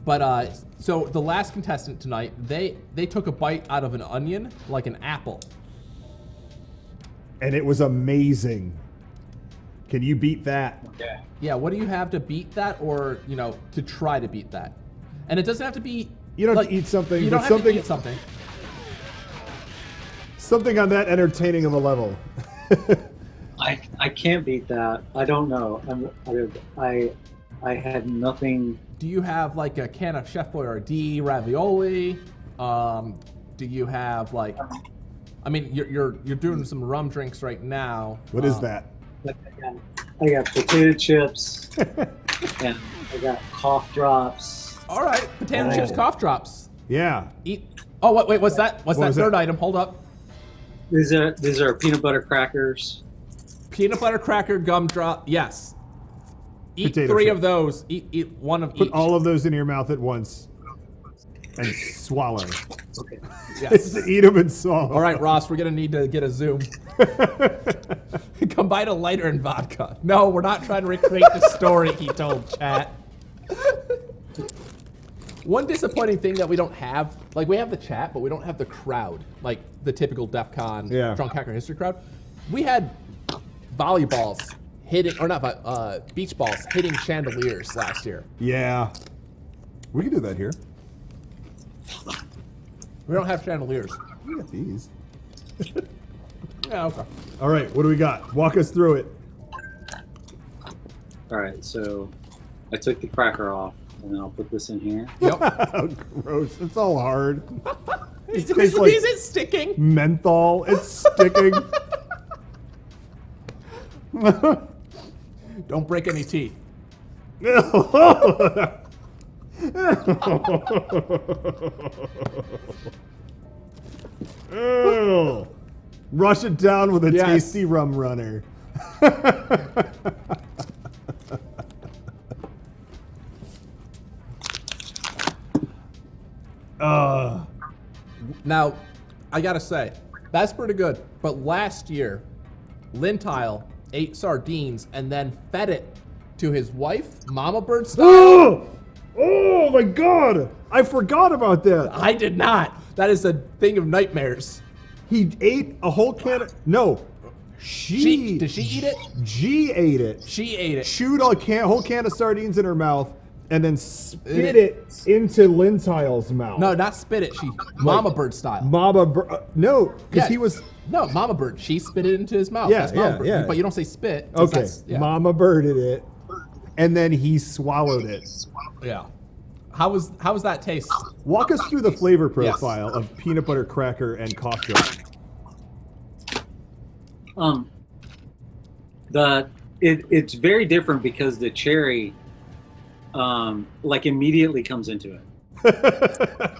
But so the last contestant tonight, they took a bite out of an onion like an apple. And it was amazing. Can you beat that? Yeah. Yeah, what do you have to beat that, or to try to beat that? And it doesn't have to be. You don't have to eat something. You don't but have to eat something. Something on that entertaining of a level. I can't beat that. I don't know. I had nothing. Do you have like a can of Chef Boyardee ravioli? Do you have like I mean, you're doing some rum drinks right now. What is that? I got potato chips, and I got cough drops. All right, potato chips, cough drops. Yeah. Eat. Oh, wait, what's that? What's that was third that? item? Hold up. These are peanut butter crackers. Peanut butter cracker gumdrop. Yes. Eat Potato 3 chip. of those. Eat one of Put each. all of those in your mouth at once and swallow. Okay. Yes. Eat them and swallow. All right, Ross, we're gonna need to get a Zoom. Combine a lighter and vodka. No, we're not trying to recreate the story he told chat. One disappointing thing that we don't have, like we have the chat, but we don't have the crowd, like the typical DEFCON Drunk Hacker History crowd. We had volleyballs hitting, or not, beach balls hitting chandeliers last year. Yeah. We can do that here. We don't have chandeliers. We got these. Yeah, okay. All right, what do we got? Walk us through it. All right, so I took the cracker off, and then I'll put this in here. Yep. Gross. It's all hard. Is tastes like it sticking? menthol. It's sticking. Don't break any teeth. Ew. Rush it down with a Yes. tasty rum runner. Now, I gotta say, that's pretty good. But last year, Lintile ate sardines and then fed it to his wife, Mama Bird style. Oh! Oh my god! I forgot about that. I did not. That is a thing of nightmares. He ate a whole can of... No. Did she eat it? She ate it. She ate it. Chewed a whole can of sardines in her mouth and then spit it into Lintile's mouth. No, not spit it. She Mama Bird style. No, because Yeah. he was... No, Mama Bird. She spit it into his mouth. Yeah, That's Mama yeah, Bird. yeah. But you don't say spit. 'cause Okay, that's- yeah. Mama Birded it, and then he swallowed it. Yeah. How was that taste? Walk us through the flavor profile of peanut butter cracker and cough drop. It's very different because the cherry, like immediately comes into it.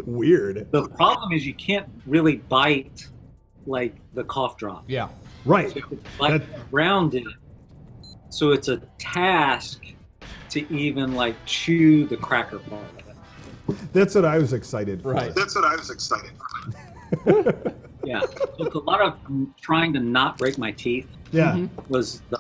Weird. The problem is you can't really bite like the cough drop. Yeah. Right. You have to bite around it, so it's a task to even like chew the cracker part of it. That's what I was excited for. Right. That's what I was excited for. Yeah, so it's a lot of trying to not break my teeth. Yeah. Was the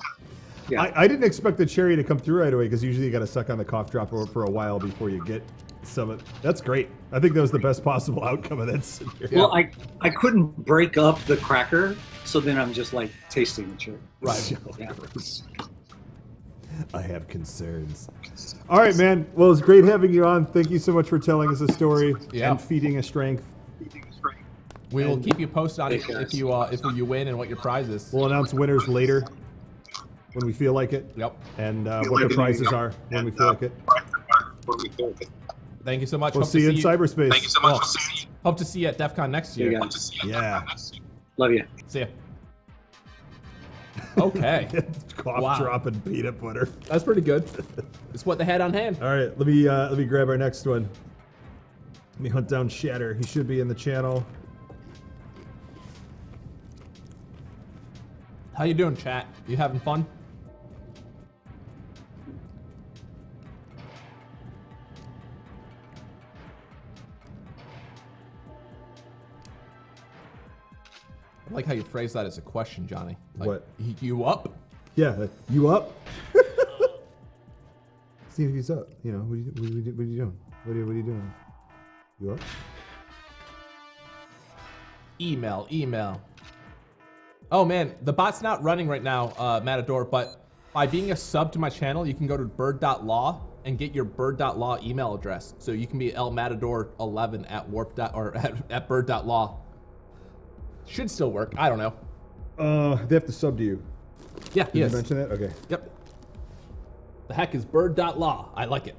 yeah. I didn't expect the cherry to come through right away because usually you got to suck on the cough drop for a while before you get some of. That's great. I think that was the best possible outcome of that scenario. Well, I couldn't break up the cracker, so then I'm just like tasting the cherry. Right. Yeah. I have concerns. All right, man. Well, it's great having you on. Thank you so much for telling us a story and feeding us strength. We will keep you posted on if you win and what your prize is. We'll announce winners later when we feel like it. Yep. And what the prizes are when we feel like it. Thank you so much. We'll Hope see to you in cyberspace. Thank you so much for seeing me. Hope to see you at DEFCON next year. Yeah. Yeah. Love you. See ya. Okay. Cough drop and peanut butter. That's pretty good. It's what they had on hand. All right, let me grab our next one. Let me hunt down Shatter. He should be in the channel. How you doing, chat? You having fun? I like how you phrase that as a question, Johnny. Like, What? You up? Yeah, you up? See if he's up. You know, what are you doing? What are you doing? You up? Email. Oh man, the bot's not running right now, Matador, but by being a sub to my channel, you can go to bird.law and get your bird.law email address. So you can be lmatador11 at warp. Or at bird.law. Should still work. I don't know. They have to sub to you. Yeah, Did you mention that? Okay. Yep. The heck is bird.law. I like it.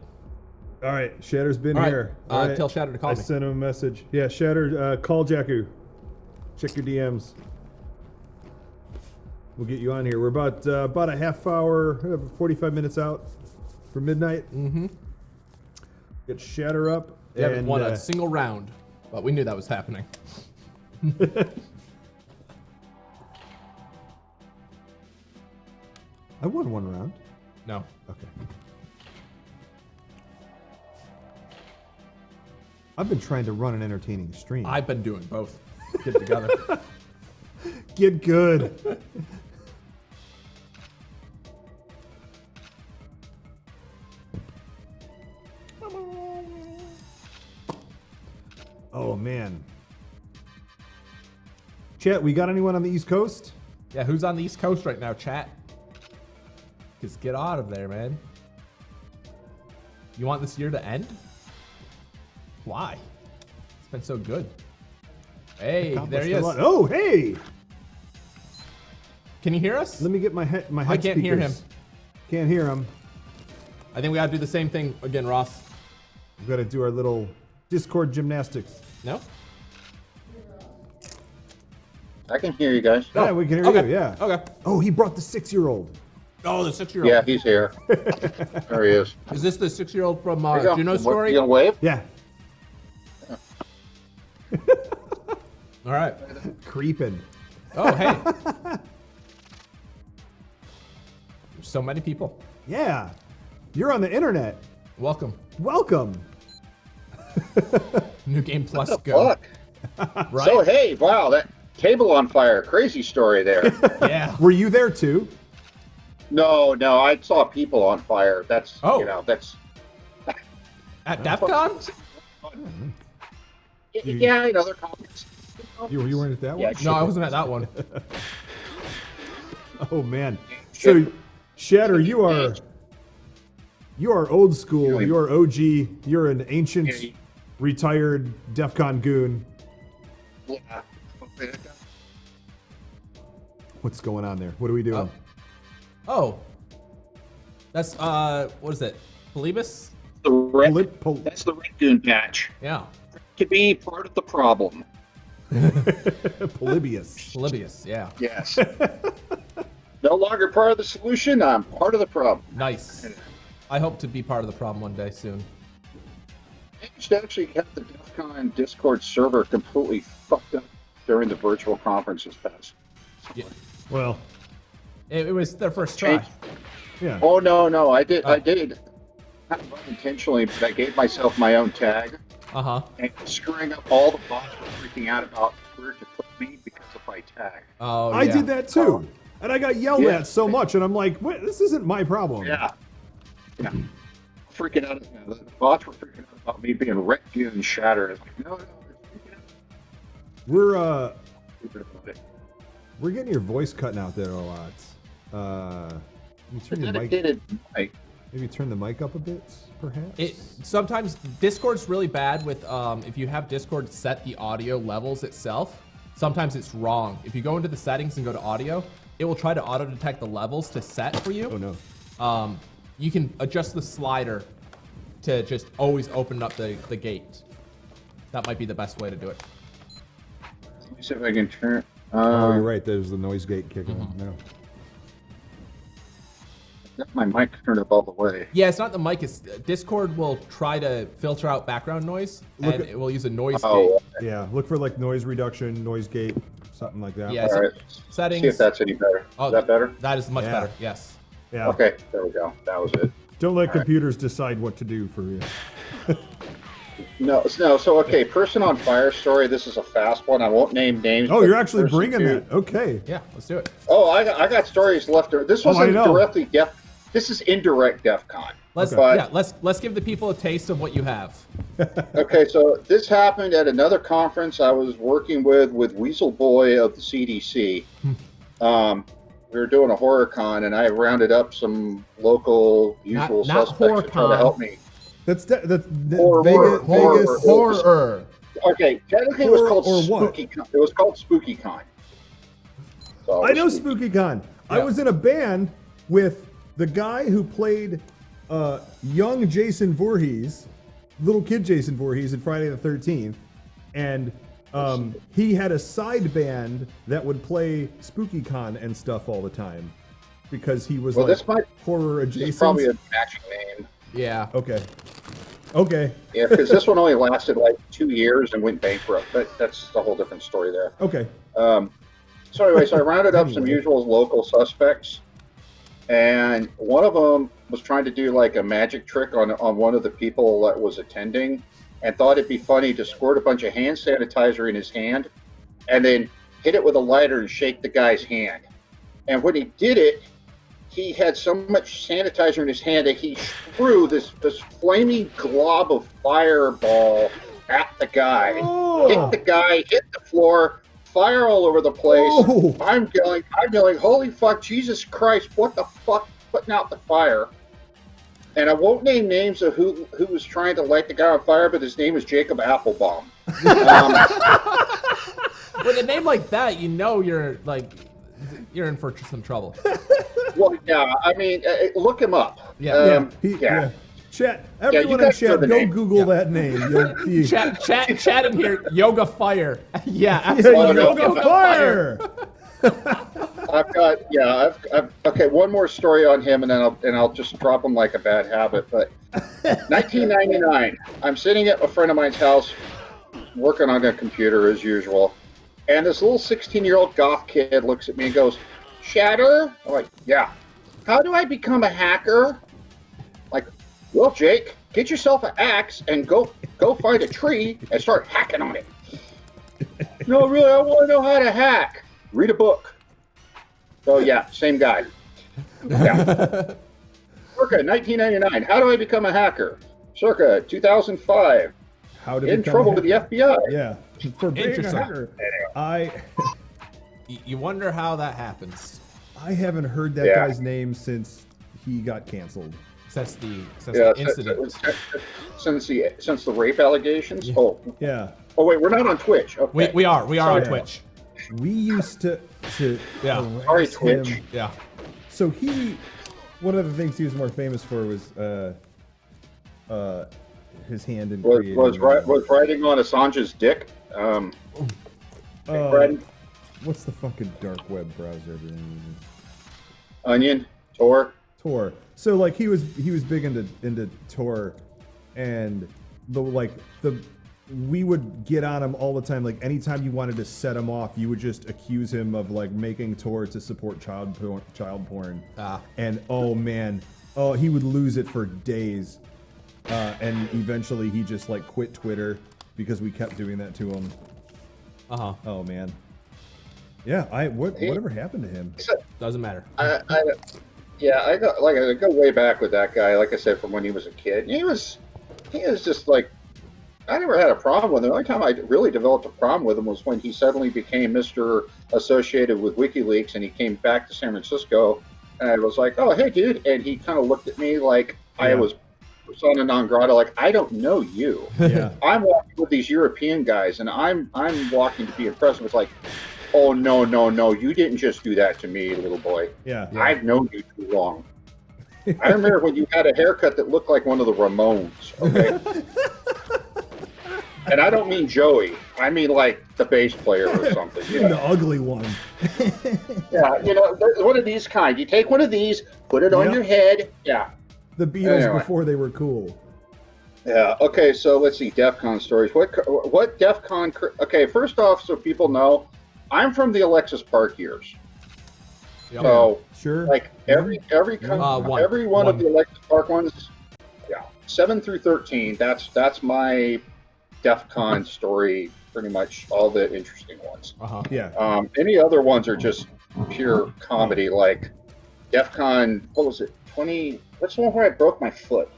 All right, Shatter's been All right, here. All right. tell Shatter to call I me. sent him a message. Yeah, Shatter, call Jakku. Check your DMs. We'll get you on here. We're about a half hour, 45 minutes out for midnight. Mm-hmm. Get Shatter up. We haven't won a single round, but we knew that was happening. I won one round. No. Okay. I've been trying to run an entertaining stream. I've been doing both. Get together. Get good. Oh man. Chat, we got anyone on the East Coast? Yeah, who's on the East Coast right now, chat? Just get out of there, man. You want this year to end? Why? It's been so good. Hey, there he is. Oh, hey! Can you hear us? Let me get my head I can't hear him. Can't hear him. I think we gotta do the same thing again, Ross. We've got to do our little Discord gymnastics. No? I can hear you guys. Yeah, we can hear you, yeah. Okay. Oh, he brought the 6-year-old. Oh, the 6-year-old. Yeah, he's here. There he is. Is this the 6-year-old from There you go. Juno's What, story? You gonna wave? Yeah. All right. Creeping. Oh, hey. There's so many people. Yeah. You're on the internet. Welcome. Welcome. New Game Plus, What the go. fuck? Right? So, hey, wow, that table on fire. Crazy story there. Yeah. Were you there too? No, I saw people on fire. That's, Oh. that's... At DEFCON? Yeah, they're comments. You weren't at that Yeah, one? No, I wasn't at that one. Oh man. So Shatter, you are old school. You are OG. You're an ancient, retired DEFCON goon. Yeah. What's going on there? What are we doing? Oh. That's, what is it? Polybus? The red, Pol- that's the red goon patch. Yeah. To be part of the problem. Polybius. Polybius, yeah. Yes. No longer part of the solution. I'm part of the problem. Nice. I hope to be part of the problem one day soon. I just actually kept the DEFCON Discord server completely fucked up during the virtual conference this past. Yeah. Well, It was their first try. yeah. Oh no, I did not unintentionally, but I gave myself my own tag. Uh-huh. And screwing up, all the bots were freaking out about where to put me because of my tag. Oh, I yeah. did that too. And I got yelled Yeah. at so much, and I'm like, wait, this isn't my problem. Yeah. Freaking out. The bots were freaking out about me being red goon shattered. It's like, no, they're freaking out. Stupid about it. We're getting your voice cutting out there a lot. You turn your mic. Dedicated mic. Maybe turn the mic up a bit, perhaps. Sometimes Discord's really bad with if you have Discord set the audio levels itself. Sometimes it's wrong. If you go into the settings and go to audio, it will try to auto detect the levels to set for you. Oh no. You can adjust the slider to just always open up the gate. That might be the best way to do it. Let me see if I can turn. Oh, you're right. There's the noise gate kicking in. No. Got my mic turned up all the way. Yeah, it's not the mic. It's Discord will try to filter out background noise, and it will use a noise gate. Yeah, look for like noise reduction, noise gate, something like that. Yeah, All right. settings. See if that's any better. Is that better? That is much Yeah. better. Yes. Yeah. Okay, there we go. That was it. Don't let computers decide what to do for you. No. So okay, person on fire story. This is a fast one. I won't name names. Oh, but you're actually person bringing two- that. Okay. Yeah. Let's do it. Oh, I got stories left. This I wasn't know. directly This is indirect DEFCON. Let's give the people a taste of what you have. Okay, so this happened at another conference I was working with Weasel Boy of the CDC. We were doing a horror con, and I rounded up some local usual not suspects to try to help me. That's Horror. Horror. Okay, technically it was called Horror or what? Spooky Con. It was called Spooky Con. So I know Spooky Con. I Yeah. was in a band with the guy who played young Jason Voorhees, little kid Jason Voorhees in Friday the 13th, and He had a side band that would play SpookyCon and stuff all the time because he was horror adjacent. It's probably a matching name. Yeah. Okay. Yeah, because this one only lasted like 2 years and went bankrupt. But that's a whole different story there. Okay. So anyway, I rounded up some usual local suspects, and one of them was trying to do like a magic trick on one of the people that was attending, and thought it'd be funny to squirt a bunch of hand sanitizer in his hand, and then hit it with a lighter and shake the guy's hand. And when he did it, he had so much sanitizer in his hand that he threw this flaming glob of fireball at the guy. Hit the guy, hit the floor, fire all over the place. I'm yelling, holy fuck, Jesus Christ, what the fuck, putting out the fire. And I won't name names of who was trying to light the guy on fire, but his name is Jacob Applebaum. With a name like that, you know you're in for some trouble. Well, yeah, I mean, look him up. Yeah. Chat, everyone in chat, go Google that name. Chat in here, Yoga Fire. Yeah, absolutely. Yoga Fire. Okay, one more story on him, and then I'll just drop him like a bad habit. But 1999, I'm sitting at a friend of mine's house, working on a computer as usual, and this little 16-year-old goth kid looks at me and goes, "Shatter?" I'm like, "Yeah." "How do I become a hacker?" Like, "Well, Jake, get yourself an axe and go find a tree and start hacking on it." "No, really, I want to know how to hack." "Read a book." So yeah, same guy. Yeah. Circa 1999. How do I become a hacker? Circa 2005. How to in become trouble a with the hacker. FBI. Yeah, for being a hacker. You wonder how that happens. I haven't heard that guy's name since he got canceled. Since the incident. Since the rape allegations. Yeah. Oh yeah. Oh wait, we're not on Twitch. Okay. We are on Twitch. We used to Sorry, Twitch. Him. Yeah. So one of the things he was more famous for was his hand in creating. Was writing on Assange's dick. What's the fucking dark web browser everything uses? Onion, Tor. So like he was big into Tor, and we would get on him all the time. Like anytime you wanted to set him off, you would just accuse him of like making Tor to support child porn. And oh man, he would lose it for days. And eventually he just like quit Twitter because we kept doing that to him. Oh man. Yeah, whatever happened to him? Doesn't matter. I go way back with that guy. Like I said, from when he was a kid, he was just like, I never had a problem with him. The only time I really developed a problem with him was when he suddenly became Mr. Associated with WikiLeaks, and he came back to San Francisco, and I was like, "Oh, hey, dude," and he kind of looked at me like I was persona non grata, like I don't know you. Yeah. I'm walking with these European guys, and I'm walking to be impressed. It's like, oh no, you didn't just do that to me, little boy. Yeah. I've known you too long. I remember when you had a haircut that looked like one of the Ramones. Okay. And I don't mean Joey. I mean like the bass player or something. Yeah. The ugly one. Yeah, one of these kind. You take one of these, put it on your head. Yeah. The Beatles before they were cool. Yeah. Okay. So let's see. DEFCON stories. What DEFCON? Okay. First off, so people know, I'm from the Alexis Park years. Yep. So sure. Like every one of the Alexis Park ones. Yeah. 7 through 13. That's my DEFCON story. Pretty much all the interesting ones. Yeah. Any other ones are just pure comedy. Like DEFCON. What was it? 20. What's the one where I broke my foot?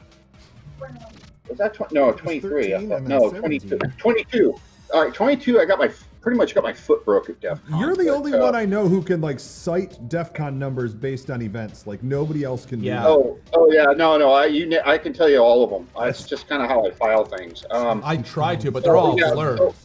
Was that 20? No, 23. I thought. No, 22. 22. All right, 22. I pretty much got my foot broke at DEFCON. You're the only one I know who can like cite DEFCON numbers based on events. Like nobody else can. Yeah. Do that. Oh yeah. No. I can tell you all of them. It's just kind of how I file things. I try to, but they're all blurred. So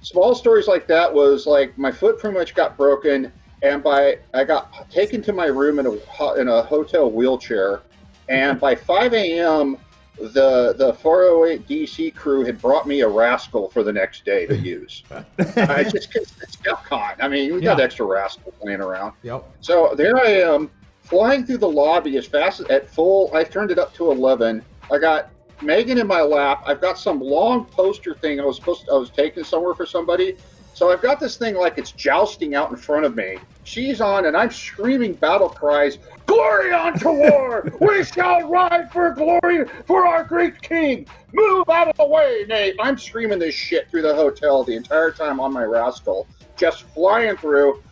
small stories like that was like my foot pretty much got broken, and I got taken to my room in a hotel wheelchair, and by 5 a.m. the 408 DC crew had brought me a Rascal for the next day to use. It's DEFCON. I mean, we got extra Rascal laying around. Yep. So there I am, flying through the lobby as fast as at full. I turned it up to 11. I got Megan in my lap. I've got some long poster thing I was taking somewhere for somebody. So I've got this thing like it's jousting out in front of me. She's on, and I'm screaming battle cries, "Glory unto war! We shall ride for glory for our great king! Move out of the way, Nate!" I'm screaming this shit through the hotel the entire time on my Rascal, just flying through.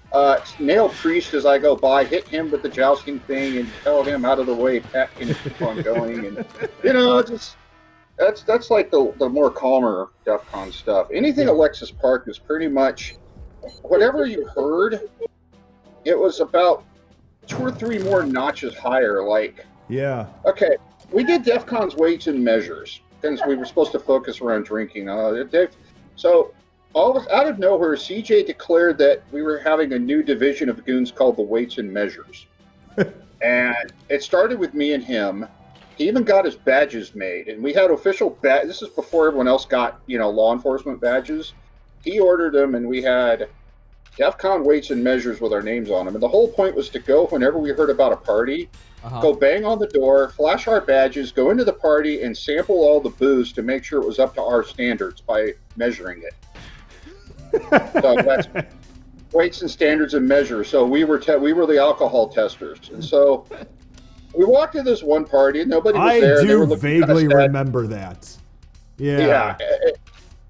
Nail Priest as I go by, hit him with the jousting thing and tell him out of the way, Pat can keep on going. And, you know, that's like the more calmer DEFCON stuff. Anything Alexis Park is pretty much whatever you heard. It was about 2 or 3 more notches higher. Like, okay, we did DEFCON's weights and measures since we were supposed to focus around drinking. So out of nowhere, CJ declared that we were having a new division of goons called the weights and measures, and it started with me and him. He even got his badges made, and we had official badges. This is before everyone else got, law enforcement badges. He ordered them, and we had DEFCON weights and measures with our names on them. And the whole point was to go whenever we heard about a party, go bang on the door, flash our badges, go into the party, and sample all the booze to make sure it was up to our standards by measuring it. So that's weights and standards and measures. So we were the alcohol testers, and so. We walked to this one party and nobody was there. I do vaguely remember that. Yeah.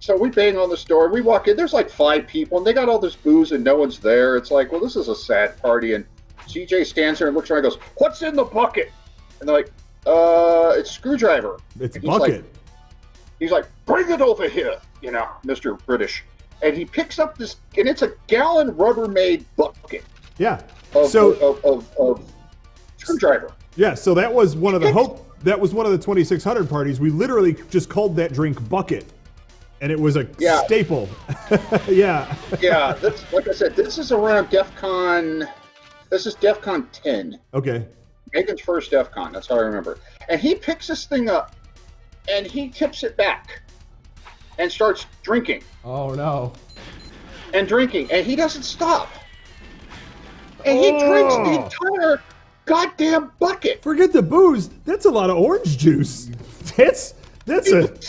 So we bang on the door. We walk in. There's like 5 people, and they got all this booze, and no one's there. It's like, well, this is a sad party. And CJ stands there and looks around and goes, "What's in the bucket?" And they're like, it's screwdriver." It's bucket. He's like, "Bring it over here, Mr. British." And he picks up this, and it's a gallon Rubbermaid bucket. Yeah. Of screwdriver. Yeah, so that was one of the 2600 parties. We literally just called that drink bucket, and it was a staple. Yeah. Yeah, that's like I said. This is around DEFCON. This is DEFCON 10. Okay. Megan's first DEFCON. That's how I remember. And he picks this thing up, and he tips it back, and starts drinking. Oh no. And drinking, and he doesn't stop. And he drinks the entire goddamn bucket. Forget the booze. That's a lot of orange juice. That's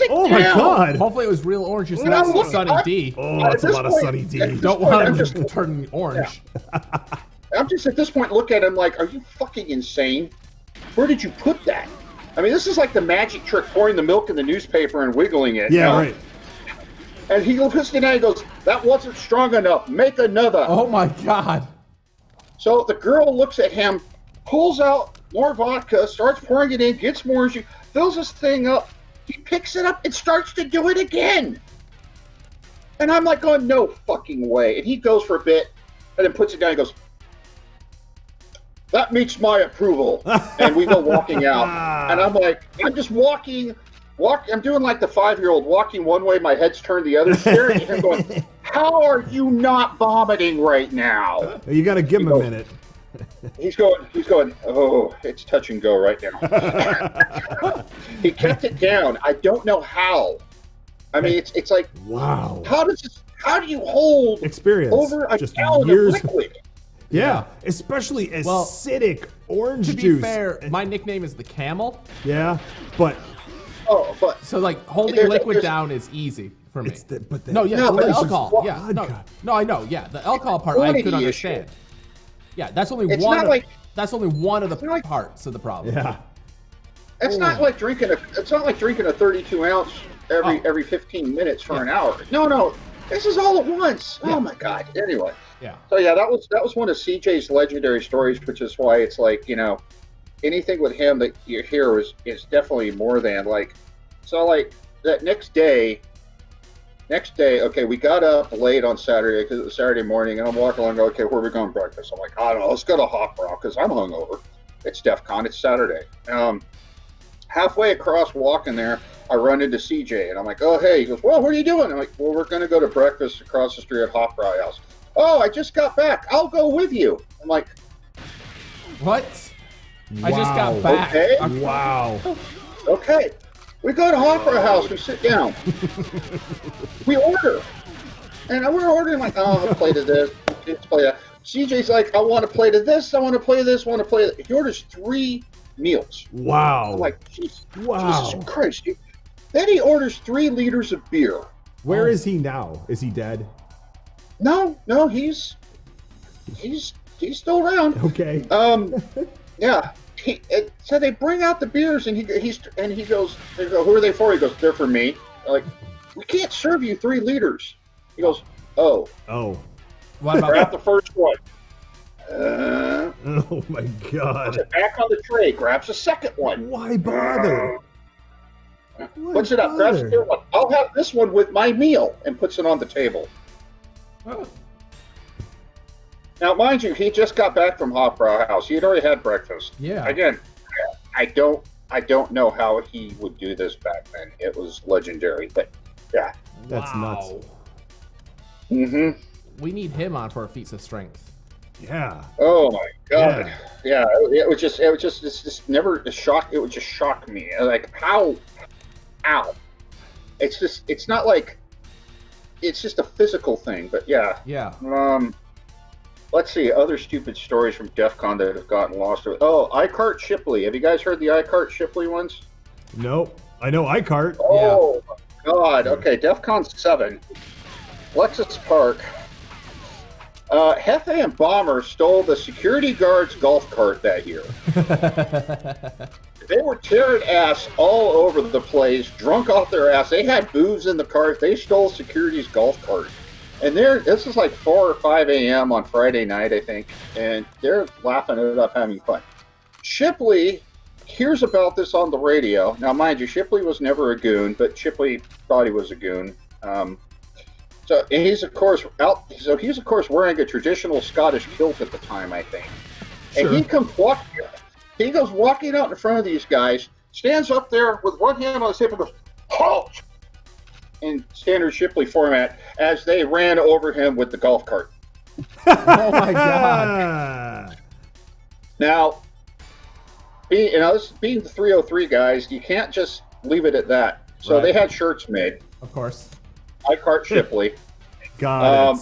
oh my god. Hopefully it was real orange juice, not Sunny D. Oh, that's a lot of Sunny D. Don't want him to turn orange. Yeah. I'm just at this point look at him like, are you fucking insane? Where did you put that? I mean, this is like the magic trick, pouring the milk in the newspaper and wiggling it. Yeah, right. And he looks at me and goes, "That wasn't strong enough. Make another." Oh my god. So the girl looks at him, pulls out more vodka, starts pouring it in, gets more juice, fills this thing up. He picks it up and starts to do it again. And I'm like going, no fucking way. And he goes for a bit and then puts it down and goes, "That meets my approval." And we go walking out. And I'm like, I'm just walking. I'm doing like the 5-year-old, walking one way, my head's turned the other, staring at him going, "How are you not vomiting right now?" You got to give him a minute. He's going, "Oh, it's touch and go right now." He kept it down. I don't know how. I mean, it's like, wow. How do you hold experience over a just gallon years of liquid? Yeah, especially acidic orange juice. To be fair, my nickname is the Camel. Yeah, but so like holding liquid down is easy for me. The alcohol. Yeah, no, I know. Yeah, the alcohol part I could understand. Yeah, that's only one. That's only one of the parts of the problem. Yeah, it's not like drinking a 32 ounce every 15 minutes for an hour. No, this is all at once. Oh my god. Anyway. Yeah. So yeah, that was one of CJ's legendary stories, which is why it's like, anything with him that you hear is definitely more than like. So like that next day, okay, we got up late on Saturday because it was Saturday morning, and I'm walking along. Okay, where are we going breakfast? I'm like, I don't know. Let's go to Hot Brow because I'm hungover. It's DEFCON. It's Saturday. Halfway across walking there, I run into CJ, and I'm like, oh hey. He goes, well, what are you doing? I'm like, well, we're going to go to breakfast across the street at Hot Brow House. Oh, I just got back. I'll go with you. I'm like, what? I just got back. Okay. Wow. Okay. We go to Opera House. We sit down. We order. And we're ordering like, oh, I'll play to this. Let's play that. CJ's like, I want to play to this. I want to play this. I want to play that. He orders 3 meals. Wow. I'm like, Jesus Wow. Christ. Dude. Then he orders 3 liters of beer. Where is he now? Is he dead? No, he's still around. Okay. Yeah. So they bring out the beers, and he goes, they go, who are they for? He goes, they're for me. I'm like, we can't serve you 3 liters. He goes, oh. What about Grab the first one. Oh my God. Puts it back on the tray. Grabs the second one. Why bother? Puts it up. Grabs the third one. I'll have this one with my meal, and puts it on the table. Now, mind you, he just got back from Opera House. He had already had breakfast. Yeah. Again, I don't know how he would do this back then. It was legendary, but yeah. That's nuts. Mm-hmm. We need him on for feats of strength. Yeah. Oh my God. Yeah. It was just never a shock. It would just shock me. Like how? It's not like. It's just a physical thing, but yeah. Yeah. Let's see, other stupid stories from DEFCON that have gotten lost. Oh, iCart Shipley. Have you guys heard the iCart Shipley ones? Nope. I know iCart. Oh, my God. Okay, DEFCON 7. Lexus Park. Hefe and Bomber stole the security guard's golf cart that year. They were tearing ass all over the place, drunk off their ass. They had booze in the cart. They stole security's golf cart. And this is like 4 or 5 a.m. on Friday night, I think, and they're laughing it up, having fun. Shipley hears about this on the radio. Now, mind you, Shipley was never a goon, but Shipley thought he was a goon. So he's of course wearing a traditional Scottish kilt at the time, I think. Sure. And he goes walking out in front of these guys, stands up there with one hand on his hip and goes, "Halt!" in standard Shipley format as they ran over him with the golf cart. Oh my God. Now, being the 303 guys, you can't just leave it at that. So Right. they had shirts made. Of course. iCart Shipley. Got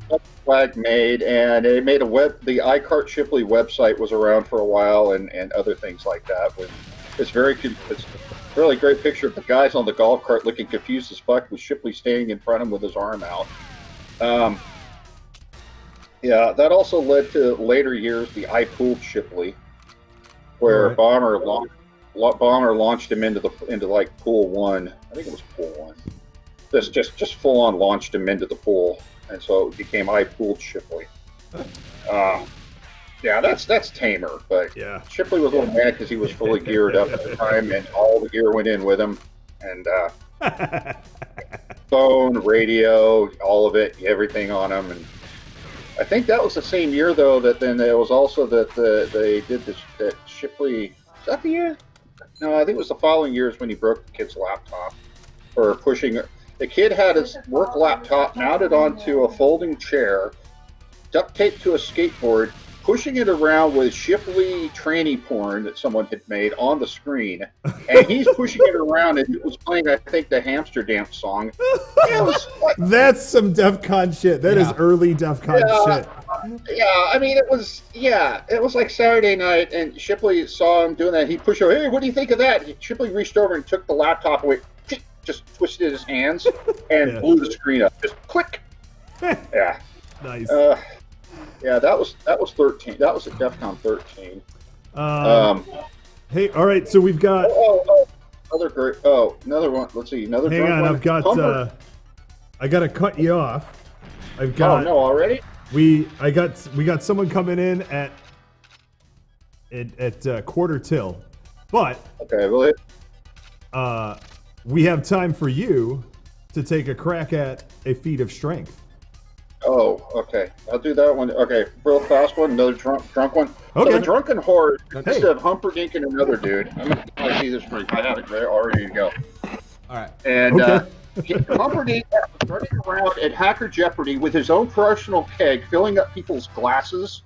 it. Flag made, and they made the iCart Shipley website was around for a while, and other things like that. It's a really great picture of the guys on the golf cart looking confused as fuck, with Shipley standing in front of him with his arm out. Yeah, that also led to later years the I Pooled Shipley, where Right. Bomber launched him into like pool 1. I think it was pool 1. Just full on launched him into the pool, and so it became I Pooled Shipley. Yeah, that's tamer, but Yeah. Shipley was a little mad because he was fully geared up at the time, and all the gear went in with him, and phone, radio, all of it, everything on him. And I think that was the same year, though, that then there was also that they did this, that Shipley, is that the year? No, I think it was the following years when he broke the kid's laptop, or pushing. The kid had his work laptop mounted onto a folding chair, duct taped to a skateboard, pushing it around with Shipley tranny porn that someone had made on the screen, and he's pushing it around, and it was playing, I think, the Hamster Dance song. It was like, That's some DEFCON shit. That is early DEFCON shit. yeah, I mean, it was like Saturday night, and Shipley saw him doing that. He pushed over, hey, what do you think of that? Shipley reached over and took the laptop away, just twisted his hands, and blew the screen up. Just click. Yeah. Nice. Yeah, that was 13. That was at DEFCON 13. Hey, all right, so we've got. Another one. Let's see, another. Hang on, one. I've got. I gotta cut you off. I've got. Oh no, already? We got someone coming in at quarter till, but okay, well, we have time for you to take a crack at a feat of strength. Oh, okay. I'll do that one. Okay, real fast one. Another drunk one. Okay. So the drunken horde consists Hey. of Humperdinck and another dude. I'm gonna see this for you. I have it all ready to go. All right. And Okay. Humperdinck was running around at Hacker Jeopardy with his own personal keg, filling up people's glasses,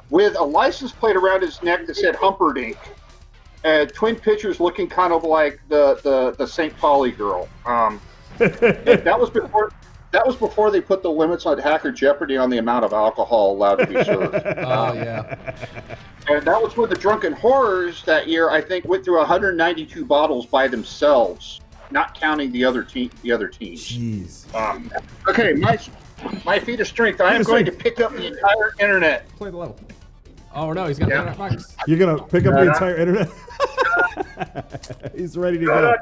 with a license plate around his neck that said Humperdinck. twin pictures looking kind of like the St. Pauli girl. That was before they put the limits on Hacker Jeopardy on the amount of alcohol allowed to be served. Oh yeah. And that was when the Drunken Horrors that year, I think, went through 192 bottles by themselves, not counting the other teams. Jeez. Okay, my feat of strength. I am going to pick up the entire internet. Play the level. Oh no, he's got internet marks. You're gonna pick up the entire internet. He's ready to go.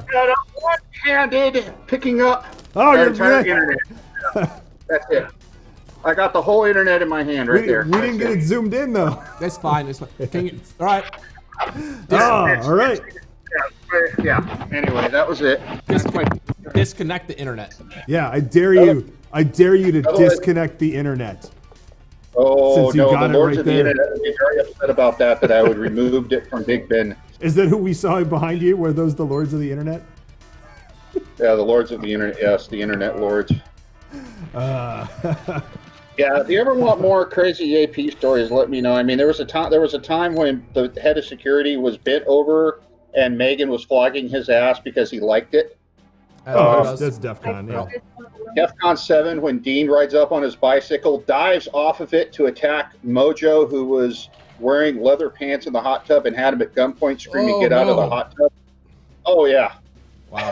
One-handed picking up Oh, the you're entire right. internet. That's it. I got the whole internet in my hand right there. We didn't get it zoomed in though. That's fine. That's fine. Can you, all right. All right. Yeah. Anyway, that was it. Disconnect the internet. Yeah, I dare you. I dare you to disconnect the internet. Oh, Since you no, got the it Lords right of the there. Internet would be very upset about that I would removed it from Big Ben. Is that who we saw behind you? Were those the Lords of the Internet? Yeah, the Lords of the Internet. Yes, the Internet Lords. Yeah, if you ever want more crazy AP stories, let me know. I mean, there was a time when the head of security was bent over and Megan was flogging his ass because he liked it. That's DEFCON, yeah. DEFCON 7, when Dean rides up on his bicycle, dives off of it to attack Mojo, who was wearing leather pants in the hot tub, and had him at gunpoint screaming, "Get out of the hot tub." Oh, yeah. Wow.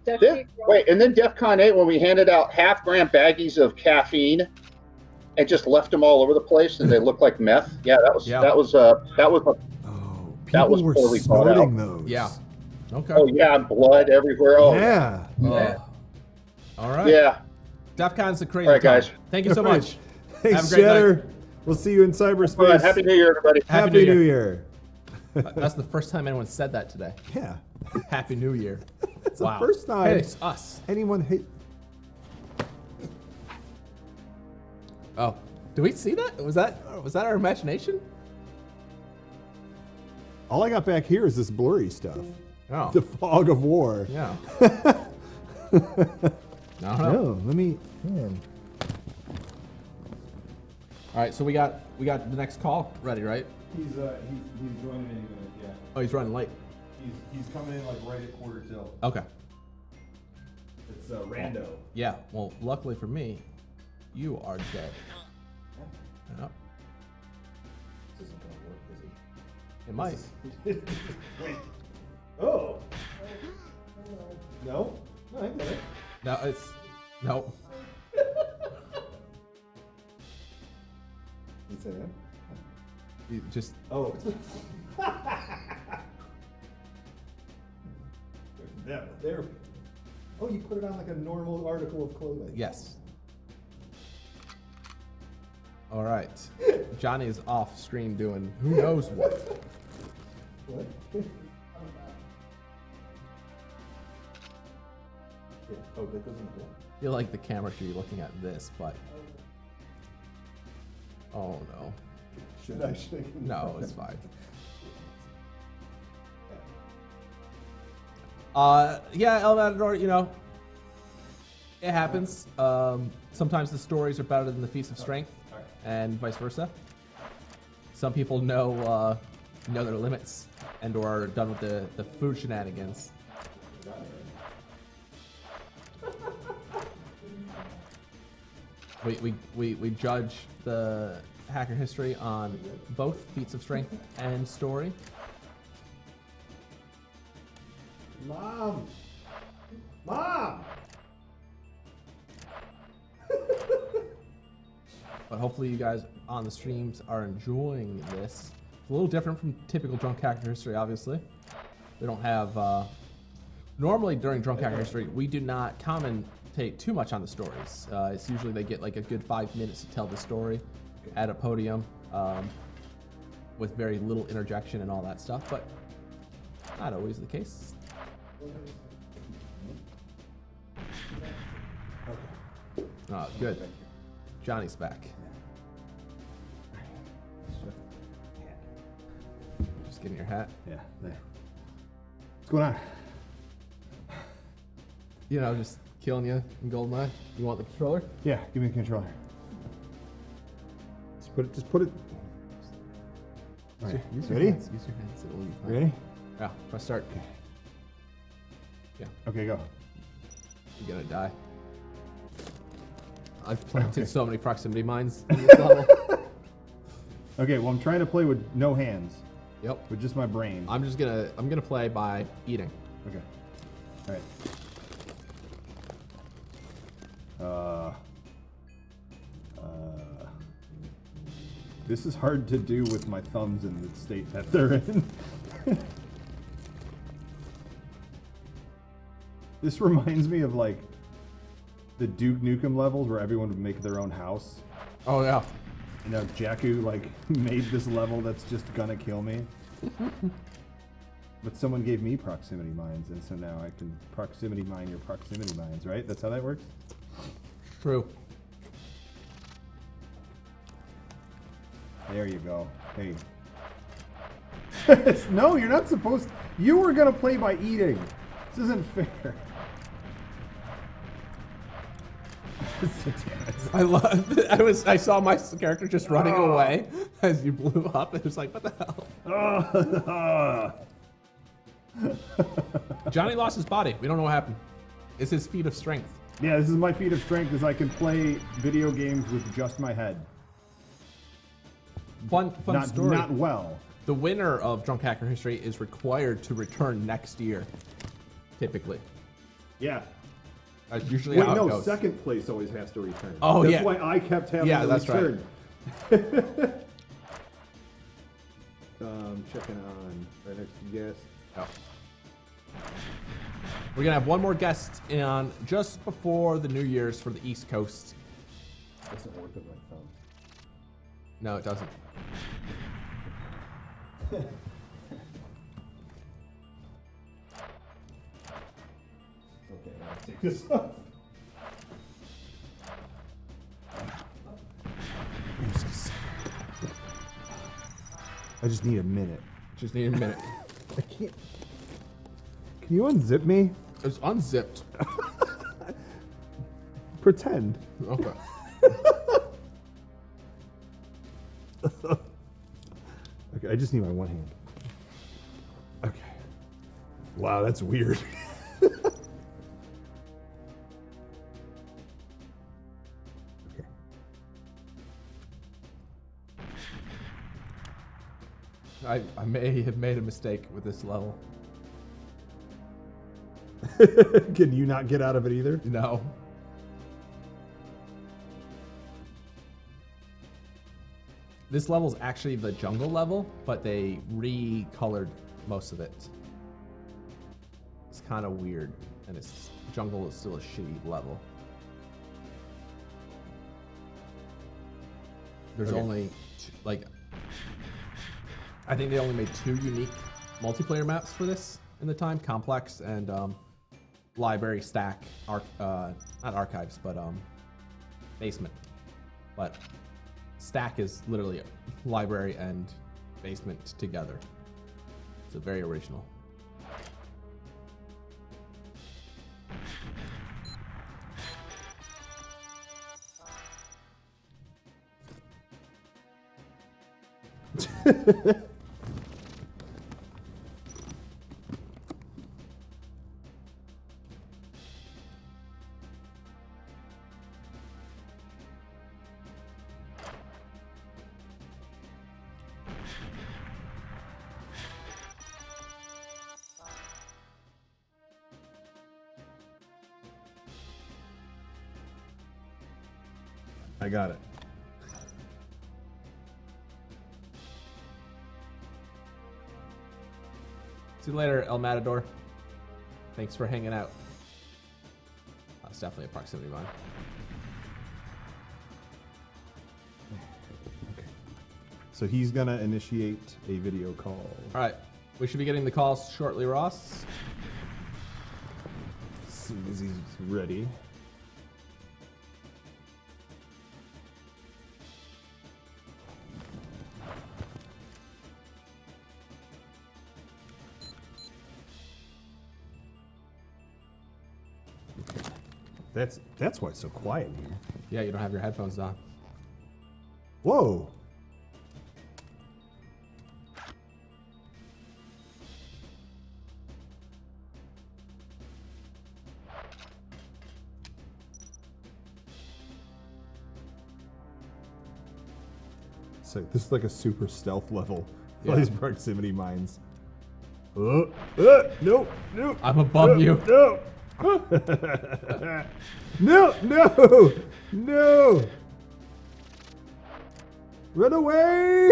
Wait, and then DEFCON 8, when we handed out half-gram baggies of caffeine and just left them all over the place, and they looked like meth. Yeah, that was poorly thought out. Those. Yeah. Okay. Oh yeah, blood everywhere. Oh yeah. All right. Yeah. DEFCON's a crazy. All right, guys. Thank you so much. Thanks, Have a great Shatter. night. We'll see you in cyberspace. All right, Happy New Year, everybody. Happy New Year. That's the first time anyone said that today. Yeah. Happy New Year. It's Wow. the first time Hey, it's us. anyone hate. Oh, do we see that? Was that our imagination? All I got back here is this blurry stuff. Oh. The fog of war. Yeah. I don't know. No, let me. All right, so we got the next call ready, right? He's joining in a minute. Yeah. Oh, he's running late. He's coming in like right at quarter till. Okay. It's rando. Yeah. Well, luckily for me, you are dead. Yep. This isn't gonna work, is it? It might. Wait. Oh. No. No, I get it. No, it's no. You say that? You just Oh. There. Oh, you put it on like a normal article of clothing. yes. All right. Johnny is off screen doing who knows what. What? Oh, that doesn't go. I feel like the camera should be looking at this, but oh no. Should I shake? No, it's fine. Yeah, El Matador, you know, it happens. Sometimes the stories are better than the feats of strength, and vice versa. Some people know their limits and or are done with the food shenanigans. We judge the hacker history on both feats of strength and story. Mom! Mom! But hopefully you guys on the streams are enjoying this. It's a little different from typical Drunk Hacker History, obviously. They don't have... normally during Drunk Hacker History, we do not commentate too much on the stories. It's usually they get like a good 5 minutes to tell the story at a podium with very little interjection and all that stuff, but not always the case. Oh, good. Johnny's back. Just getting your hat. Yeah, there. What's going on? You know, just killing you in GoldenEye. You want the controller? Yeah, give me the controller. Just put it. All right, Use your ready? hands. Use your hands. It'll be fine. Ready? Yeah, press start. Yeah, Okay, go. you're gonna die. I've planted so many proximity mines in this level. Okay, well, I'm trying to play with no hands, Yep. with just my brain. I'm gonna play by eating. Okay. All right. This is hard to do with my thumbs in the state that they're in. This reminds me of like the Duke Nukem levels where everyone would make their own house. Oh yeah. You know, Jakku like made this level that's just gonna kill me. But someone gave me proximity mines, and so now I can proximity mine your proximity mines, right? That's how that works? True. There you go. Hey. No, you're not supposed to. You were gonna play by eating. This isn't fair. Damn it. I love. I saw my character just running away as you blew up. It was like, what the hell? Johnny lost his body. We don't know what happened. It's his feat of strength. Yeah, this is my feat of strength, is I can play video games with just my head. Fun story. Not well. The winner of Drunk Hacker History is required to return next year, typically. Yeah. That's usually Wait, how it no, goes. second place always has to return. Oh, that's yeah. why I kept having Yeah, to that's right. return. Checking on right next to guest. Oh. We're gonna have one more guest on just before the New Year's for the East Coast. Doesn't work with my thumb. No, it doesn't. Okay, I'll take this off. I just need a minute. Just need a minute. I can't. Can you unzip me? It's unzipped. Pretend. Okay. Okay, I just need my one hand. Okay. Wow, that's weird. Okay. I may have made a mistake with this level. Can you not get out of it either? No. This level's actually the jungle level, but they recolored most of it. It's kind of weird, and it's jungle is still a shitty level. There's only I think they only made 2 unique multiplayer maps for this in the time: Complex and Library Stack. Not archives, but basement. But Stack is literally library and basement together. It's very original. I got it. See you later, El Matador. Thanks for hanging out. That's definitely a proximity mine. Okay. So he's gonna initiate a video call. All right, we should be getting the calls shortly, Ross. As soon as he's ready. That's why it's so quiet in here. Yeah, you don't have your headphones on. Whoa. This is like a super stealth level. Yeah. All these proximity mines. No, no. I'm above you. No. No, no, no. Run away.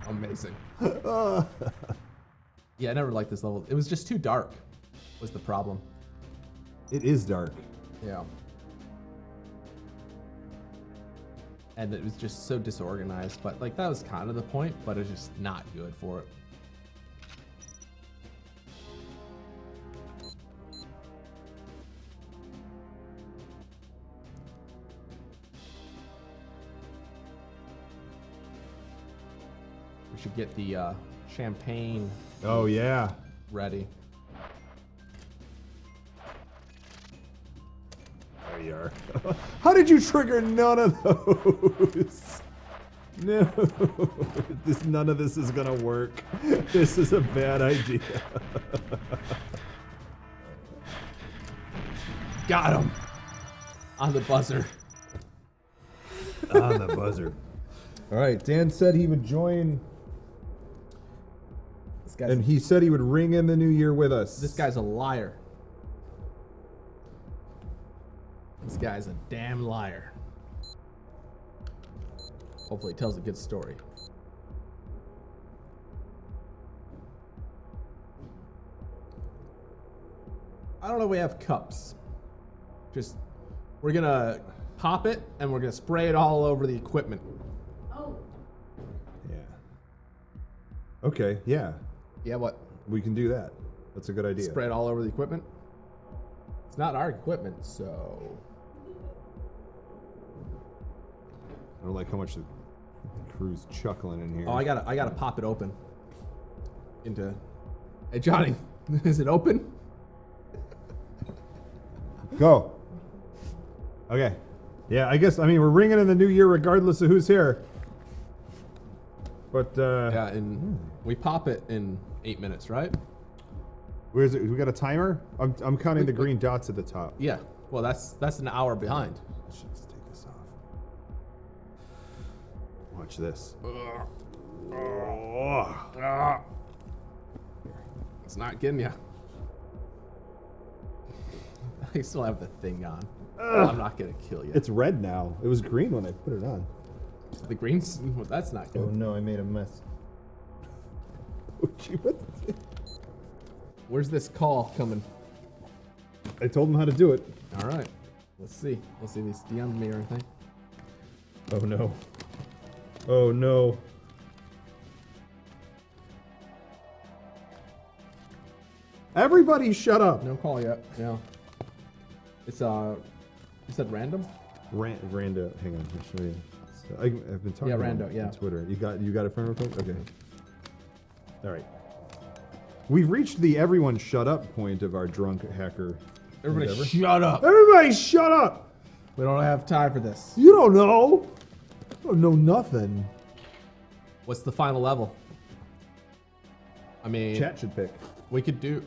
Amazing. Yeah, I never liked this level. It was just too dark, was the problem. It is dark. Yeah. And it was just so disorganized, but like that was kind of the point, but it's just not good for it. We should get the champagne Oh yeah. ready. There you are. How did you trigger none of those? No. None of this is gonna work. This is a bad idea. Got him! On the buzzer. On the buzzer. All right, Dan said he would join, and he said he would ring in the new year with us. This guy's a liar. This guy's a damn liar. Hopefully he tells a good story. I don't know if we have cups. Just, we're gonna pop it and we're gonna spray it all over the equipment. Yeah. Okay, yeah. Yeah, what? We can do that. That's a good idea. Spray it all over the equipment? It's not our equipment, so... I don't like how much the crew's chuckling in here. Oh, I gotta pop it open. Into... Hey, Johnny, is it open? Go. Okay. Yeah, I mean, we're ringing in the new year regardless of who's here. But, Yeah, and we pop it in 8 minutes, right? where is it? We got a timer? I'm counting the green dots at the top. Yeah. Well, that's an hour behind. Let's take this off. Watch this. It's not getting you. I still have the thing on. I'm not gonna kill you. It's red now. It was green when I put it on. The green's... Well, that's not good. Oh no, I made a mess. Where's this call coming? I told him how to do it. All right. Let's see. Let's see if he's DM'd me or anything. Oh no. Oh no. Everybody shut up. No call yet. Yeah. It's you said random? Rando, hang on, I'll show you. So I've been talking Yeah, about Rando, it yeah. on Twitter. You got it from real quick? Okay. All right. We've reached the everyone shut up point of our drunk hacker. Everybody endeavor. shut up. Everybody shut up! We don't have time for this. You don't know. You don't know nothing. What's the final level? I mean, Chat should pick. we could do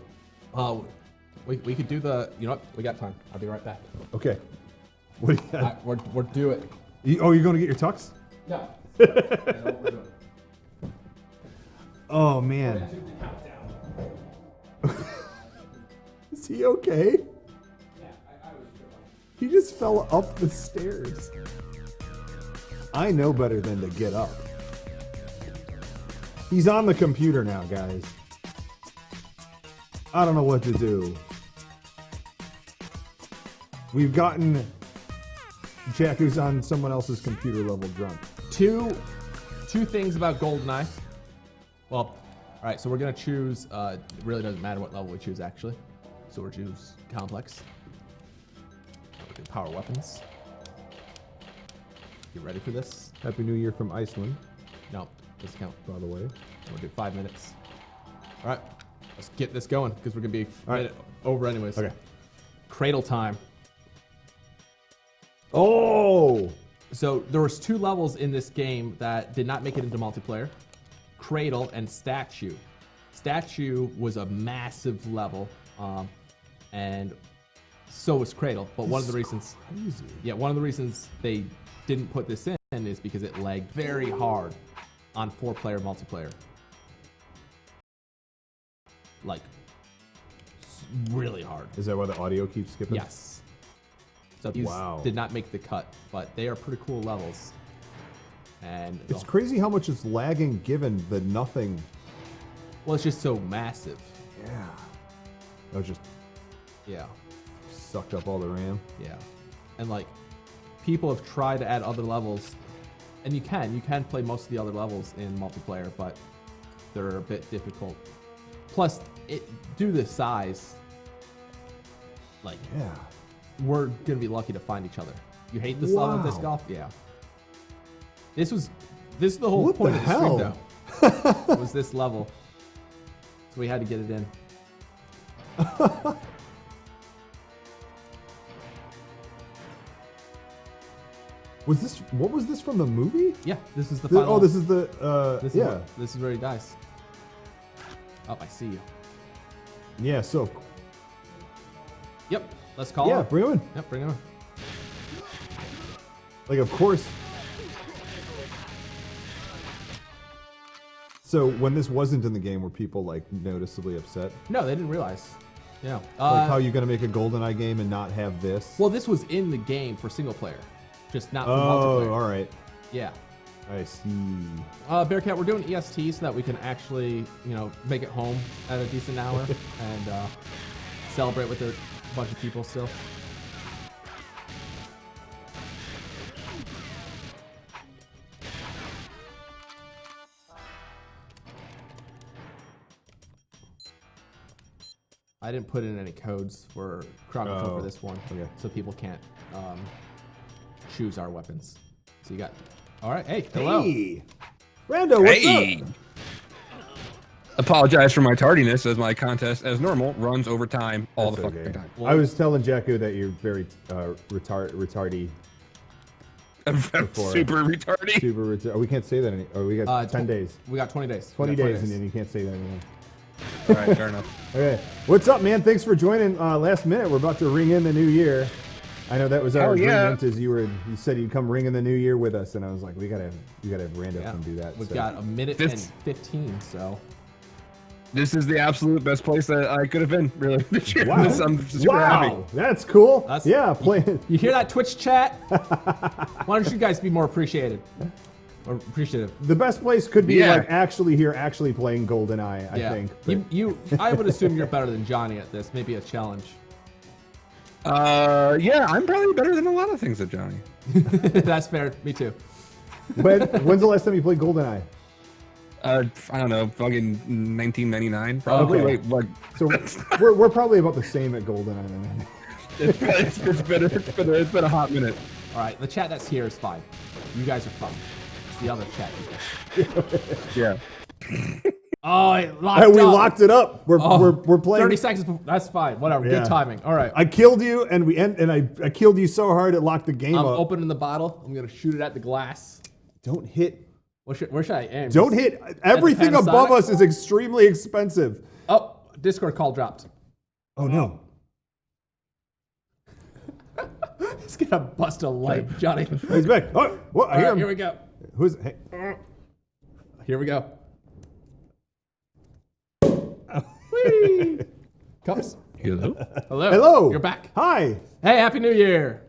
we could do the, you know what? We got time. I'll be right back. Okay. What do you got? We're do it. Oh, you're going to get your tux? No. I know what we're doing. Oh, man. Is he okay? He just fell up the stairs. I know better than to get up. He's on the computer now, guys. I don't know what to do. We've gotten Jack, who's on someone else's computer level drunk. Two things about GoldenEye. Well, all right, so we're gonna choose, it really doesn't matter what level we choose actually. So we'll choose complex. We'll do power weapons. You ready for this? Happy New Year from Iceland, No, discount. by the way. We'll do 5 minutes. All right, let's get this going because we're gonna be All right. minute over anyways. Okay. Cradle time. Oh! So there was 2 levels in this game that did not make it into multiplayer. Cradle and Statue. Statue was a massive level, and So was Cradle, but one of the reasons, Crazy. yeah, one of the reasons they didn't put this in is because it lagged very hard on 4-player multiplayer. Like, really hard. Is that why the audio keeps skipping? Yes. So these did not make the cut, but they are pretty cool levels. And It's crazy how much it's lagging given the nothing. well, it's just so massive. Yeah. That was just Yeah. sucked up all the RAM. Yeah. And like, people have tried to add other levels, and you can play most of the other levels in multiplayer, but they're a bit difficult. Plus, due to the size, like, Yeah. we're gonna be lucky to find each other. You hate this level of disc golf? Yeah. This is the whole What point the of the stream, hell? though. Was this level. So we had to get it in. What was this from the movie? Yeah, this is the final. Oh, this is the, This yeah. this is where he dies. Oh, I see you. Yeah, so, Yep, let's call yeah, him. bring him in. Yep, bring him in. Like, of course. So, when this wasn't in the game, were people, like, noticeably upset? No, they didn't realize. Yeah. Like, how you gonna make a GoldenEye game and not have this? Well, this was in the game for single player, just not for Oh, multiplayer. all right. Yeah. I see. Bearcat, we're doing EST so that we can actually, make it home at a decent hour and celebrate with a bunch of people still. I didn't put in any codes for crowd control for this one, okay. so people can't choose our weapons. So you got, all right, hey, hello. Hey! Rando, what's up? Apologize for my tardiness as my contest, as normal, runs over time all That's the fucking okay. time. I was telling Jacku that you're very retardy. I'm super retardy. Super retarded. Oh, we can't say that anymore. Oh, we got 10 days. We got 20 days. 20 days, and then you can't say that anymore. All right, fair enough. Okay. What's up, man? Thanks for joining last minute. We're about to ring in the new year. I know that was our agreement. As you said you'd come ring in the new year with us, and I was like, you gotta have Rando come do that. We've got a minute and 15, so. This is the absolute best place that I could have been, really, this year. Wow. I'm super happy. That's cool. Yeah, playing. You hear that, Twitch chat? Why don't you guys be more appreciative? Or appreciative. The best place could be like actually playing GoldenEye, I think. But. I would assume you're better than Johnny at this. Maybe a challenge. Yeah, I'm probably better than a lot of things at Johnny. That's fair. Me too. When's the last time you played GoldenEye? I don't know, fucking 1999, probably. Okay. Wait, what? So we're probably about the same at GoldenEye then. It's been a hot minute. All right, the chat that's here is fine. You guys are fun. It's the other chat. Yeah. Oh, We locked it up. We're playing. 30 seconds. That's fine. Whatever. Yeah. Good timing. All right. I killed you, and I killed you so hard it locked the game I'm up. opening the bottle. I'm gonna shoot it at the glass. Don't hit. Where should I aim? Don't hit. Everything above us is extremely expensive. Oh, Discord call dropped. Oh no. He's gonna bust a light, Johnny. He's back. Oh, what? I hear him. Here we go. Who's? Hey. Here we go. Whee! Cups. Hello? Hello. Hello. You're back. Hi. Hey, Happy New Year.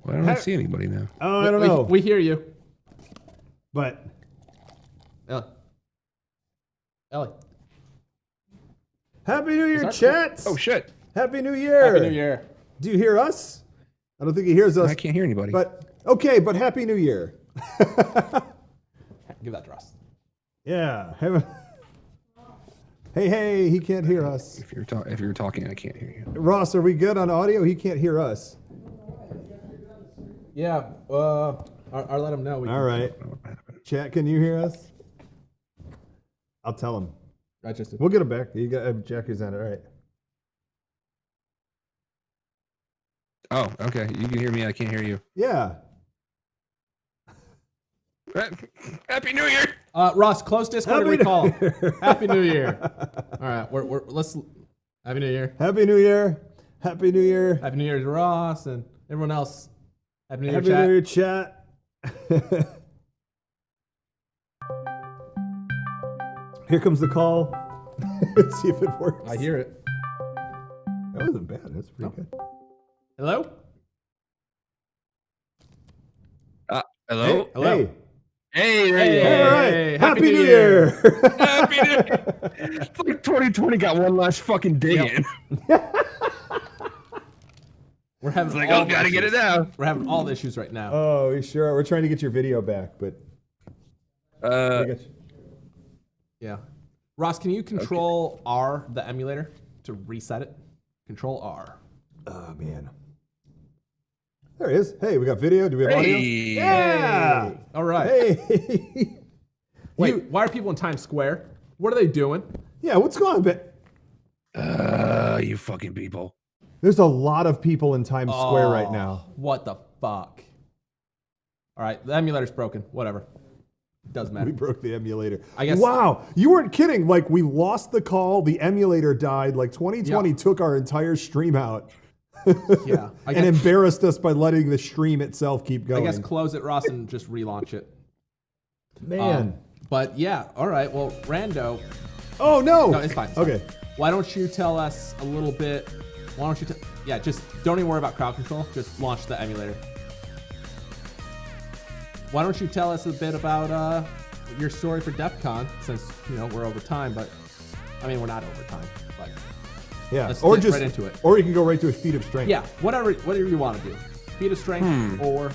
Why don't I see anybody now? Oh, I don't know. We hear you. But Ellie. Happy New Year, chat. Oh shit. Happy New Year. Happy New Year. Do you hear us? I don't think he hears us. I can't hear anybody. But okay, but Happy New Year. Give that to Ross. Yeah. Hey, he can't hear us. If you're talking, I can't hear you. Ross, are we good on audio? He can't hear us. Yeah. I'll let him know. All right. Chat, can you hear us? I'll tell him. I just did. We'll get him back. You got Jackie's on it. All right. Oh, okay. You can hear me. I can't hear you. Yeah. Happy New Year. Ross, close Discord and recall. Happy New Year. All right. Let's. Happy New Year. Happy New Year. Happy New Year. Happy New Year to Ross and everyone else. Happy New Year, Happy chat. New Year, chat. Here comes the call. Let's see if it works. I hear it. That wasn't bad. That's pretty good. Hello? Hello? Hey, Hello? Hey. Hey, there you Hey. go. All right. Happy New Year. Happy New Year. It's like 2020 got one last fucking dig in. We're having It's like, all oh, the gotta get it issues. now. We're having all the issues right now. Oh, we sure are. We're trying to get your video back, but we got you. Yeah. Ross, can you control R, the emulator, to reset it? Control R. Oh man. There it is. Hey, we got video. Do we have audio? Hey. Yeah. All right. Hey. Wait, why are people in Times Square? What are they doing? Yeah, what's going on? You fucking people. There's a lot of people in Times Square right now. What the fuck? All right, the emulator's broken. Whatever. Doesn't matter. We broke the emulator. I guess- Wow, you weren't kidding. Like, we lost the call, the emulator died. Like, 2020 Yeah. took our entire stream out. Yeah. I And guess, embarrassed us by letting the stream itself keep I going. guess close it, Ross, and just relaunch it. Man. But yeah, all right. Well, Rando. Oh, no. No, it's fine. It's Okay. fine. Why don't you tell us a little bit? Why don't you? Yeah, just don't even worry about crowd control. Just launch the emulator. Why don't you tell us a bit about your story for DEFCON? Since we're over time, but I mean we're not over time. But Yeah. let's Or get just right into it. Or you can go right to a feat of strength. Yeah, whatever you want to do. Feat of strength or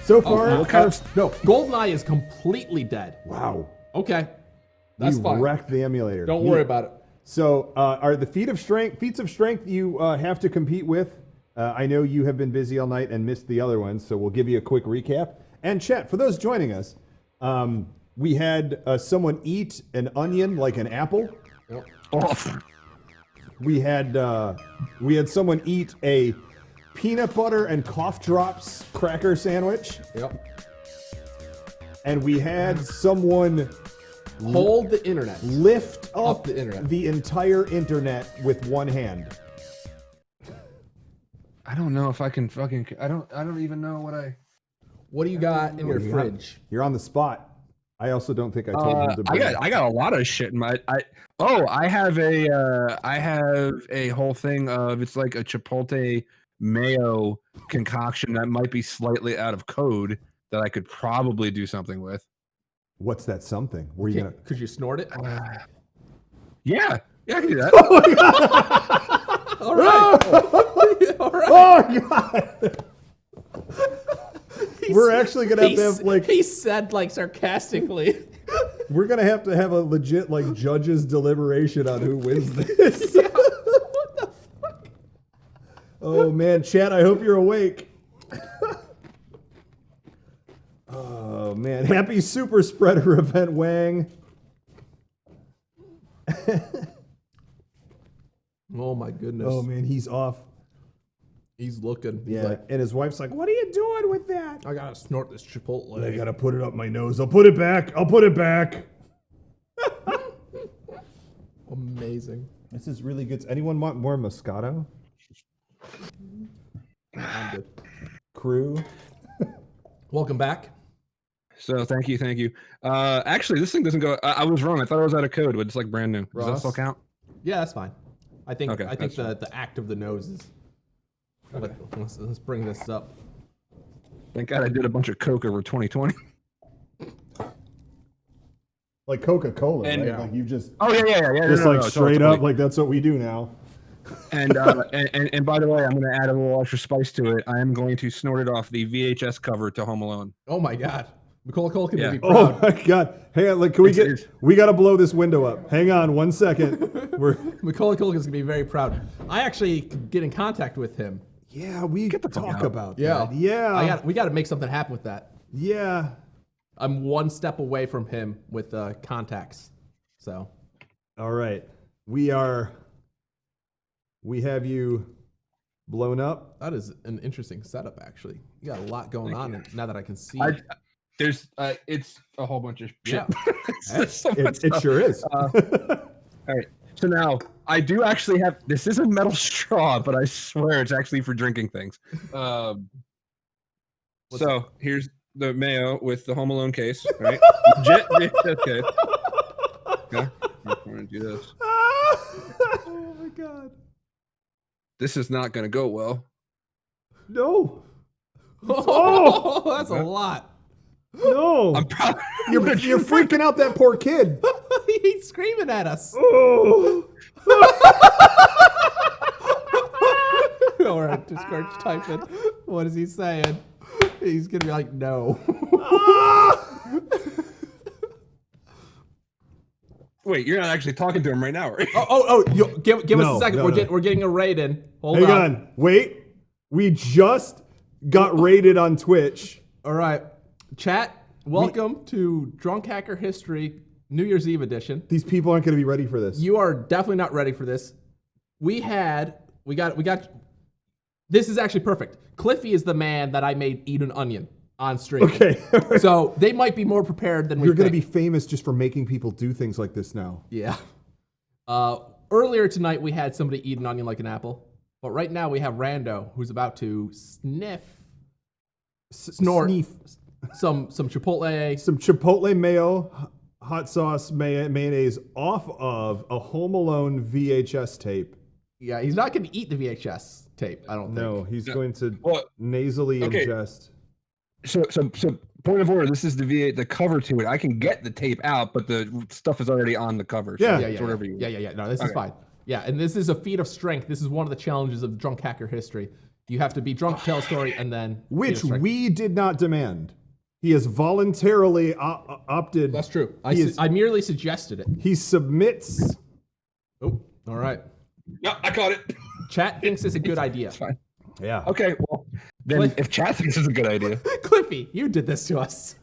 So far, what kind of no. GoldenEye is completely dead. wow. Okay, that's we fine. wrecked the emulator. Don't worry about it. So, are the feats of strength you have to compete with? I know you have been busy all night and missed the other ones, so we'll give you a quick recap. And chat, for those joining us, we had someone eat an onion like an apple. Off. We had someone eat a peanut butter and cough drops cracker sandwich. Yep. And we had someone Hold the internet. lift up the internet. the entire internet with one hand. I don't know if I can fucking. I don't even know what I. What do you got in your fridge? You're on the spot. I also don't think I told him to bring I got a lot of shit in my. I have a whole thing of it's like a chipotle mayo concoction that might be slightly out of code that I could probably do something with. What's that something? Were you gonna? Could you snort it? Yeah, I can do that. All right. All right. Oh god! We're actually gonna have to have he said like sarcastically. we're gonna have to have a legit like judges deliberation on who wins this. Yeah. What the fuck? Oh man, chat! I hope you're awake. Oh man, happy super spreader event, Wang. Oh my goodness. Oh man, he's off. He's looking. He's Yeah, like, and his wife's like, "What are you doing with that?" I gotta snort this Chipotle. I gotta put it up my nose. I'll put it back. I'll put it back. Amazing. This is really good. Anyone want more Moscato? I'm good. Crew. Welcome back. So thank you. Actually, this thing doesn't go. I was wrong. I thought it was out of code, but it's like brand new. Does that Ross? still count? Yeah, that's fine. I think Okay, I think that's the act of the nose is. Let's bring this up. Thank God I did a bunch of coke over 2020. Like Coca-Cola, And- right? Like you just, Oh yeah. just No, like no, straight totally. up, like that's what we do now. And and by the way, I'm going to add a little extra spice to it. I am going to snort it off the VHS cover to Home Alone. Oh my God, Nicole Cole can Yeah. be Oh proud. my God! Hang on, like, can we It's- we gotta blow this window up. Hang on, 1 second. We're Macaulay Culkin is gonna be very proud. I actually could get in contact with him. yeah, we the fuck talk out. about Yeah, that. Yeah, we got to make something happen with that. yeah. I'm one step away from him with contacts. So All right, we have you blown up. that is an interesting setup, actually. You got a lot going on now that I can see. There's it's a whole bunch of shit. Yeah. There's so much It stuff. sure is. All right. So now I do actually have. This is a metal straw, but I swear it's actually for drinking things. So here's the mayo with the Home Alone case, right? Legit. Okay. Okay. I'm going to do this. Oh my god. This is not going to go well. No. Oh, that's a lot. No. I'm probably. You're freaking out that poor kid. He's screaming at us. Oh. All right, Discord's typing. What is he saying? He's gonna be like, no. Wait, you're not actually talking to him right now, right? Give us No, a second. no, We're getting a raid in. Hold Hang on. Wait. We just got rated on Twitch. All right, chat. Welcome to Drunk Hacker History New Year's Eve edition. These people aren't going to be ready for this. You are definitely not ready for this. We got. This is actually perfect. Cliffy is the man that I made eat an onion on stream. Okay. So they might be more prepared than we You're going to think. be famous just for making people do things like this now. Yeah. Earlier tonight we had somebody eat an onion like an apple, but right now we have Rando who's about to snort Sneef. some chipotle. Some Chipotle mayo, hot sauce, mayonnaise off of a Home Alone VHS tape. Yeah, he's not going to eat the VHS tape. I don't think. No, he's going to Well, nasally okay. ingest. So point of order. This is the cover to it. I can get the tape out, but the stuff is already on the cover. So Yeah. it's whatever you. Yeah. No, this is Okay. fine. Yeah, and this is a feat of strength. This is one of the challenges of Drunk Hacker History. You have to be drunk to tell a story and then feat of Which strength. we did not demand. He has voluntarily opted. That's true. He I merely suggested it. He submits. Oh, all right. No, I caught it. Chat thinks it's a good idea. It's fine. Yeah. Okay, well, then Cliff- if chat thinks it's a good idea. Cliffy, you did this to us.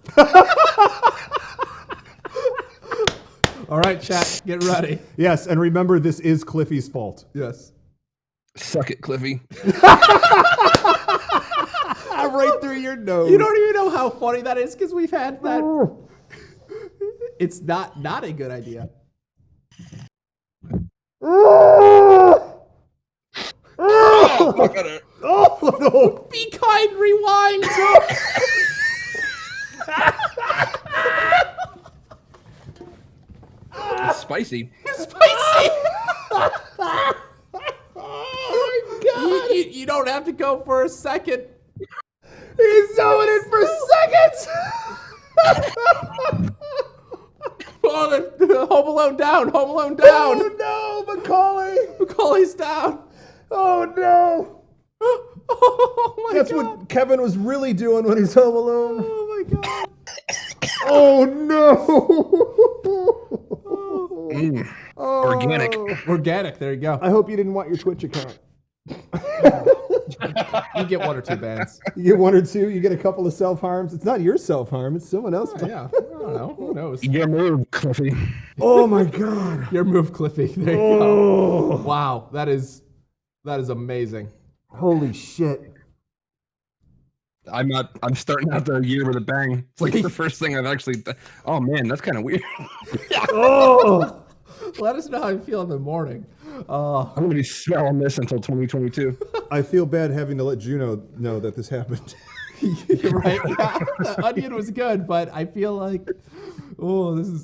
All right, chat, get ready. Yes, and remember, this is Cliffy's fault. Yes. Suck it, Cliffy. Right through your nose. You don't even know how funny that is because we've had that. It's not a good idea. Oh no! Be kind, rewind. It's spicy. Spicy. Oh my god! You don't have to go for a second. He's doing it for seconds. Oh, Home Alone down. Home Alone down. Oh no, Macaulay! Macaulay's down. Oh no! Oh my That's god. what Kevin was really doing when he's home alone. Oh my god. Oh no! Oh. Organic. Organic. There you go. I hope you didn't want your Twitch account. You get 1 or 2 bans. You get 1 or 2. You get a couple of self-harms. It's not your self-harm. It's someone else. Yeah. I don't know. Who knows? Your move, Cliffy. Oh my god! Your move, Cliffy. There you Oh. go. Wow. That is amazing. Holy shit! I'm starting out the year with a bang. It's like the first thing I've actually. Oh man, that's kind of weird. Oh! Let us know how you feel in the morning. I'm gonna be smelling this until 2022. I feel bad having to let Juno know that this happened. You're right. Yeah, the onion was good, but I feel like,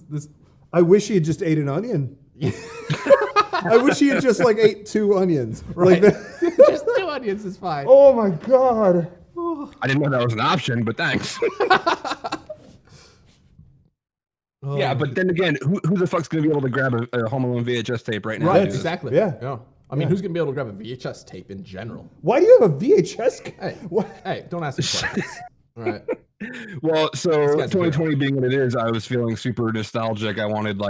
this. I wish he had just ate an onion. I wish he had just ate 2 onions. Right. Like that. Just 2 onions is fine. Oh my god! I didn't know that was an option, but thanks. Yeah, but then again, who the fuck's gonna be able to grab a Home Alone VHS tape right now? Right, That's- exactly. yeah. I mean, who's gonna be able to grab a VHS tape in general? Why do you have a VHS? Hey, What? hey, don't ask me questions. All right. Well, so guy's 2020 being what it is, I was feeling super nostalgic. I wanted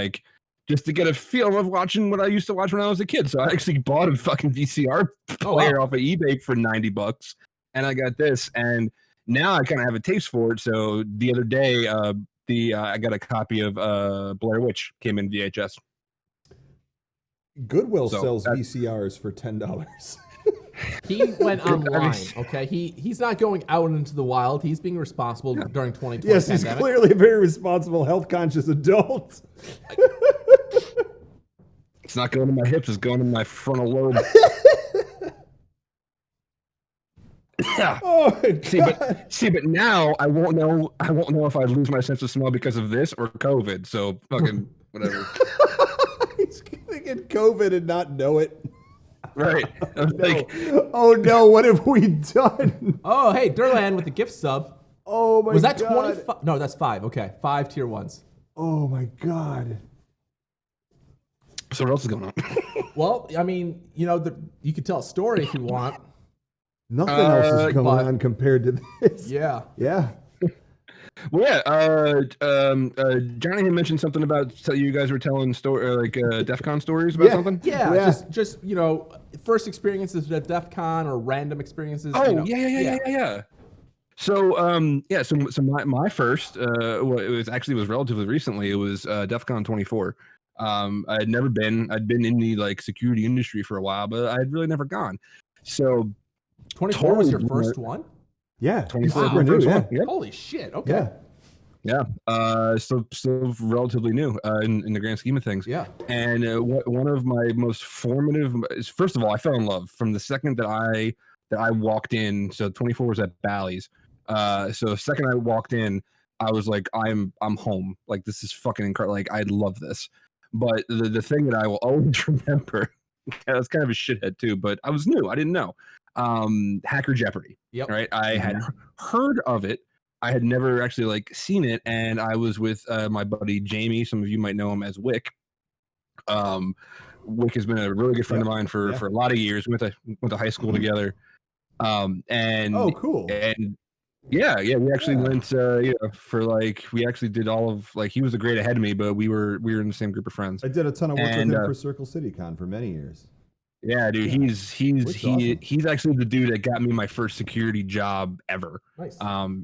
just to get a feel of watching what I used to watch when I was a kid. So I actually bought a fucking VCR player off of eBay for $90, and I got this. And now I kind of have a taste for it. So the other day, I got a copy of Blair Witch came in VHS. Goodwill So sells that- VCRs for $10. He went online. Okay, he's not going out into the wild. He's being responsible during 2020 Yes, he's pandemic. clearly a very responsible, health-conscious adult. It's not going to my hips. It's going to my frontal lobe. Yeah. Oh my God. See, but now I won't know if I lose my sense of smell because of this or COVID. So fucking whatever. He's gonna get COVID and not know it. Right. I was like, Oh no, what have we done? Oh, hey, Durlan with the gift sub. Oh my God. Was that 25? No, that's 5. Okay, 5 tier 1s. Oh my God. so what else is going on? Well, I mean, you know, you could tell a story if you want. Nothing else is going but- on compared to this. Yeah. Yeah. Well, yeah. Johnny had mentioned something about you guys were telling DEFCON stories about something. Yeah, just you know, first experiences at DEFCON or random experiences. Oh, you know. yeah. So so my first it was relatively recently. It was DEFCON 24. I had never been. I'd been in the like security industry for a while, but I had really never gone. So 24 was your first one? Yeah. 24 Super new, yeah. Yep. Holy shit! Okay. Yeah. Yeah. Still relatively new in the grand scheme of things. Yeah. And one of my most formative, first of all, I fell in love from the second that I walked in. So 24 was at Bally's. So the second I walked in, I was like, I'm home. Like, this is fucking incredible. Like, I love this. But the thing that I will always remember, I was kind of a shithead too, but I was new. I didn't know. Hacker Jeopardy. Yep. Right. I had heard of it. I had never actually like seen it, and I was with my buddy Jamie. Some of you might know him as Wick. Wick has been a really good friend of mine for a lot of years. We went to high school together. And oh, cool. And yeah, we actually went for like we actually did all of like he was a grade ahead of me, but we were in the same group of friends. I did a ton of work with him for Circle City Con for many years. Yeah, dude, he's awesome. he's actually the dude that got me my first security job ever. Nice.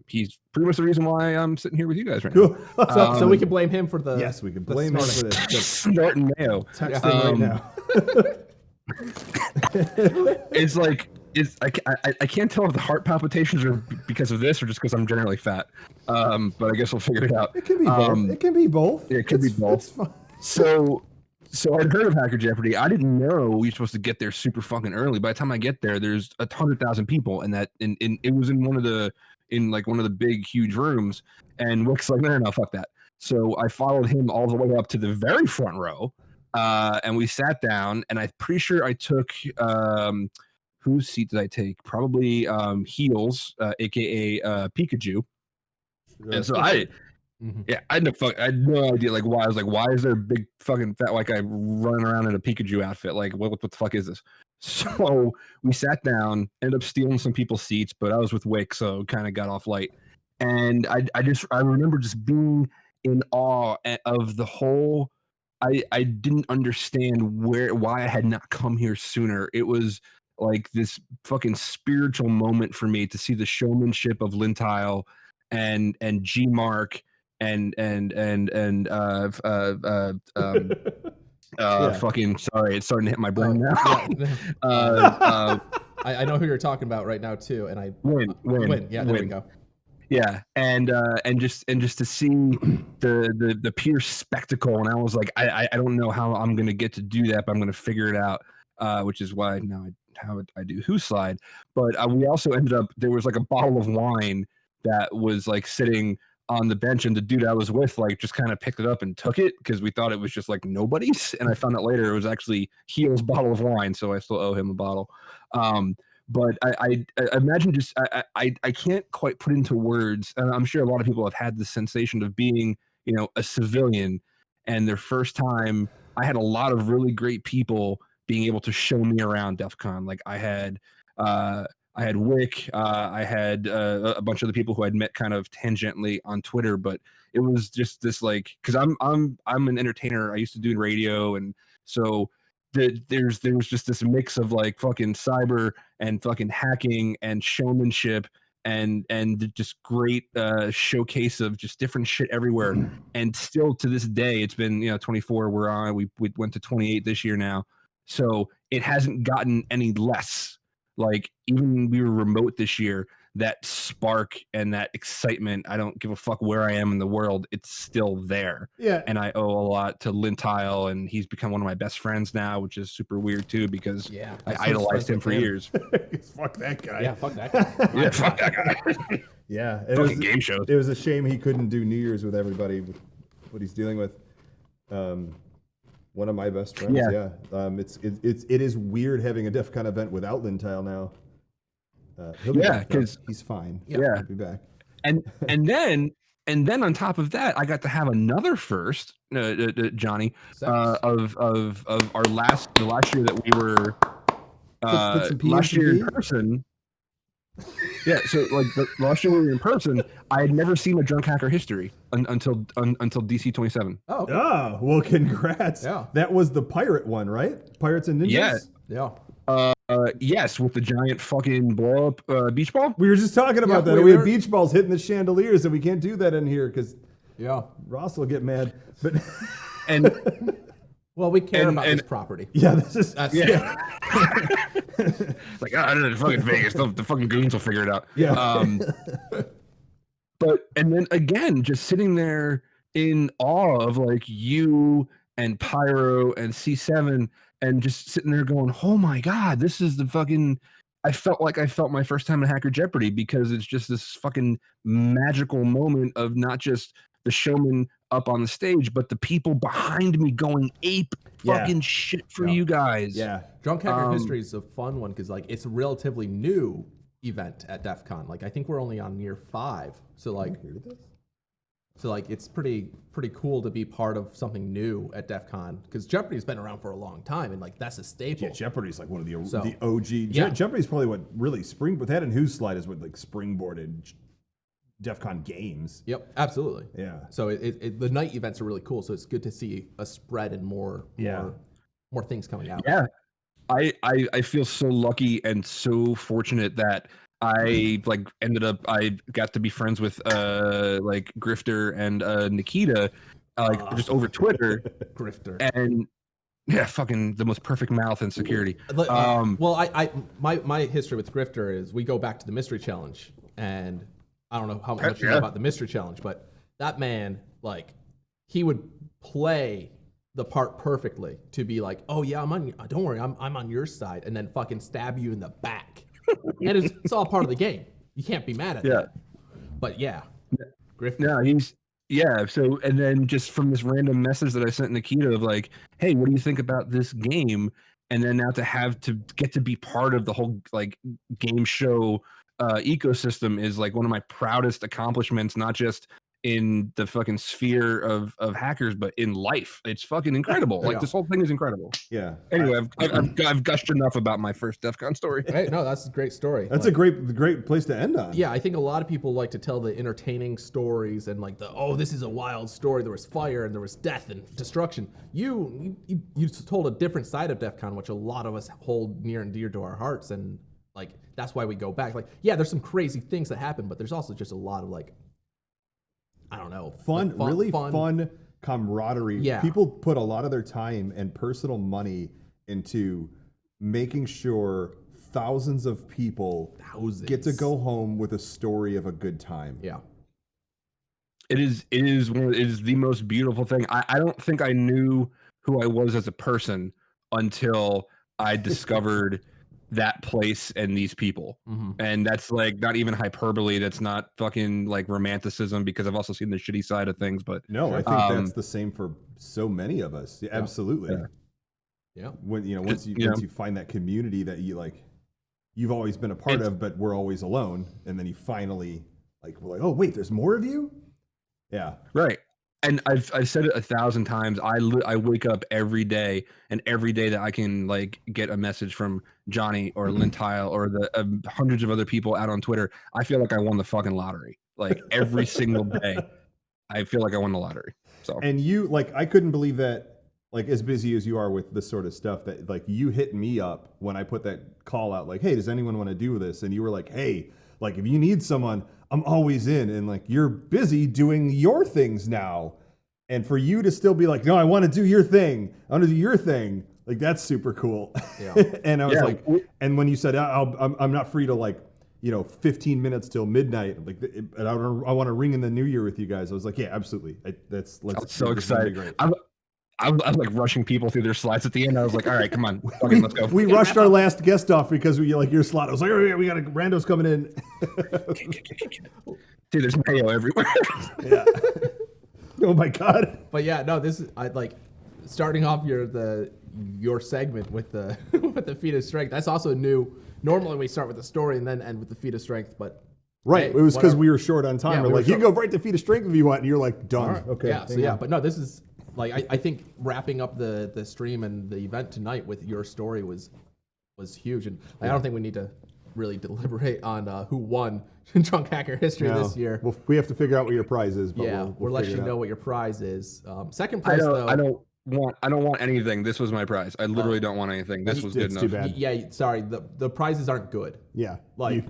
He's pretty much the reason why I'm sitting here with you guys right Cool. now. So we can blame him for the Yes, we can blame him for this. Snorting mayo. Texting right now. It's like I can't tell if the heart palpitations are because of this or just because I'm generally fat. But I guess we'll figure it out. It can be both. It can be both. It could be both. It's fine. So I'd heard of Hacker Jeopardy. I didn't know you're supposed to get there super fucking early. By the time I get there, there's 100,000 people, and it was in one of the big huge rooms. And Wick's like, no, fuck that. So I followed him all the way up to the very front row, and we sat down. And I'm pretty sure I took whose seat did I take? Probably Heels, aka Pikachu. And so yeah, I had no idea like why. I was like, why is there a big fucking fat white guy running around in a Pikachu outfit? Like, what the fuck is this? So we sat down, ended up stealing some people's seats, but I was with Wick, so kind of got off light. And I remember just being in awe of the whole. I didn't understand why I had not come here sooner. It was like this fucking spiritual moment for me to see the showmanship of Lintile and G Mark and fucking sorry, it's starting to hit my brain now. I know who you're talking about right now too, and I Win. Yeah, there we go. Yeah, and just to see the pure spectacle, and I was like, I don't know how I'm gonna get to do that, but I'm gonna figure it out. Which is why now I do Who Slide. But we also ended up there was like a bottle of wine that was like sitting on the bench, and the dude I was with like just kind of picked it up and took it because we thought it was just like nobody's, and I found out later it was actually Heel's bottle of wine, so I still owe him a bottle. But I imagine just I can't quite put into words, and I'm sure a lot of people have had this sensation of being a civilian, and their first time. I had a lot of really great people being able to show me around DEF CON. Like I had Wick, I had a bunch of the people who I'd met kind of tangentially on Twitter, but it was just this like, cause I'm an entertainer. I used to do radio. And so there was just this mix of like fucking cyber and fucking hacking and showmanship and just great showcase of just different shit everywhere. And still to this day, it's been, 24 we went to 28 this year now. So it hasn't gotten any less. Like even we were remote this year, that spark and that excitement. I don't give a fuck where I am in the world. It's still there. Yeah. And I owe a lot to Lintile, and he's become one of my best friends now, which is super weird too, because I idolized him for years. Fuck that guy. Yeah, fuck that guy. Yeah, fuck that guy. Yeah. Fucking game shows. It was a shame he couldn't do New Year's with everybody, with what he's dealing with. One of my best friends. Yeah. It is weird having a DEF CON event without Lintile now. He'll be back, because he's fine. Yeah, he'll be back. And then on top of that, I got to have another first, Johnny, of the last year that we were last year in person. Yeah, so like the last year we were in person, I had never seen a drunk hacker history until DC 27. Oh, okay. Oh, well, congrats. Yeah. That was the pirate one, right? Pirates and Ninjas? Yeah. Yes, with the giant fucking blow up beach ball. We were just talking about that. We had beach balls hitting the chandeliers, and we can't do that in here because Ross will get mad. But well, we care about this property. Yeah, this is like, I don't know, fucking Vegas. The fucking goons will figure it out. Yeah. But and then again, just sitting there in awe of like you and Pyro and C7, and just sitting there going, "Oh my god, this is the fucking." I felt my first time in Hacker Jeopardy, because it's just this fucking magical moment of not just the showman up on the stage, but the people behind me going ape fucking shit for you guys. Yeah. Drunk Hacker History is a fun one because like it's a relatively new event at DEF CON. Like I think we're only on year 5. So like it's pretty cool to be part of something new at DEF CON, because Jeopardy's been around for a long time and like that's a staple. Yeah, Jeopardy's like one of the OG. Yeah. Jeopardy's probably what really but that and Who's Slide is what like springboarded DEF CON games. Yep, absolutely. Yeah. So the night events are really cool. So it's good to see a spread and more things coming out. Yeah, I feel so lucky and so fortunate that I I got to be friends with like Grifter and Nikita just over Twitter. Grifter. And yeah, fucking the most perfect mouth and security. Well, my history with Grifter is we go back to the Mystery Challenge, and I don't know how much you know about the Mystery Challenge, but that man, like, he would play the part perfectly to be like, "Oh yeah, don't worry, I'm on your side," and then fucking stab you in the back. And it's all part of the game. You can't be mad at that. But yeah, Griffin. No, so, and then just from this random message that I sent Nikita of like, "Hey, what do you think about this game?" And then now to get to be part of the whole like game show ecosystem is like one of my proudest accomplishments, not just in the fucking sphere of hackers, but in life. It's fucking incredible. Like this whole thing is incredible. Yeah. Anyway, I've gushed enough about my first DEF CON story. Hey, no, that's a great story. That's a great place to end on. Yeah, I think a lot of people like to tell the entertaining stories and like this is a wild story. There was fire and there was death and destruction. You told a different side of DEF CON, which a lot of us hold near and dear to our hearts, and like that's why we go back. Like, yeah, there's some crazy things that happen, but there's also just a lot of like, I don't know, really fun camaraderie. Yeah. People put a lot of their time and personal money into making sure thousands of people get to go home with a story of a good time. Yeah. It is the most beautiful thing. I don't think I knew who I was as a person until I discovered that place and these people. Mm-hmm. And that's like not even hyperbole. That's not fucking like romanticism, because I've also seen the shitty side of things. But no, I think that's the same for so many of us. Yeah, absolutely. Yeah. When once you find that community that you like, you've always been a part of, but we're always alone, and then you finally we're like, oh wait, there's more of you. Yeah. Right. And I've said it 1,000 times. I wake up every day, and every day that I can like get a message from Johnny or Lintile or the hundreds of other people out on Twitter, I feel like I won the fucking lottery. Like every single day, I feel like I won the lottery. So. And you I couldn't believe that, like as busy as you are with this sort of stuff, that like you hit me up when I put that call out, like, hey, does anyone want to do this? And you were like, hey, like if you need someone, I'm always in. And like, you're busy doing your things now. And for you to still be like, no, I want to do your thing. I want to do your thing. Like, that's super cool. Yeah. And I was like, and when you said, I'm not free to like 15 minutes till midnight. And I want to ring in the new year with you guys. I was like, yeah, absolutely. I'm so excited. Great. I was like rushing people through their slides at the end. I was like, all right, come on, let's go. We rushed our last guest off because we like your slot. I was like, oh yeah, we got randos coming in. Dude, there's mayo everywhere. Yeah. Oh my god. But yeah, no, this is starting off your segment with the with the feat of strength. That's also new. Normally we start with the story and then end with the feat of strength, but right. Hey, it was because we were short on time. Yeah, we're like, you can go right to feat of strength if you want, and you're like, done. Right. Okay. Yeah. So yeah, but no, this is I think wrapping up the stream and the event tonight with your story was huge, and I don't think we need to really deliberate on who won Drunk Hacker History this year. Well, we have to figure out what your prize is. But we'll let you know what your prize is. Second place, I don't want anything. This was my prize. I literally don't want anything. This was good enough. Too bad. Yeah, sorry. The prizes aren't good. Yeah, you're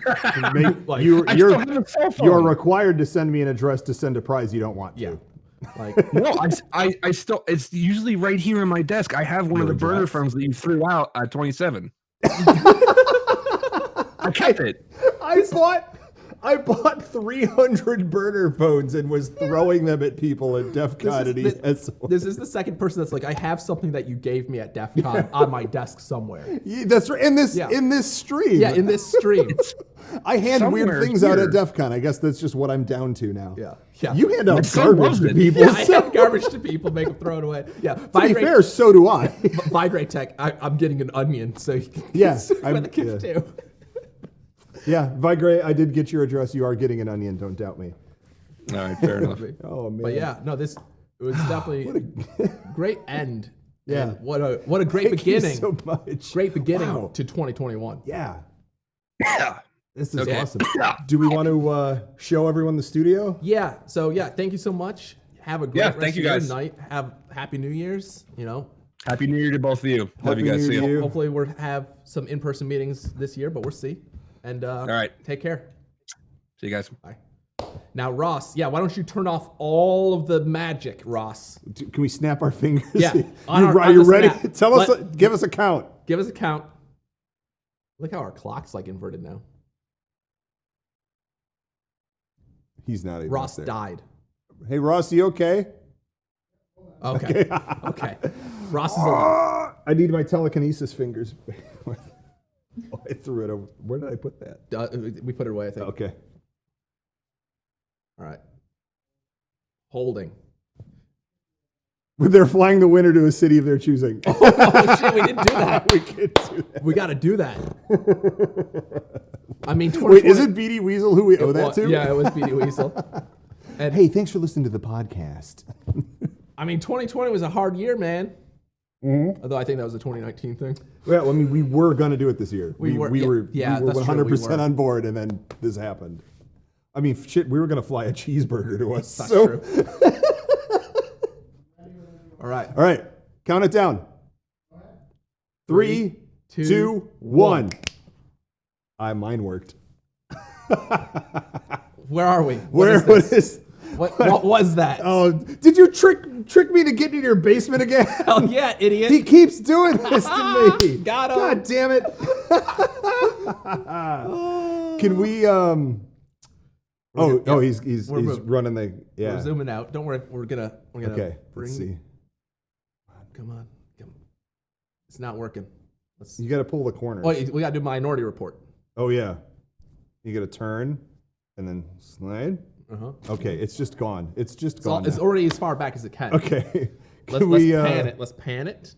required to send me an address to send a prize you don't want to. Yeah. No, I still, it's usually right here in my desk. I have one of the burner phones that you threw out at 27. I kept it. I bought 300 burner phones and was throwing them at people at DEFCON. This is the second person that's like, I have something that you gave me at DEFCON on my desk somewhere. Yeah, that's right. In this stream. Yeah, in this stream. I hand weird things out at DEFCON. I guess that's just what I'm down to now. Yeah. You hand out garbage to people. Yeah, I hand garbage to people, make them throw it away. Yeah. To be fair, so do I. Vigrate Tech, I'm getting an onion, so you can I'm the gift too. Yeah, Vigrate, I did get your address. You are getting an onion, don't doubt me. All right, fair enough. Oh man. But yeah, no, it was definitely a great end. Yeah. And what a great beginning. You so much. Great beginning to 2021. Yeah. Yeah. This is awesome. Do we want to show everyone the studio? Yeah. So yeah, thank you so much. Have a great rest thank you of your guys. night. Have Happy New Year's. Happy New Year to both of you. Love you guys. See you. Hopefully we'll have some in-person meetings this year, but we'll see. And all right, take care. See you guys. Bye. Now, Ross, why don't you turn off all of the magic, Ross? Can we snap our fingers? Yeah. Are you ready? Tell us. Give us a count. Give us a count. Look how our clock's inverted now. He's not even Ross there. died. Hey, Ross, you okay? Okay. Okay. Ross is alive. I need my telekinesis fingers. Oh, I threw it over. Where did I put that? We put it away, I think. Okay. All right. Holding. They're flying the winner to a city of their choosing. Oh shit, we didn't do that. We can't do that. We got to do that. I mean, wait, is it BD Weasel who we owe that to? Yeah, it was BD Weasel. And hey, thanks for listening to the podcast. I mean, 2020 was a hard year, man. Mm-hmm. Although I think that was a 2019 thing. Well, I mean, we were going to do it this year. We were 100% on board, and then this happened. I mean, shit, we were going to fly a cheeseburger to us. That's true. All right. Count it down. 3, 2, 1. Mine worked. Where are we? What was that? Oh, did you trick me to get into your basement again? Hell yeah, idiot. He keeps doing this to me. Got him. God damn it. Can we he's running the We're zooming out. Don't worry. We're gonna okay, let's see. Come on. It's not working. You got to pull the corners. Oh, we got to do Minority Report. Oh yeah. You got to turn and then slide. Uh-huh. Okay, it's just gone. It's just gone. It's already as far back as it can. Okay. Let's pan it. Let's pan it.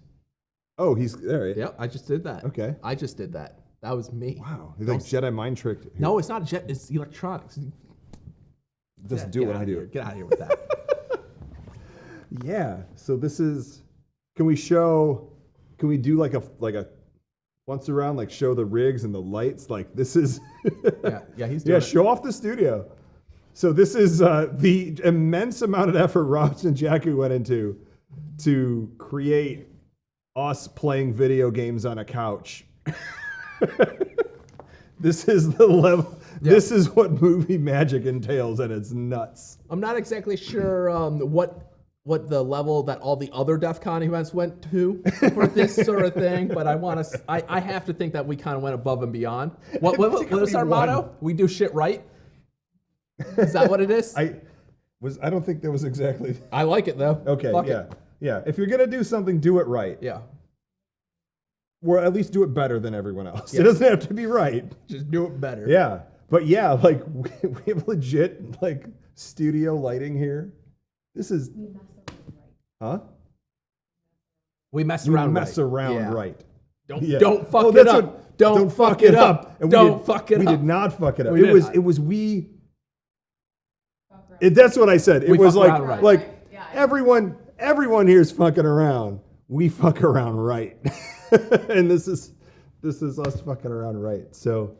Oh, he's there. Right? Yep, I just did that. Okay. I just did that. That was me. Wow. He's like Jedi mind tricked. No, it's not jet. It's electronics. It doesn't do what I do. Get out of here with that. Yeah. So this is. Can we do like a once around, like show the rigs and the lights? Like this is. yeah, he's doing it. Show off the studio. So this is the immense amount of effort Ross and Jacku went into to create us playing video games on a couch. This is the level. Yeah. This is what movie magic entails, and it's nuts. I'm not exactly sure what what the level that all the other DEFCON events went to for this sort of thing, but I have to think that we kind of went above and beyond. What was our motto? We do shit right. Is that what it is? I don't think that was exactly. I like it though. Okay, Fuck yeah. it. Yeah. If you're gonna do something, do it right. Yeah. Or at least do it better than everyone else. Yeah. It doesn't have to be right. Just do it better. Yeah. But yeah, like we have legit like studio lighting here. This is huh? We mess around right. Don't fuck it up. Don't fuck it up. Don't fuck it up. We did not fuck it up. We That's what I said. It was like right. like everyone here is fucking around. We fuck around right. And this is us fucking around right. So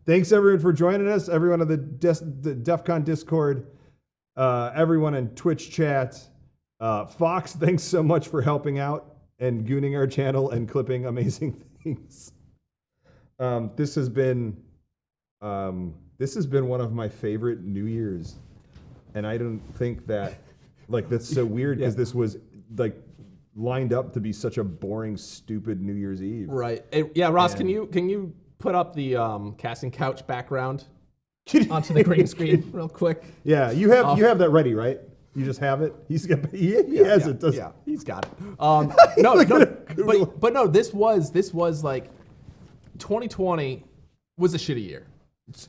thanks everyone for joining us. Everyone on the DEFCON Discord, everyone in Twitch chat. Fox, thanks so much for helping out and gooning our channel and clipping amazing things. This has been one of my favorite New Year's, and I don't think that that's so weird because this was like lined up to be such a boring, stupid New Year's Eve. Right. Yeah, Ross, can you put up the casting couch background onto the green screen real quick? Yeah, you have that ready, right? You just have it. He has it. Yeah, he's got it. But no, this was like 2020 was a shitty year.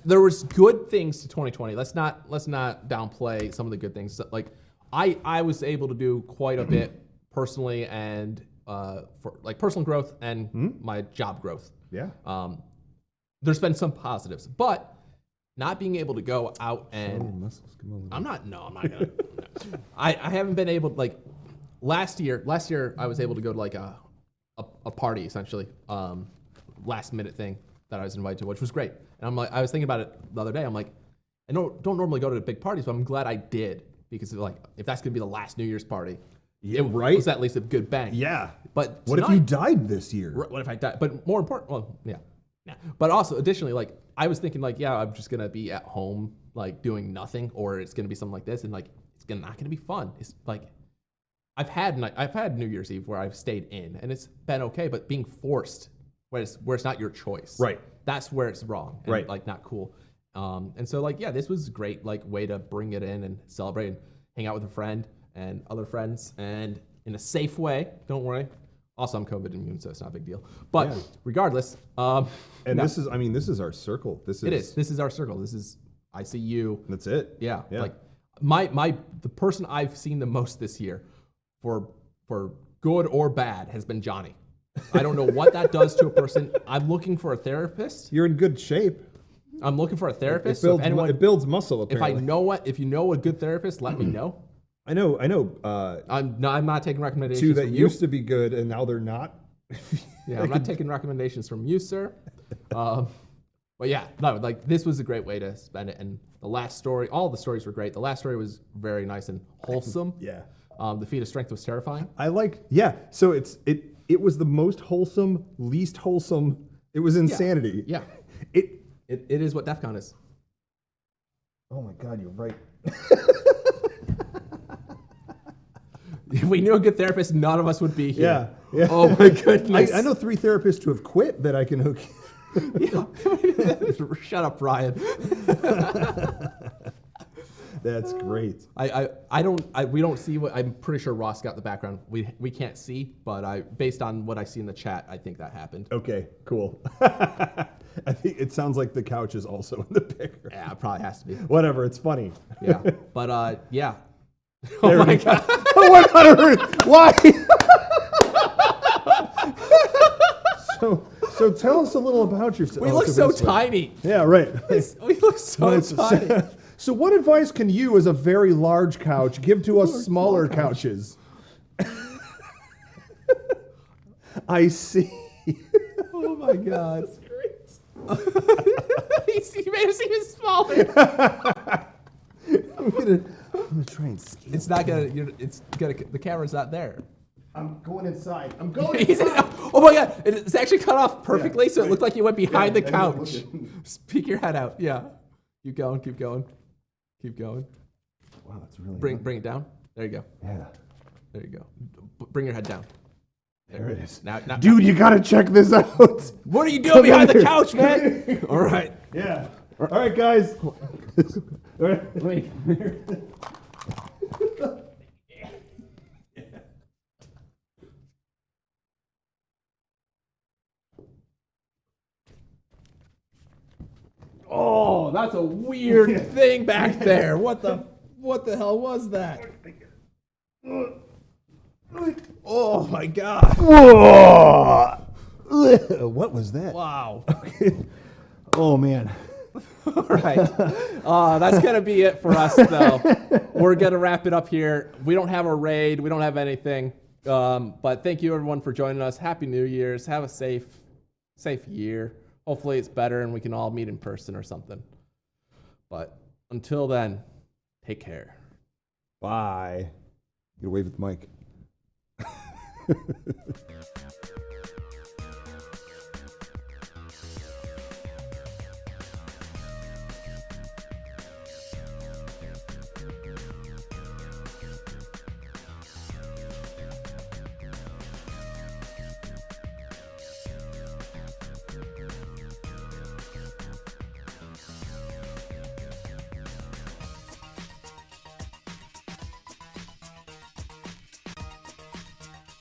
There was good things to 2020. Let's not downplay some of the good things. Like I was able to do quite a bit personally and for like personal growth and my job growth. Yeah. There's been some positives, but not being able to go out and I'm not gonna. I haven't been able to, like last year I was able to go to like a party essentially, last minute thing that I was invited to, which was great. And I was thinking about it the other day. I'm like, I don't normally go to big parties, but I'm glad I did because like if that's gonna be the last New Year's party, it was at least a good bang. Yeah. But what if you died this year? What if I died? But more important, well, yeah. But also, additionally, like I was thinking, like, yeah, I'm just gonna be at home, like doing nothing, or it's gonna be something like this, and like it's not gonna be fun. It's like I've had New Year's Eve where I've stayed in, and it's been okay, but being forced where it's not your choice, right? That's where it's wrong, and, right? Like not cool. And so like yeah, this was a great like way to bring it in and celebrate and hang out with a friend and other friends and in a safe way. Don't worry. Also, I'm COVID immune, so it's not a big deal. But regardless, this is our circle. This is our circle. I see you. That's it. Yeah. Like the person I've seen the most this year, for good or bad, has been Johnny. I don't know what that does to a person. I'm looking for a therapist. You're in good shape. I'm looking for a therapist. It builds muscle. Apparently. If you know a good therapist, let me know. I know. I'm not taking recommendations. Two that used to be good and now they're not. Yeah, I'm not taking recommendations from you, sir. But yeah, no, like this was a great way to spend it. And the last story, all the stories were great. The last story was very nice and wholesome. Yeah. The feat of strength was terrifying. So it was the most wholesome, least wholesome. It was insanity. Yeah. It is what DEFCON is. Oh my God, you're right. If we knew a good therapist, none of us would be here. Yeah. Oh my goodness. I know 3 therapists who have quit that I can hook. Shut up, Brian. That's great. We don't see what, I'm pretty sure Ross got the background. We can't see, but based on what I see in the chat, I think that happened. Okay, cool. I think it sounds like the couch is also in the picture. Yeah, it probably has to be. Whatever, it's funny. Yeah, but yeah. Oh my God. What on earth? Why? So tell us a little about yourself. We look so tiny. Yeah, right. We look so tiny. So what advice can you, as a very large couch, give to us smaller couches? I see. Oh my God. That's great. You made us even smaller. I'm gonna try and scale. It's not gonna. The camera's not there. I'm going inside. I'm going inside. Oh my God! It's actually cut off perfectly, so it looked like you went behind the couch. Peek your head out. Yeah. Keep going. Keep going. Keep going. Wow, that's really. Bring it down. There you go. Yeah. There you go. Bring your head down. There it is. Now, Dude, you gotta check this out. what are you doing behind the couch, man? All right. Yeah. All right, guys. All right. Wait. Oh, that's a weird thing back there. What the hell was that? Oh my god. What was that? Wow. Oh man. All right. That's going to be it for us, though. We're going to wrap it up here. We don't have a raid. We don't have anything. But thank you, everyone, for joining us. Happy New Year's. Have a safe year. Hopefully it's better and we can all meet in person or something. But until then, take care. Bye. Get away with the mic.